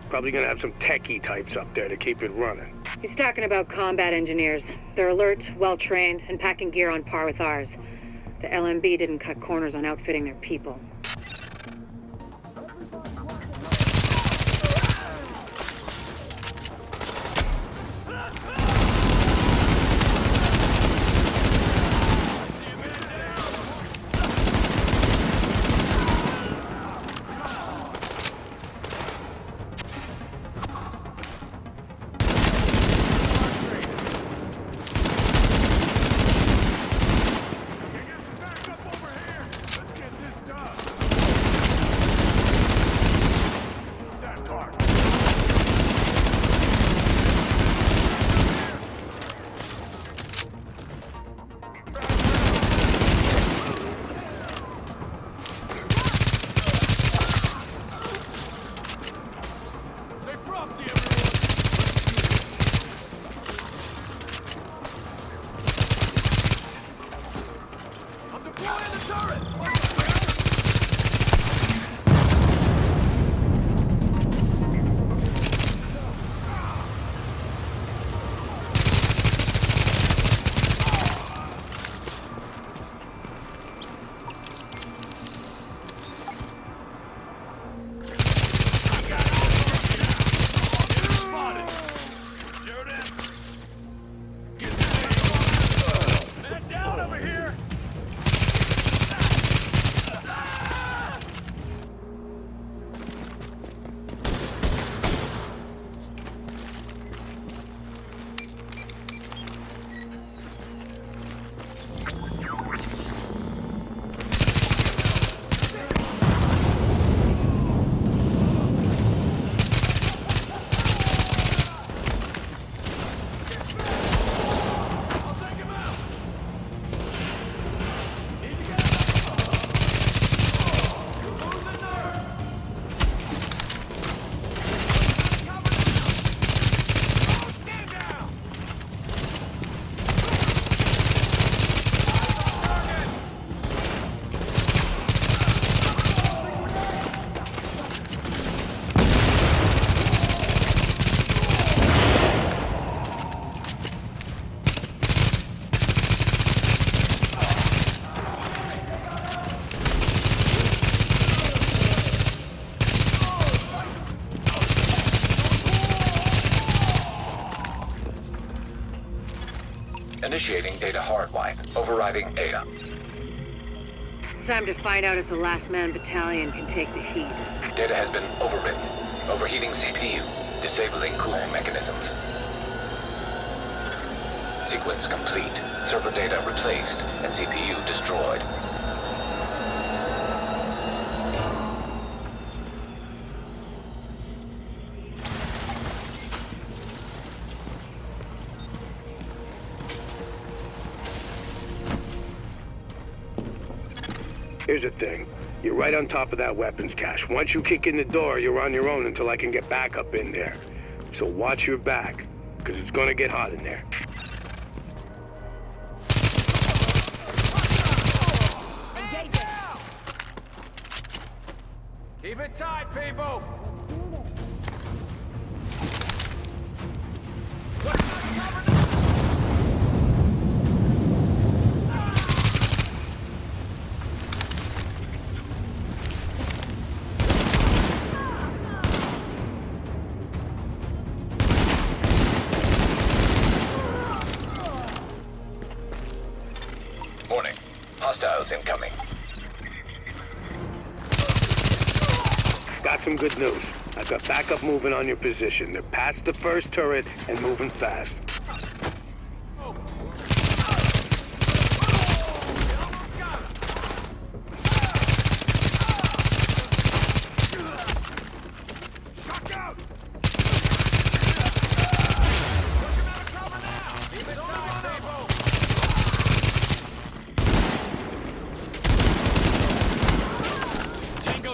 Probably gonna have some techie types up there to keep it running. He's talking about combat engineers. They're alert, well-trained, and packing gear on par with ours. The LMB didn't cut corners on outfitting their people. Initiating data hard wipe. Overriding data. It's time to find out if the Last Man Battalion can take the heat. Data has been overwritten. Overheating CPU. Disabling cooling mechanisms. Sequence complete. Server data replaced and CPU destroyed. Here's the thing. You're right on top of that weapons cache. Once you kick in the door, you're on your own until I can get back up in there. So watch your back, because it's gonna get hot in there. Keep it tight, people! Warning. Hostiles incoming. Got some good news. I've got backup moving on your position. They're past the first turret and moving fast.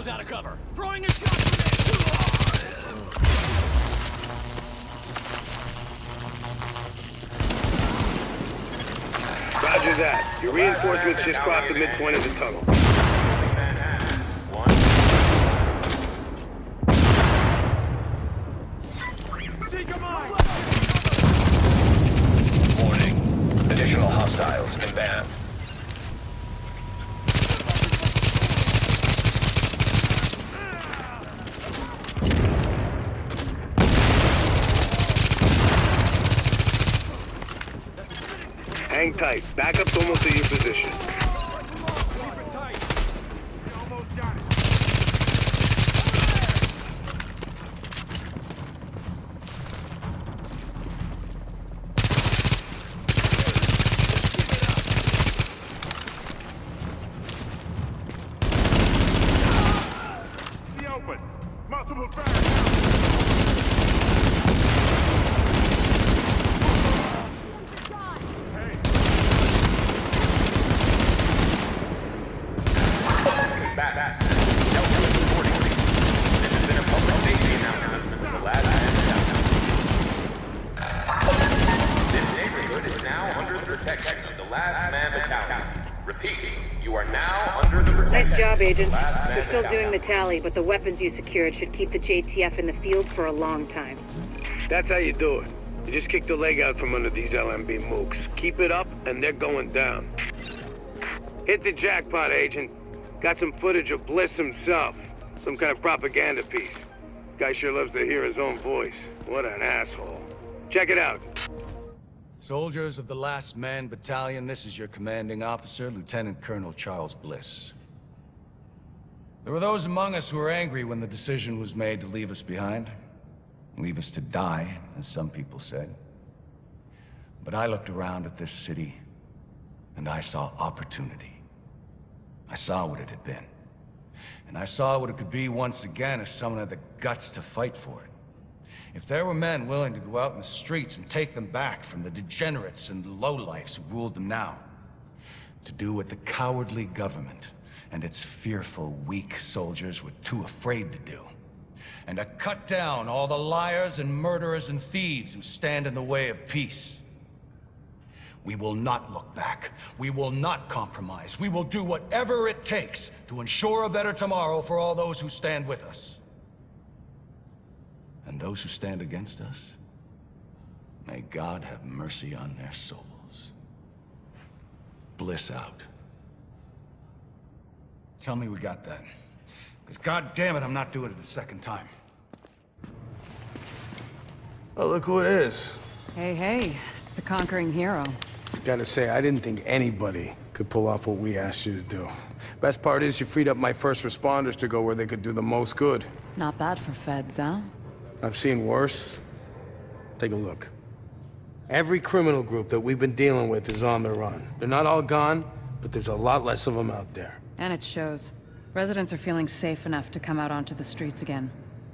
Out of cover. Throwing a shot. Roger that. Your reinforcements just crossed the midpoint of the tunnel. Warning. Additional hostiles inbound. Hang tight. Backup's almost at your position. Keep it tight. We almost got it. The open. Multiple fire. Repeat, you are now under the protection. Nice job, Agent. Last man We're still down. doing the tally, but the weapons you secured should keep the JTF in the field for a long time. That's how you do it. You just kick the leg out from under these LMB mooks. Keep it up, and they're going down. Hit the jackpot, Agent. Got some footage of Bliss himself. Some kind of propaganda piece. Guy sure loves to hear his own voice. What an asshole. Check it out. Soldiers of the Last Man Battalion, this is your commanding officer, Lieutenant Colonel Charles Bliss. There were those among us who were angry when the decision was made to leave us behind. Leave us to die, as some people said. But I looked around at this city, and I saw opportunity. I saw what it had been. And I saw what it could be once again if someone had the guts to fight for it. If there were men willing to go out in the streets and take them back from the degenerates and lowlifes who ruled them now. To do what the cowardly government and its fearful, weak soldiers were too afraid to do. And to cut down all the liars and murderers and thieves who stand in the way of peace. We will not look back. We will not compromise. We will do whatever it takes to ensure a better tomorrow for all those who stand with us. And those who stand against us, may God have mercy on their souls. Bliss out. Tell me we got that. Because God damn it, I'm not doing it a second time. Oh, look who it is. Hey, hey, it's the conquering hero. Gotta say, I didn't think anybody could pull off what we asked you to do. Best part is you freed up my first responders to go where they could do the most good. Not bad for feds, huh? I've seen worse. Take a look. Every criminal group that we've been dealing with is on the run. They're not all gone, but there's a lot less of them out there. And it shows. Residents are feeling safe enough to come out onto the streets again.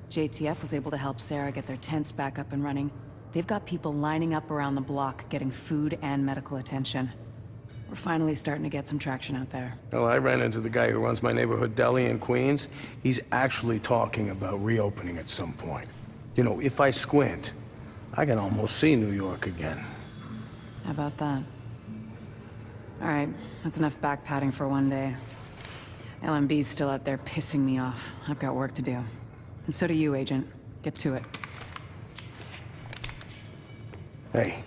JTF was able to help Sarah get their tents back up and running. They've got people lining up around the block, getting food and medical attention. We're finally starting to get some traction out there. Well, I ran into the guy who runs my neighborhood deli in Queens. He's actually talking about reopening at some point. You know, if I squint, I can almost see New York again. How about that? All right, that's enough back-patting for one day. LMB's still out there pissing me off. I've got work to do. And so do you, Agent. Get to it. Hey.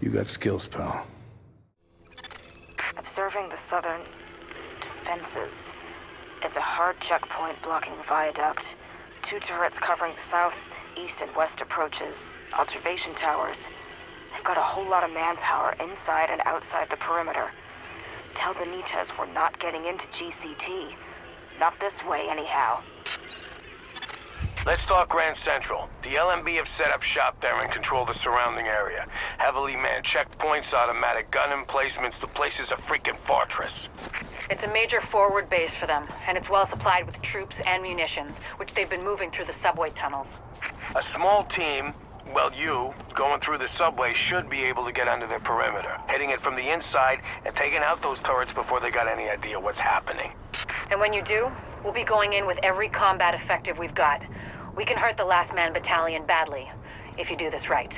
You got skills, pal. Observing the southern defenses. It's a hard checkpoint blocking the viaduct. 2 turrets covering the south, east, and west approaches. Observation towers. They've got a whole lot of manpower inside and outside the perimeter. Tell Benitez we're not getting into GCT. Not this way, anyhow. Let's talk Grand Central. The LMB have set up shop there and control the surrounding area. Heavily manned checkpoints, automatic gun emplacements. The place is a freaking fortress. It's a major forward base for them, and it's well supplied with troops and munitions, which they've been moving through the subway tunnels. A small team, well, you, going through the subway should be able to get under their perimeter, hitting it from the inside and taking out those turrets before they got any idea what's happening. And when you do, we'll be going in with every combat effective we've got. We can hurt the Last Man Battalion badly, if you do this right.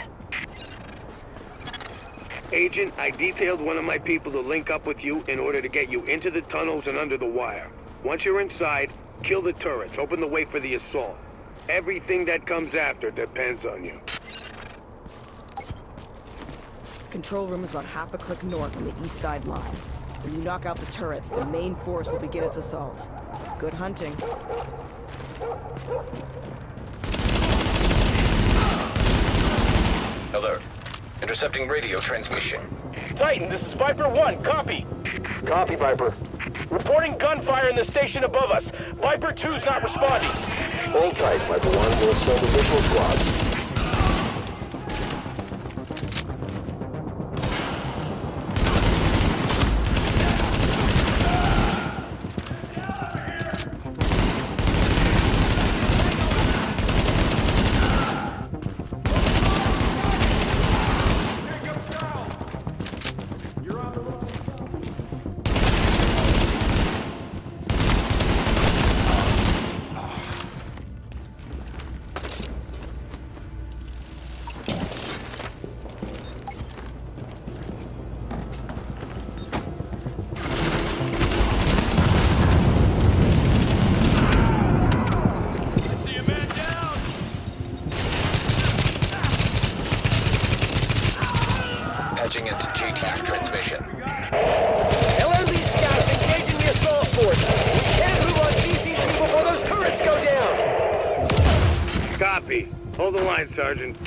Agent, I detailed one of my people to link up with you in order to get you into the tunnels and under the wire. Once you're inside, kill the turrets, open the way for the assault. Everything that comes after depends on you. Control room is about half a click north on the east side line. When you knock out the turrets, the main force will begin its assault. Good hunting. Alert. Intercepting radio transmission. Titan, this is Viper 1. Copy. Copy, Viper. Reporting gunfire in the station above us. Viper 2's not responding. Hold tight, Viper 1. We'll send a visual squad. LMB scouts engaging the assault force. We can't move on CCC before those turrets go down. Copy. Hold the line, Sergeant.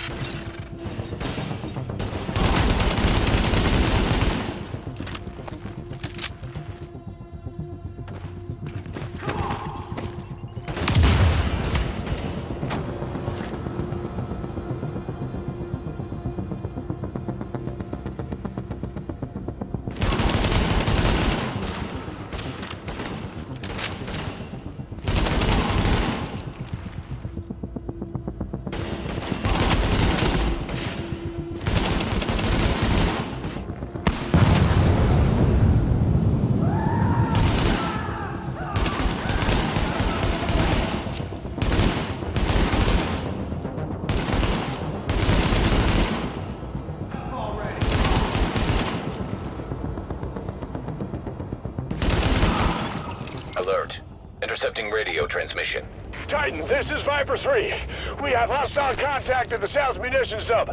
Alert. Intercepting radio transmission. Titan, this is Viper 3. We have hostile contact at the South Munitions Hub.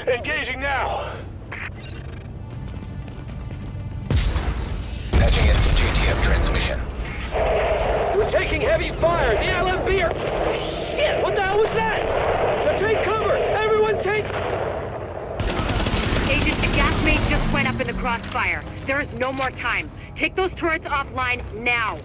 Engaging now. Patching into GTM transmission. We're taking heavy fire. The LMB are... Shit, what the hell was that? Now take cover. Everyone take... Agent, the gas main just went up in the crossfire. There is no more time. Take those turrets offline now.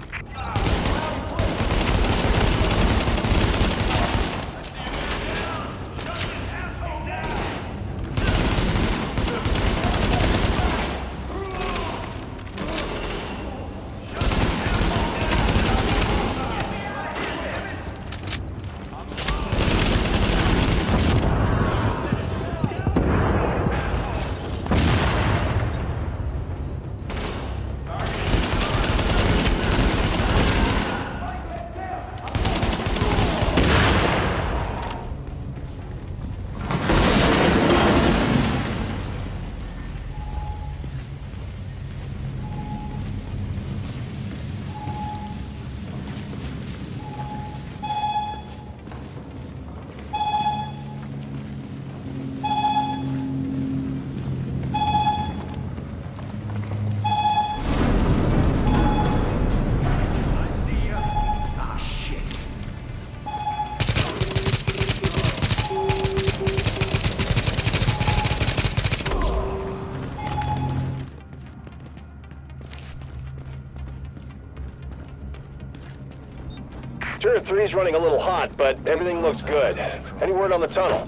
Turret 3's running a little hot, but everything looks good. Any word on the tunnel?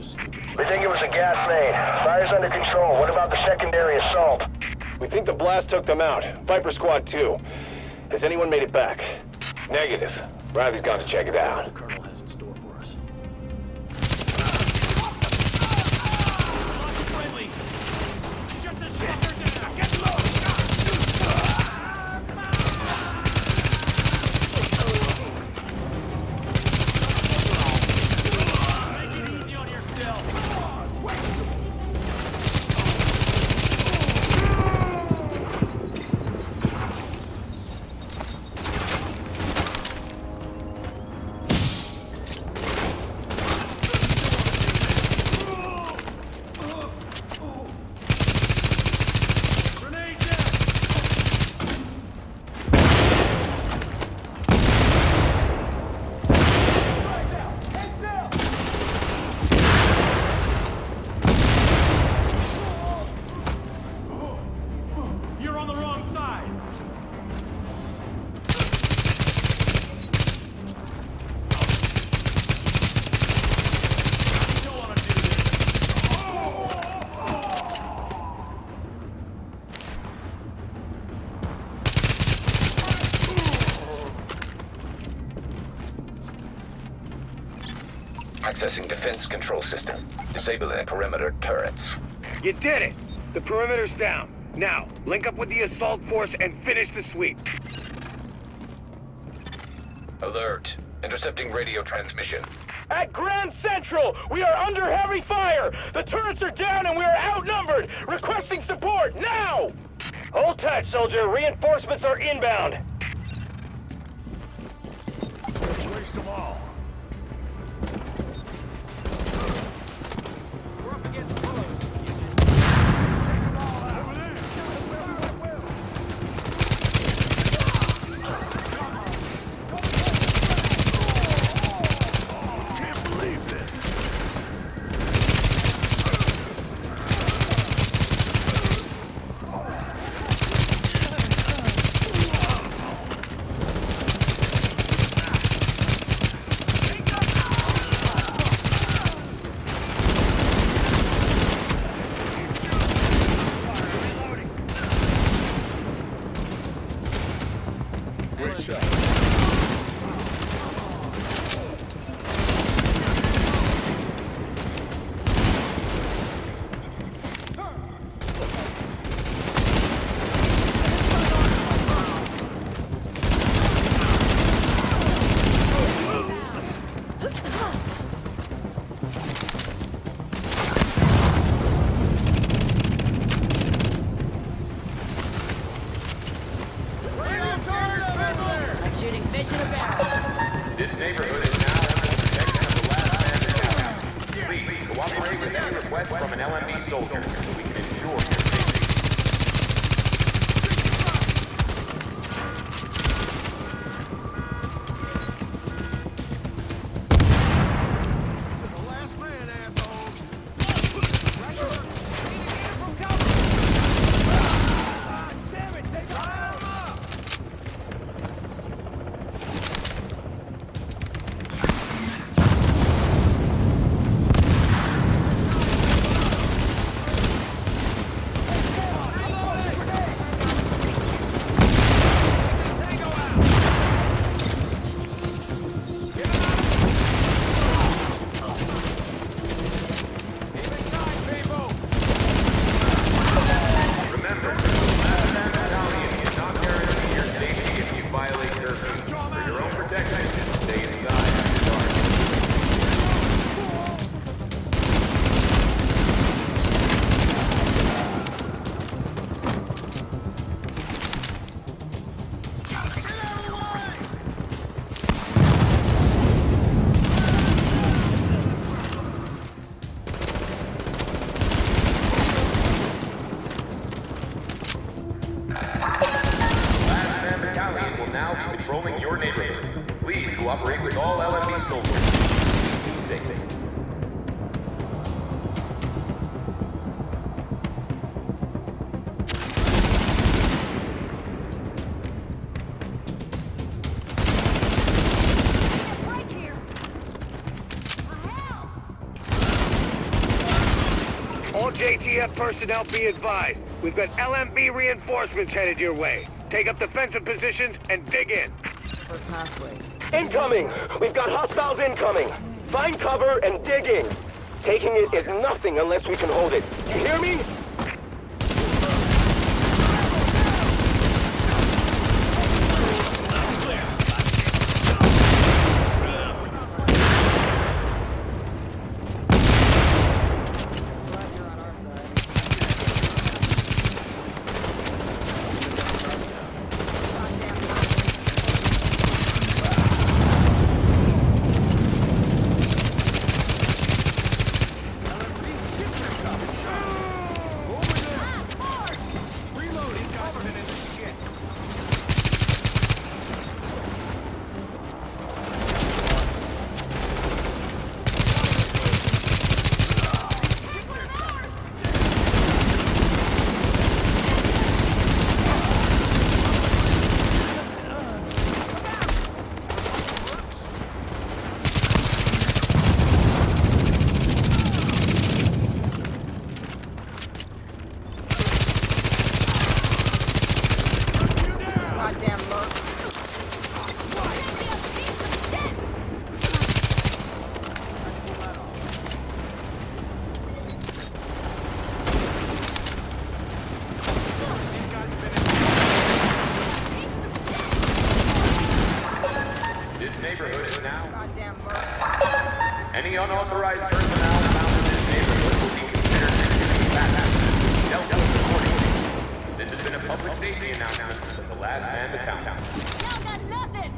We think it was a gas main. Fire's under control. What about the secondary assault? We think the blast took them out. Viper Squad 2. Has anyone made it back? Negative. Riley's gone to check it out. The Colonel has in store for us. Friendly! Shut this fucker down! Get low! Accessing defense control system. Disabling perimeter turrets. You did it! The perimeter's down. Now, link up with the assault force and finish the sweep. Alert. Intercepting radio transmission. At Grand Central, we are under heavy fire. The turrets are down and we are outnumbered. Requesting support, now! Hold tight, soldier. Reinforcements are inbound. Let's waste them all. We're up against close. Take them all out. Over there. Great shot. This neighborhood is now under the protection of the last man in town. Please cooperate with any request from an LMB soldier so we can ensure your safety. Patrolling your neighborhood. Please cooperate with all LMB soldiers. Keep safe. All JTF personnel be advised. We've got LMB reinforcements headed your way. Take up defensive positions and dig in. Passway. Incoming! We've got hostiles incoming! Find cover and dig in. Taking it is nothing unless we can hold it. You hear me? Any unauthorized personnel found in this neighborhood will be considered enemy back. Dealt with accordingly. This has been a public safety announcement from the last man to town. Y'all got nothing!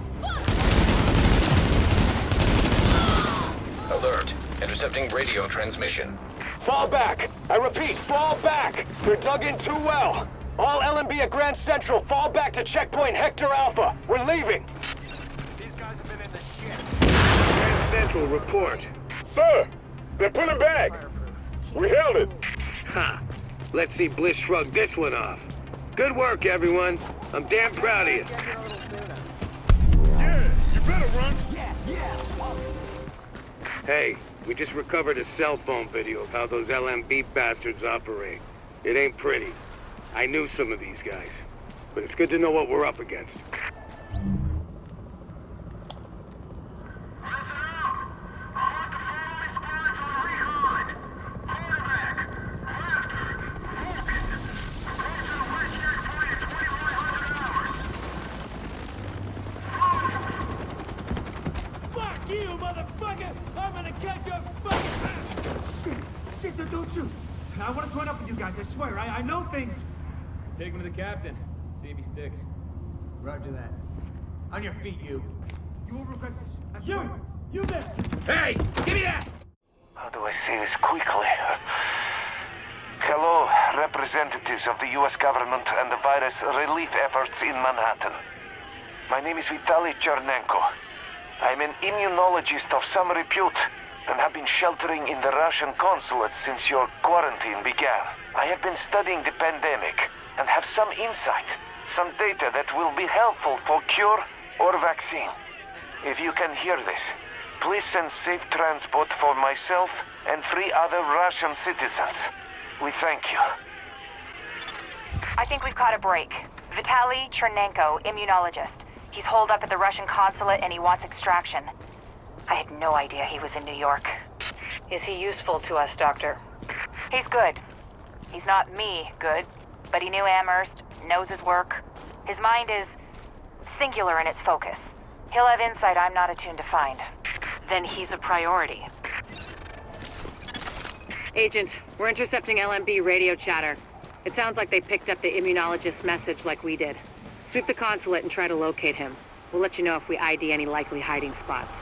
Alert. Intercepting radio transmission. Fall back! I repeat, fall back! You're dug in too well! All LMB at Grand Central, fall back to checkpoint Hector Alpha. We're leaving! These guys have been in the shit. Grand Central, report. Sir! They're pulling back! We held it! Ha! Let's see Bliss shrug this one off. Good work, everyone. I'm damn proud of you. Yeah, you better run! Hey, we just recovered a cell phone video of how those LMB bastards operate. It ain't pretty. I knew some of these guys, but it's good to know what we're up against. shoot! I want to join up with you guys, I swear. I know things. Take him to the captain. See if he sticks. Roger that. On your feet, you. You will regret this. I swear. You there! Hey! Give me that! How do I say this quickly? Hello, representatives of the U.S. government and the virus relief efforts in Manhattan. My name is Vitaly Chernenko. I'm an immunologist of some repute and have been sheltering in the Russian consulate since your quarantine began. I have been studying the pandemic and have some insight, some data that will be helpful for cure or vaccine. If you can hear this, please send safe transport for myself and 3 other Russian citizens. We thank you. I think we've caught a break. Vitaly Chernenko, immunologist. He's holed up at the Russian consulate and he wants extraction. I had no idea he was in New York. Is he useful to us, Doctor? He's good. He's not me good, but he knew Amherst, knows his work. His mind is singular in its focus. He'll have insight I'm not attuned to find. Then he's a priority. Agent, we're intercepting LMB radio chatter. It sounds like they picked up the immunologist's message like we did. Sweep the consulate and try to locate him. We'll let you know if we ID any likely hiding spots.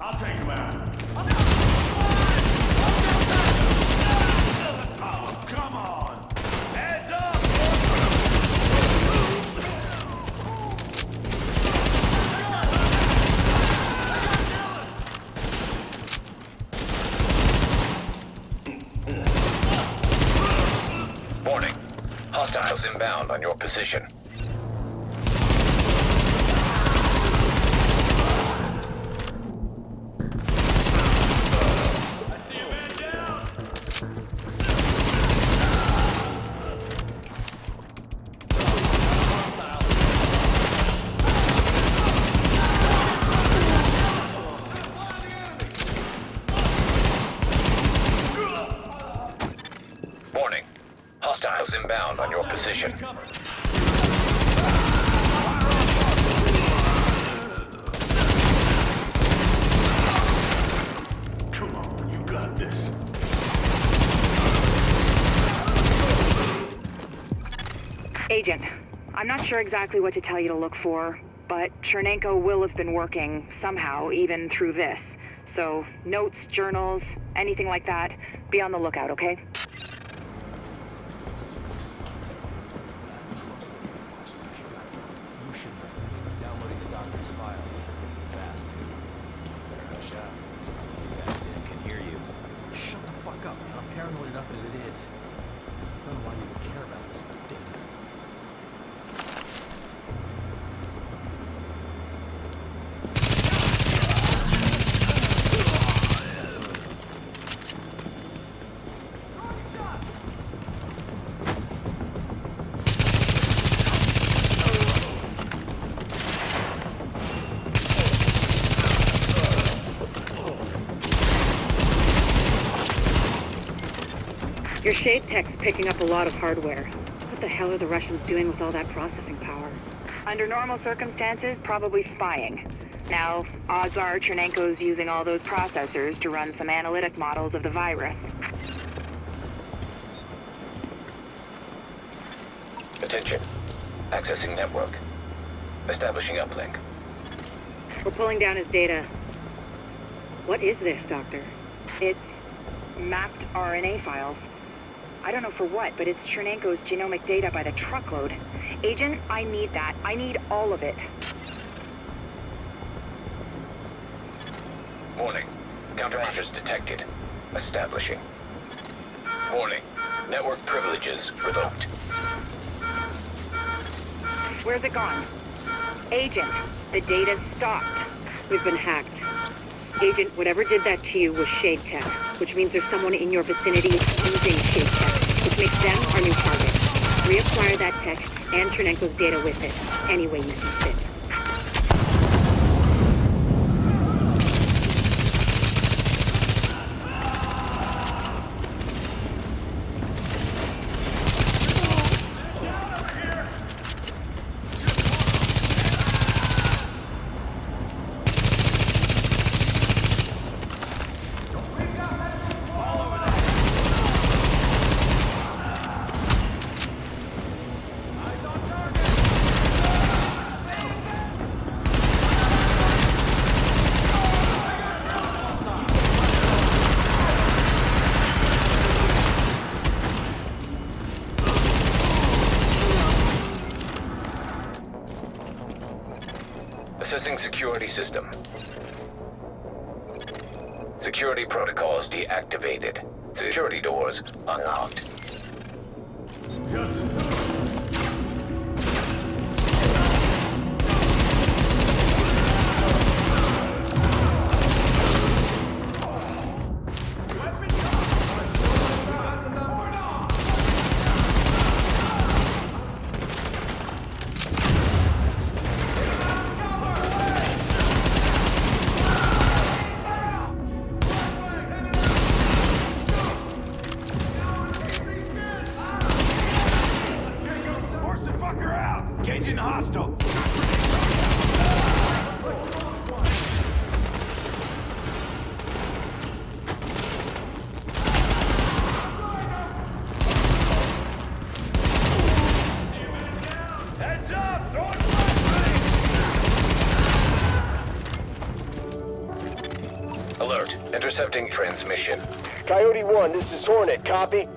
I'll take him out. Oh, come on! Heads up! Warning. Hostiles inbound on your position. Warning. Hostiles inbound on your position. Come on, you got this. Agent, I'm not sure exactly what to tell you to look for, but Chernenko will have been working somehow, even through this. So, notes, journals, anything like that, be on the lookout, okay? Downloading the doctor's files. Fast, too. Better hush up. This goddamn can hear you. Shut the fuck up, man. I'm paranoid enough as it is. I don't know why you even care about this data. Your shade tech's picking up a lot of hardware. What the hell are the Russians doing with all that processing power? Under normal circumstances, probably spying. Now, odds are Chernenko's using all those processors to run some analytic models of the virus. Attention. Accessing network. Establishing uplink. We're pulling down his data. What is this, Doctor? It's mapped RNA files. I don't know for what, but it's Chernenko's genomic data by the truckload. Agent, I need that. I need all of it. Warning. Countermeasures detected. Establishing. Warning. Network privileges revoked. Where's it gone? Agent, the data's stopped. We've been hacked. Agent, whatever did that to you was Shade Tech, which means there's someone in your vicinity using Shade Tech, which makes them our new target. Reacquire that tech and Chernenko's data with it, any way you see fit. Assessing security system. Security protocols deactivated. Security doors unlocked. Alert. Intercepting transmission. Coyote 1, this is Hornet. Copy?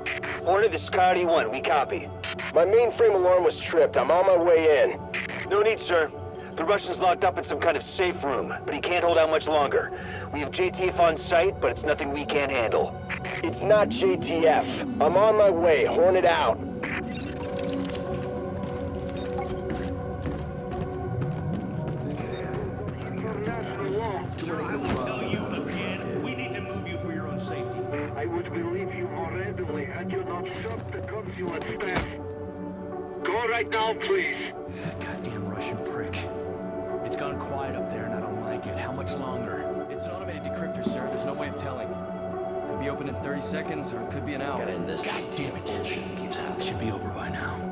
Hornet, this is Coyote 1. We copy. My mainframe alarm was tripped. I'm on my way in. No need, sir. The Russian's locked up in some kind of safe room, but he can't hold out much longer. We have JTF on site, but it's nothing we can't handle. It's not JTF. I'm on my way. Hornet out. Sir, I will tell you again, we need to move you for your own safety. I would believe you more readily had you not shot the consulate staff. Go right now, please. Goddamn Russian prick. It's gone quiet up there and I don't like it. How much longer? It's an automated decryptor, sir. There's no way of telling. Could be open in 30 seconds or it could be an hour. God damn it. It should be over by now.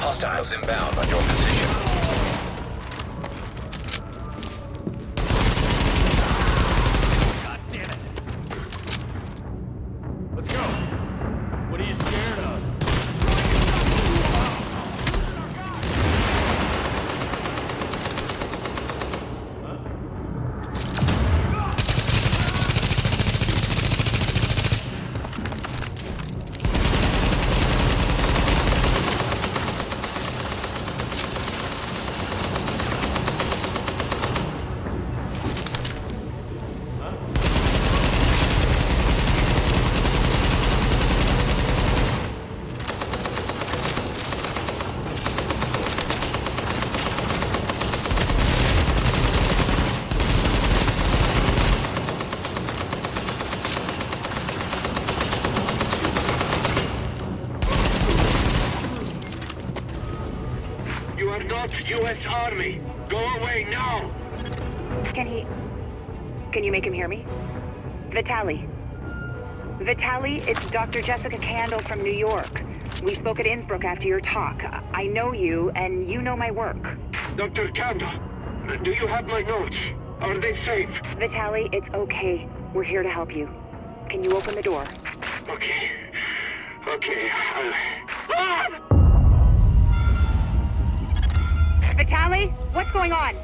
Hostiles inbound on your position. God damn it. Let's go. What are you scared of? You are not U.S. Army. Go away now. Can you make him hear me? Vitaly. Vitaly, it's Dr. Jessica Candle from New York. We spoke at Innsbruck after your talk. I know you, and you know my work. Dr. Candle, do you have my notes? Are they safe? Vitaly, it's okay. We're here to help you. Can you open the door? Okay. Okay, Vitaly, what's going on?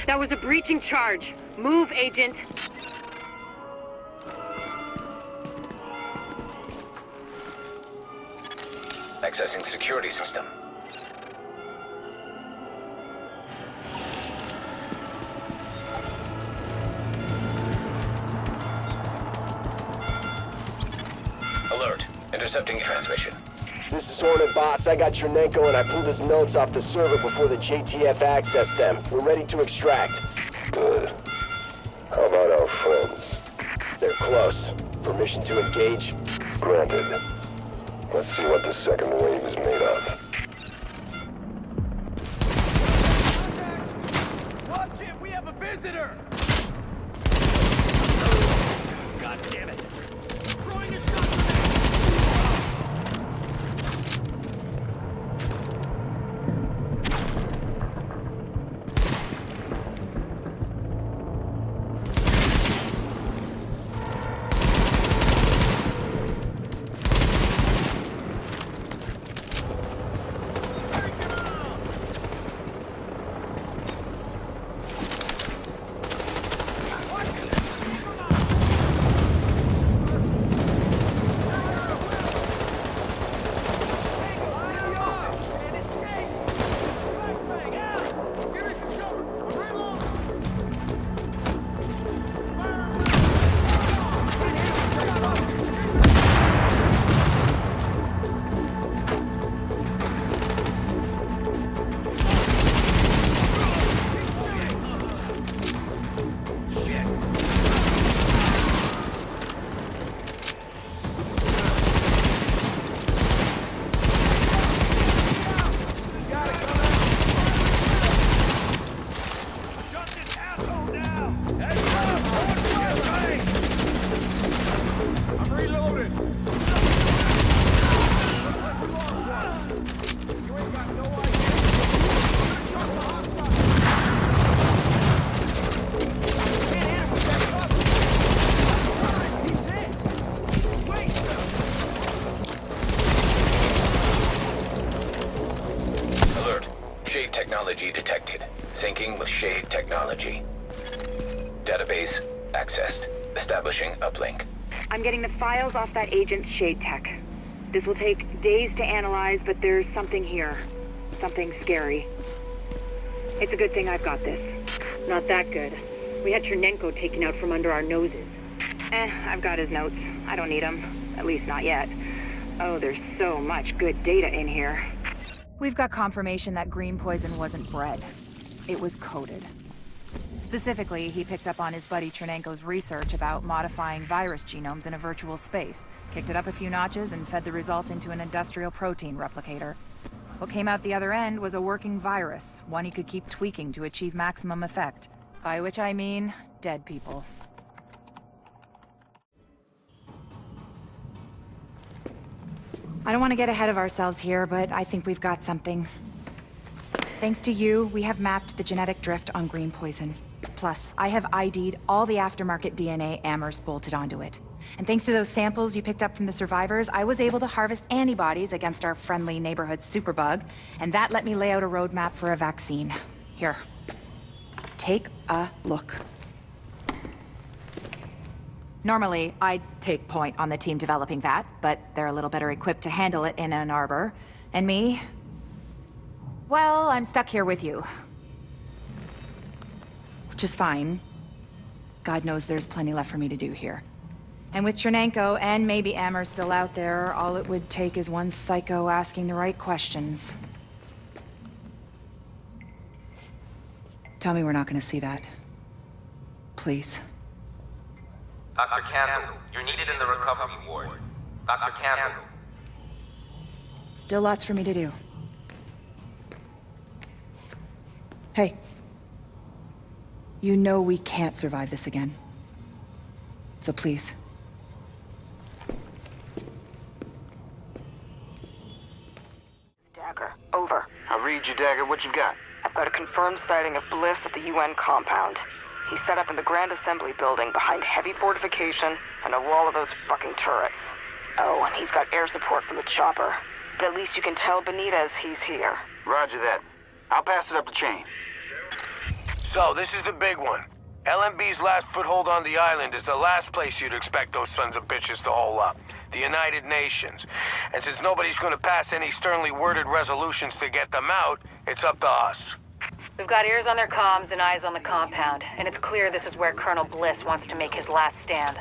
That was a breaching charge. Move, Agent. Accessing security system. Intercepting transmission. This is Hornet, boss. I got Chernenko and I pulled his notes off the server before the JTF accessed them. We're ready to extract. Good. How about our friends? They're close. Permission to engage? Granted. Let's see what the second wave is made of. Watch it! We have a visitor! God damn it! Throwing a shot Technology detected. Syncing with Shade technology. Database accessed. Establishing uplink. I'm getting the files off that agent's Shade tech. This will take days to analyze, but there's something here. Something scary. It's a good thing I've got this. Not that good. We had Chernenko taken out from under our noses. I've got his notes. I don't need them. At least not yet. Oh, there's so much good data in here. We've got confirmation that green poison wasn't bred. It was coded. Specifically, he picked up on his buddy Chernenko's research about modifying virus genomes in a virtual space, kicked it up a few notches, and fed the result into an industrial protein replicator. What came out the other end was a working virus, one he could keep tweaking to achieve maximum effect. By which I mean, dead people. I don't want to get ahead of ourselves here, but I think we've got something. Thanks to you, we have mapped the genetic drift on green poison. Plus, I have ID'd all the aftermarket DNA Amherst bolted onto it. And thanks to those samples you picked up from the survivors, I was able to harvest antibodies against our friendly neighborhood superbug, and that let me lay out a roadmap for a vaccine. Here. Take a look. Normally, I'd take point on the team developing that, but they're a little better equipped to handle it in Ann Arbor. And me? Well, I'm stuck here with you. Which is fine. God knows there's plenty left for me to do here. And with Chernenko and maybe Amher still out there, all it would take is one psycho asking the right questions. Tell me we're not gonna see that. Please. Dr. Candle, you're needed in the recovery ward. Dr. Candle. Still lots for me to do. Hey. You know we can't survive this again. So please. Dagger, over. I'll read you, Dagger. What you got? I've got a confirmed sighting of Bliss at the UN compound. He's set up in the Grand Assembly building behind heavy fortification and a wall of those fucking turrets. Oh, and he's got air support from the chopper. But at least you can tell Benitez he's here. Roger that. I'll pass it up the chain. So, this is the big one. LMB's last foothold on the island is the last place you'd expect those sons of bitches to hole up. The United Nations. And since nobody's gonna pass any sternly worded resolutions to get them out, it's up to us. We've got ears on their comms and eyes on the compound, and it's clear this is where Colonel Bliss wants to make his last stand.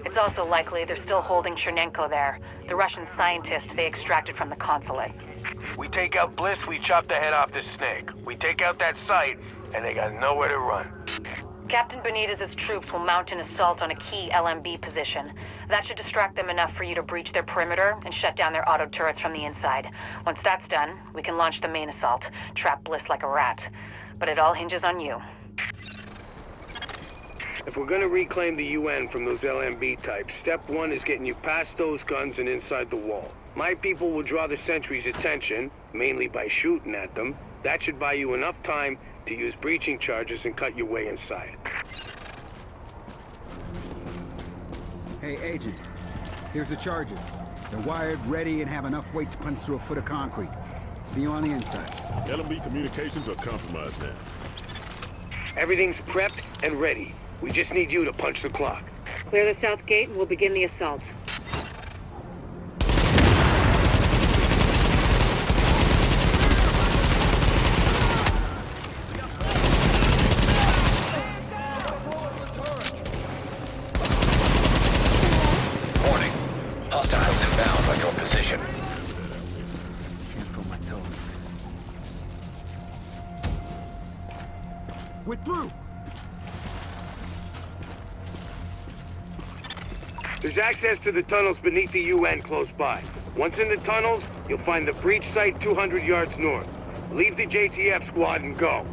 It's also likely they're still holding Chernenko there, the Russian scientist they extracted from the consulate. We take out Bliss, we chop the head off the snake. We take out that site, and they got nowhere to run. Captain Benitez's troops will mount an assault on a key LMB position. That should distract them enough for you to breach their perimeter and shut down their auto turrets from the inside. Once that's done, we can launch the main assault, trap Bliss like a rat. But it all hinges on you. If we're gonna reclaim the UN from those LMB types, step one is getting you past those guns and inside the wall. My people will draw the sentries' attention, mainly by shooting at them. That should buy you enough time to use breaching charges and cut your way inside. Hey, Agent. Here's the charges. They're wired, ready, and have enough weight to punch through a foot of concrete. See you on the inside. LMB communications are compromised now. Everything's prepped and ready. We just need you to punch the clock. Clear the south gate and we'll begin the assault. Warning. Hostiles inbound on your position. Can't feel my toes. We're through! There's access to the tunnels beneath the UN close by. Once in the tunnels, you'll find the breach site 200 yards north. Leave the JTF squad and go.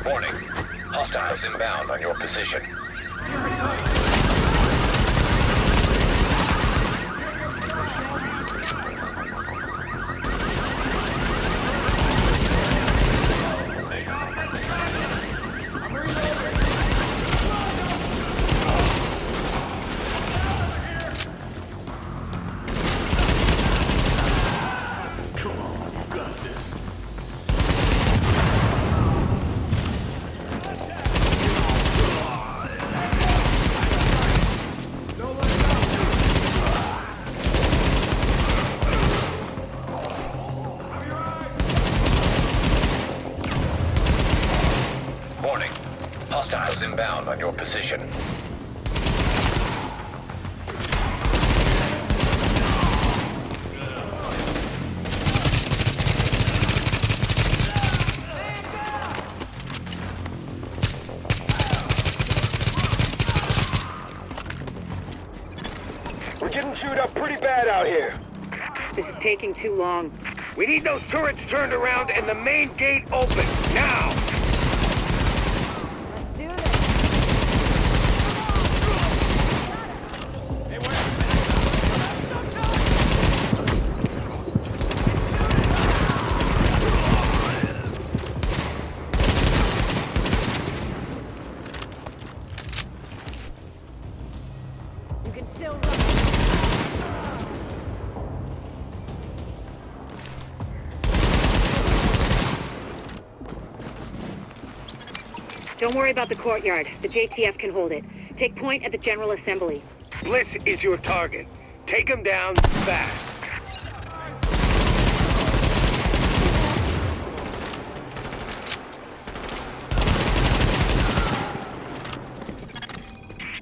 Warning. Hostiles inbound on your position. Warning. Hostiles inbound on your position. We're getting chewed up pretty bad out here. This is taking too long. We need those turrets turned around and the main gate open, now! Don't worry about the courtyard. The JTF can hold it. Take point at the General Assembly. Bliss is your target. Take him down fast.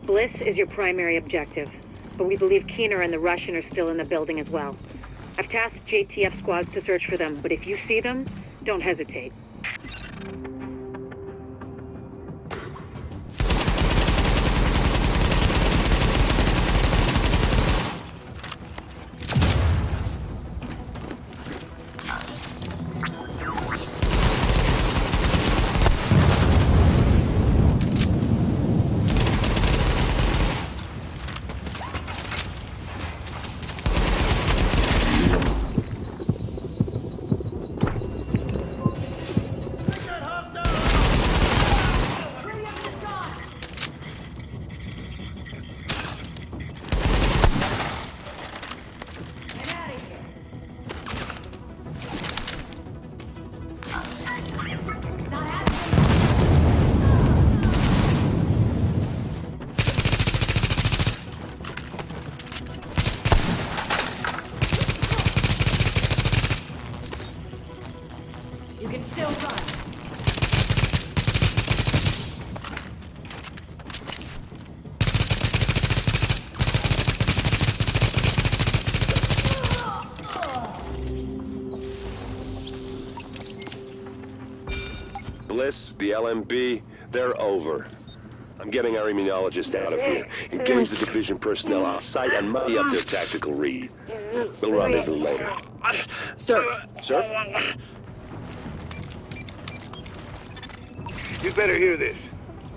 Bliss is your primary objective, but we believe Keener and the Russian are still in the building as well. I've tasked JTF squads to search for them, but if you see them, don't hesitate. You can still run. Bliss, the LMB, they're over. I'm getting our immunologist out of here. Engage the division personnel on site and muddy up their tactical read. We'll rendezvous later. Sir. Sir? You better hear this.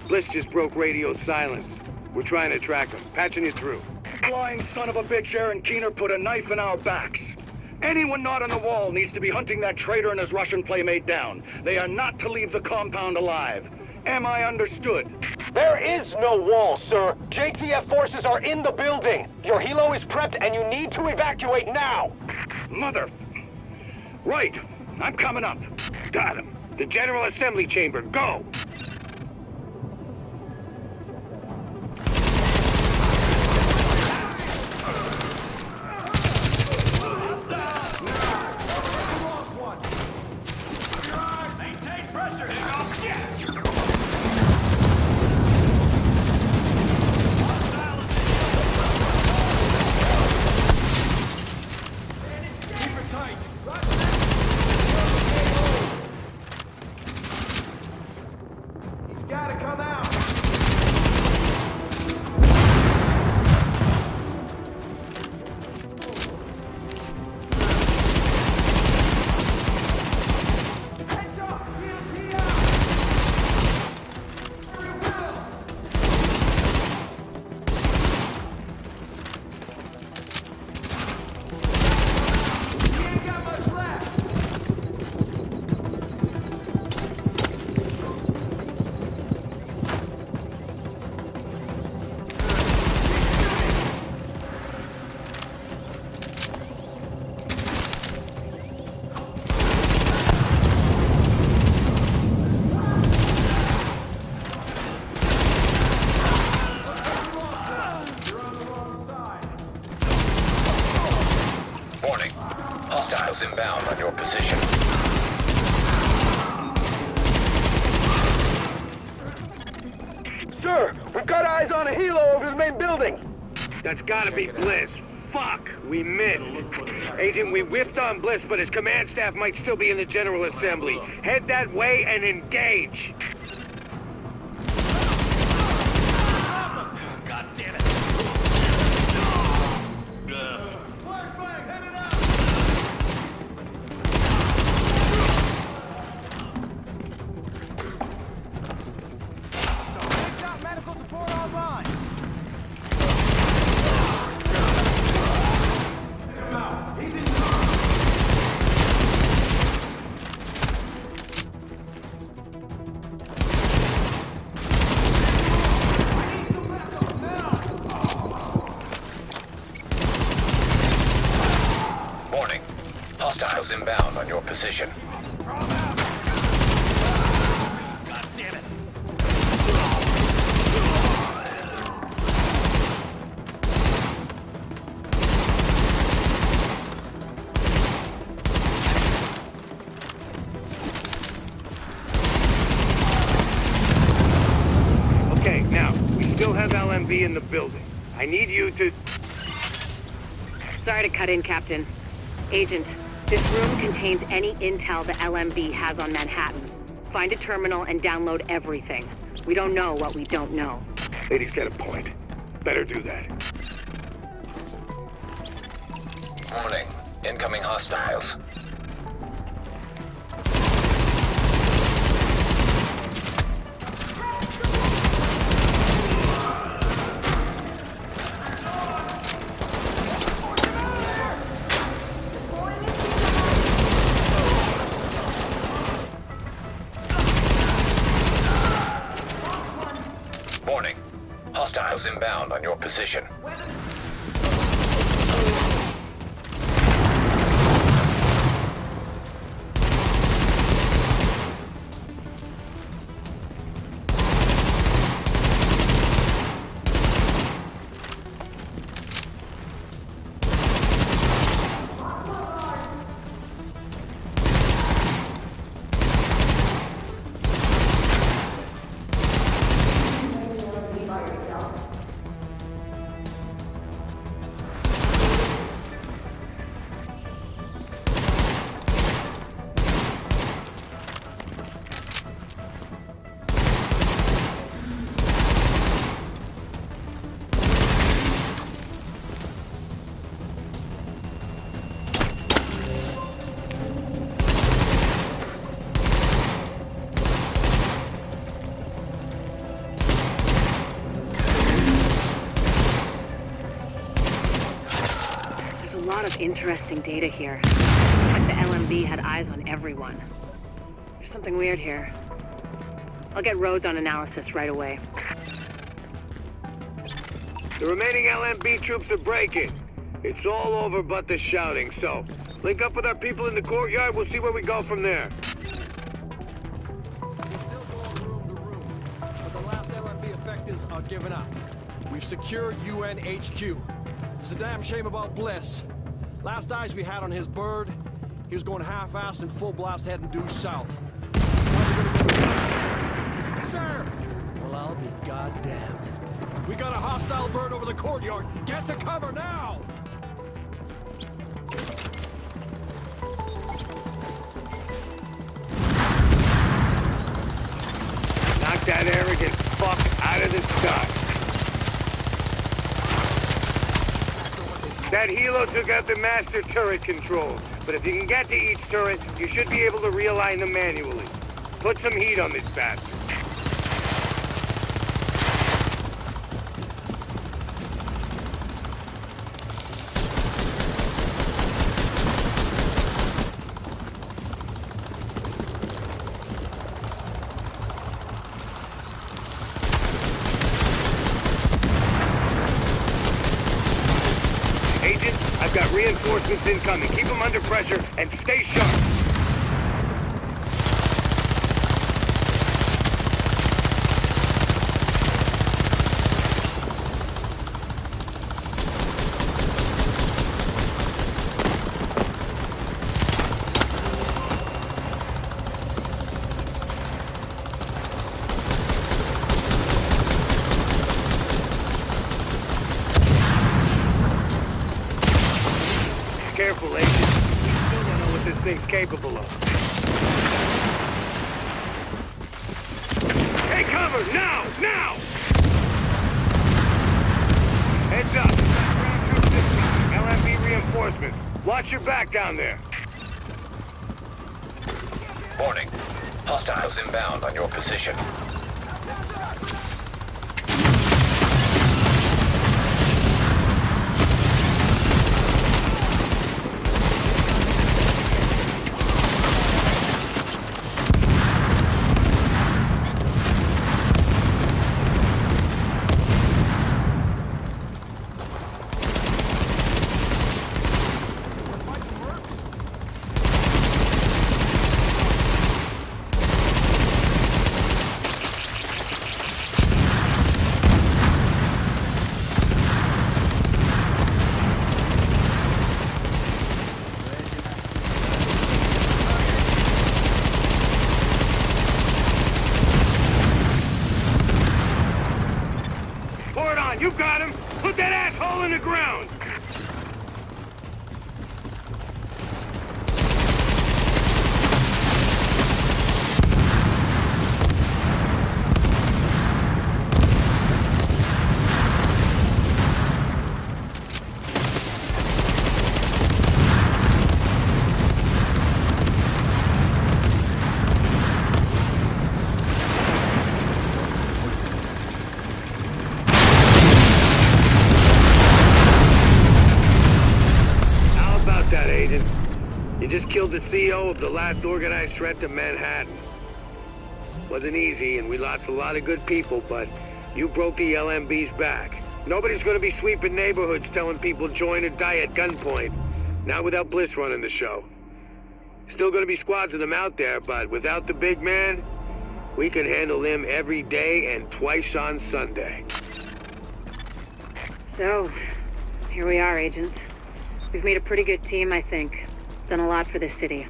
Bliss just broke radio silence. We're trying to track him. Patching you through. Flying son of a bitch, Aaron Keener put a knife in our backs. Anyone not on the wall needs to be hunting that traitor and his Russian playmate down. They are not to leave the compound alive. Am I understood? There is no wall, sir. JTF forces are in the building. Your helo is prepped and you need to evacuate now. Mother. Right. I'm coming up. Got him. The General Assembly Chamber. Go! Inbound on your position. Sir, we've got eyes on a helo over the main building. That's gotta be Bliss. Fuck, we missed. Agent, we whiffed on Bliss, but his command staff might still be in the General Assembly. Head that way and engage. God damn it. Hostiles inbound on your position. God damn it. Okay, now, we still have LMB in the building. I need you to... Sorry to cut in, Captain. Agent, this room contains any intel the LMB has on Manhattan. Find a terminal and download everything. We don't know what we don't know. Lady's got a point. Better do that. Warning. Incoming hostiles. Warning. Hostiles inbound on your position. interesting data here. Like the LMB had eyes on everyone. There's something weird here. I'll get Rhodes on analysis right away. The remaining LMB troops are breaking. It's all over but the shouting, so link up with our people in the courtyard, we'll see where we go from there. We're still going room to room, but the last LMB effectives are giving up. We've secured UN HQ. It's a damn shame about Bliss. Last eyes we had on his bird, he was going half-assed and full blast heading due south. Sir! Well, I'll be goddamned. We got a hostile bird over the courtyard. Get to cover now! Knock that arrogant fuck out of the sky. That helo took out the master turret controls, but if you can get to each turret, you should be able to realign them manually. Put some heat on this bastard. Agent, I've got reinforcements incoming. Keep them under pressure and stay sharp. Careful, Agent. You still don't know what this thing's capable of. Take cover! Now! Now! Heads up. Ground troops incoming. LMB reinforcements. Watch your back down there. Warning. Hostiles inbound on your position. You got him! Put that asshole in the ground! You just killed the CEO of the last organized threat to Manhattan. Wasn't easy, and we lost a lot of good people, but you broke the LMB's back. Nobody's gonna be sweeping neighborhoods telling people join or die at gunpoint. Not without Bliss running the show. Still gonna be squads of them out there, but without the big man, we can handle him every day and twice on Sunday. So, here we are, Agent. We've made a pretty good team, I think. Done a lot for this city.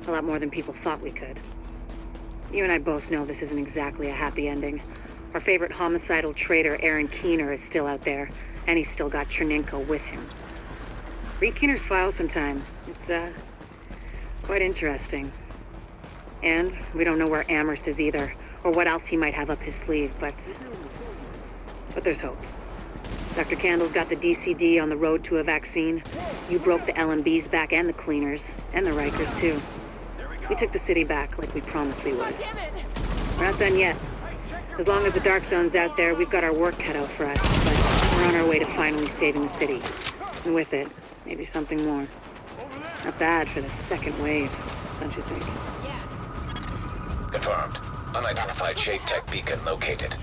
A lot more than people thought we could. You and I both know this isn't exactly a happy ending. Our favorite homicidal traitor, Aaron Keener, is still out there, and he's still got Chernenko with him. Read Keener's file sometime. It's, quite interesting. And we don't know where Amherst is either, or what else he might have up his sleeve, but there's hope. Dr. Candle's got the DCD on the road to a vaccine. You broke the LMB's back and the cleaners, and the Rikers too. We took the city back like we promised we would. We're not done yet. As long as the Dark Zone's out there, we've got our work cut out for us, but we're on our way to finally saving the city. And with it, maybe something more. Not bad for the second wave, don't you think? Confirmed. Unidentified shape tech beacon located.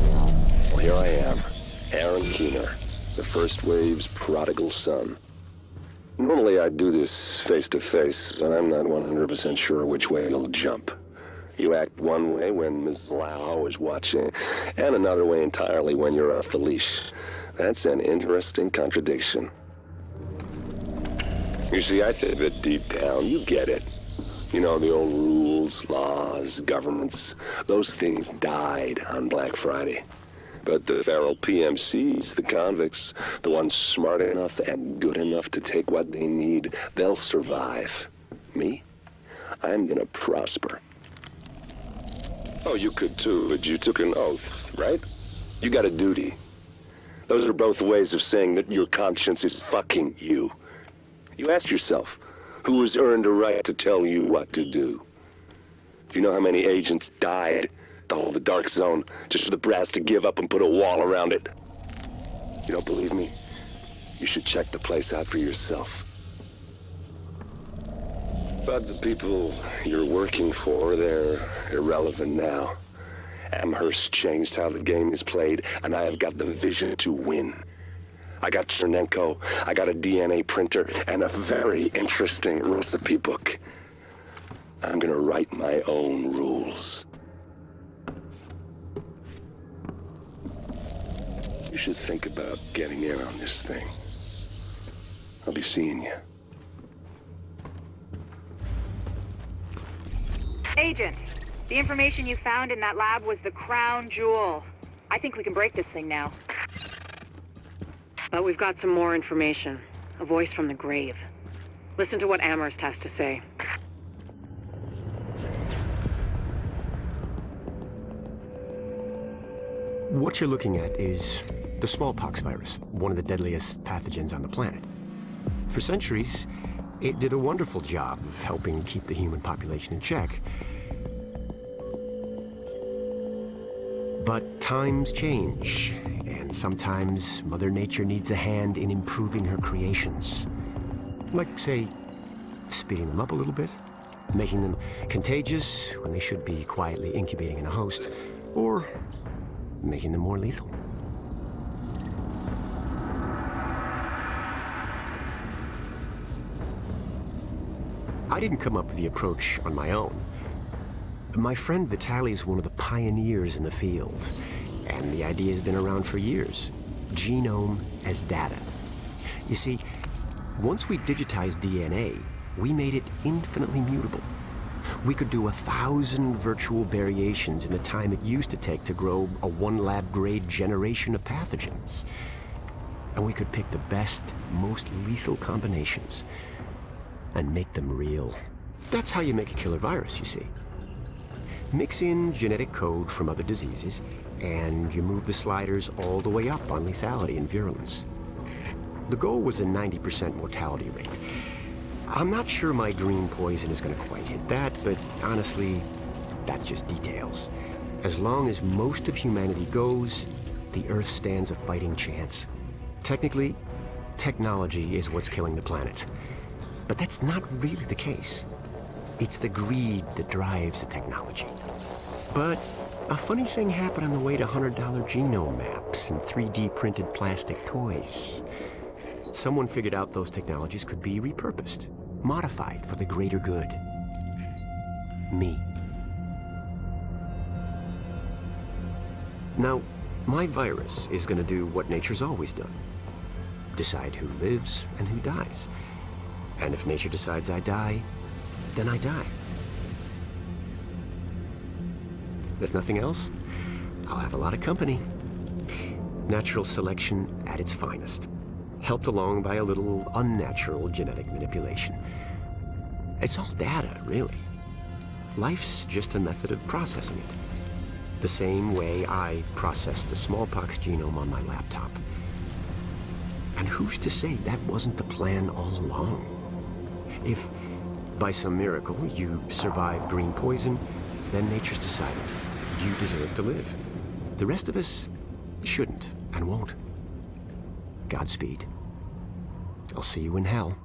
Well, here I am, Aaron Keener, the first wave's prodigal son. Normally I'd do this face-to-face, but I'm not 100% sure which way you'll jump. You act one way when Ms. Lau is watching, and another way entirely when you're off the leash. That's an interesting contradiction. You see, I think that deep down, you get it. You know, the old rules, laws, governments, those things died on Black Friday. But the feral PMCs, the convicts, the ones smart enough and good enough to take what they need, they'll survive. Me? I'm gonna prosper. Oh, you could too, but you took an oath, right? You got a duty. Those are both ways of saying that your conscience is fucking you. You ask yourself, who has earned a right to tell you what to do? Do you know how many agents died to hold the dark zone, just for the brass to give up and put a wall around it? You don't believe me? You should check the place out for yourself. But the people you're working for, they're irrelevant now. Amherst changed how the game is played, and I have got the vision to win. I got Chernenko, I got a DNA printer, and a very interesting recipe book. I'm gonna write my own rules. You should think about getting in on this thing. I'll be seeing you. Agent, the information you found in that lab was the crown jewel. I think we can break this thing now. But we've got some more information. A voice from the grave. Listen to what Amherst has to say. What you're looking at is the smallpox virus, one of the deadliest pathogens on the planet. For centuries, it did a wonderful job of helping keep the human population in check. But times change, and sometimes Mother Nature needs a hand in improving her creations. Like, say, speeding them up a little bit, making them contagious when they should be quietly incubating in a host, or making them more lethal. I didn't come up with the approach on my own. My friend Vitaly is one of the pioneers in the field, and the idea has been around for years. Genome as data. You see, once we digitized DNA, we made it infinitely mutable. We could do 1,000 virtual variations in the time it used to take to grow a 1 lab-grade generation of pathogens. And we could pick the best, most lethal combinations and make them real. That's how you make a killer virus, you see. Mix in genetic code from other diseases, and you move the sliders all the way up on lethality and virulence. The goal was a 90% mortality rate. I'm not sure my green poison is going to quite hit that, but honestly, that's just details. As long as most of humanity goes, the Earth stands a fighting chance. Technically, technology is what's killing the planet. But that's not really the case. It's the greed that drives the technology. But a funny thing happened on the way to $100 genome maps and 3D printed plastic toys. Someone figured out those technologies could be repurposed, modified for the greater good. Me. Now, my virus is going to do what nature's always done. Decide who lives and who dies. And if nature decides I die, then I die. If nothing else, I'll have a lot of company. Natural selection at its finest. Helped along by a little unnatural genetic manipulation. It's all data, really. Life's just a method of processing it. The same way I processed the smallpox genome on my laptop. And who's to say that wasn't the plan all along? If, by some miracle, you survive green poison, then nature's decided you deserve to live. The rest of us shouldn't and won't. Godspeed. I'll see you in hell.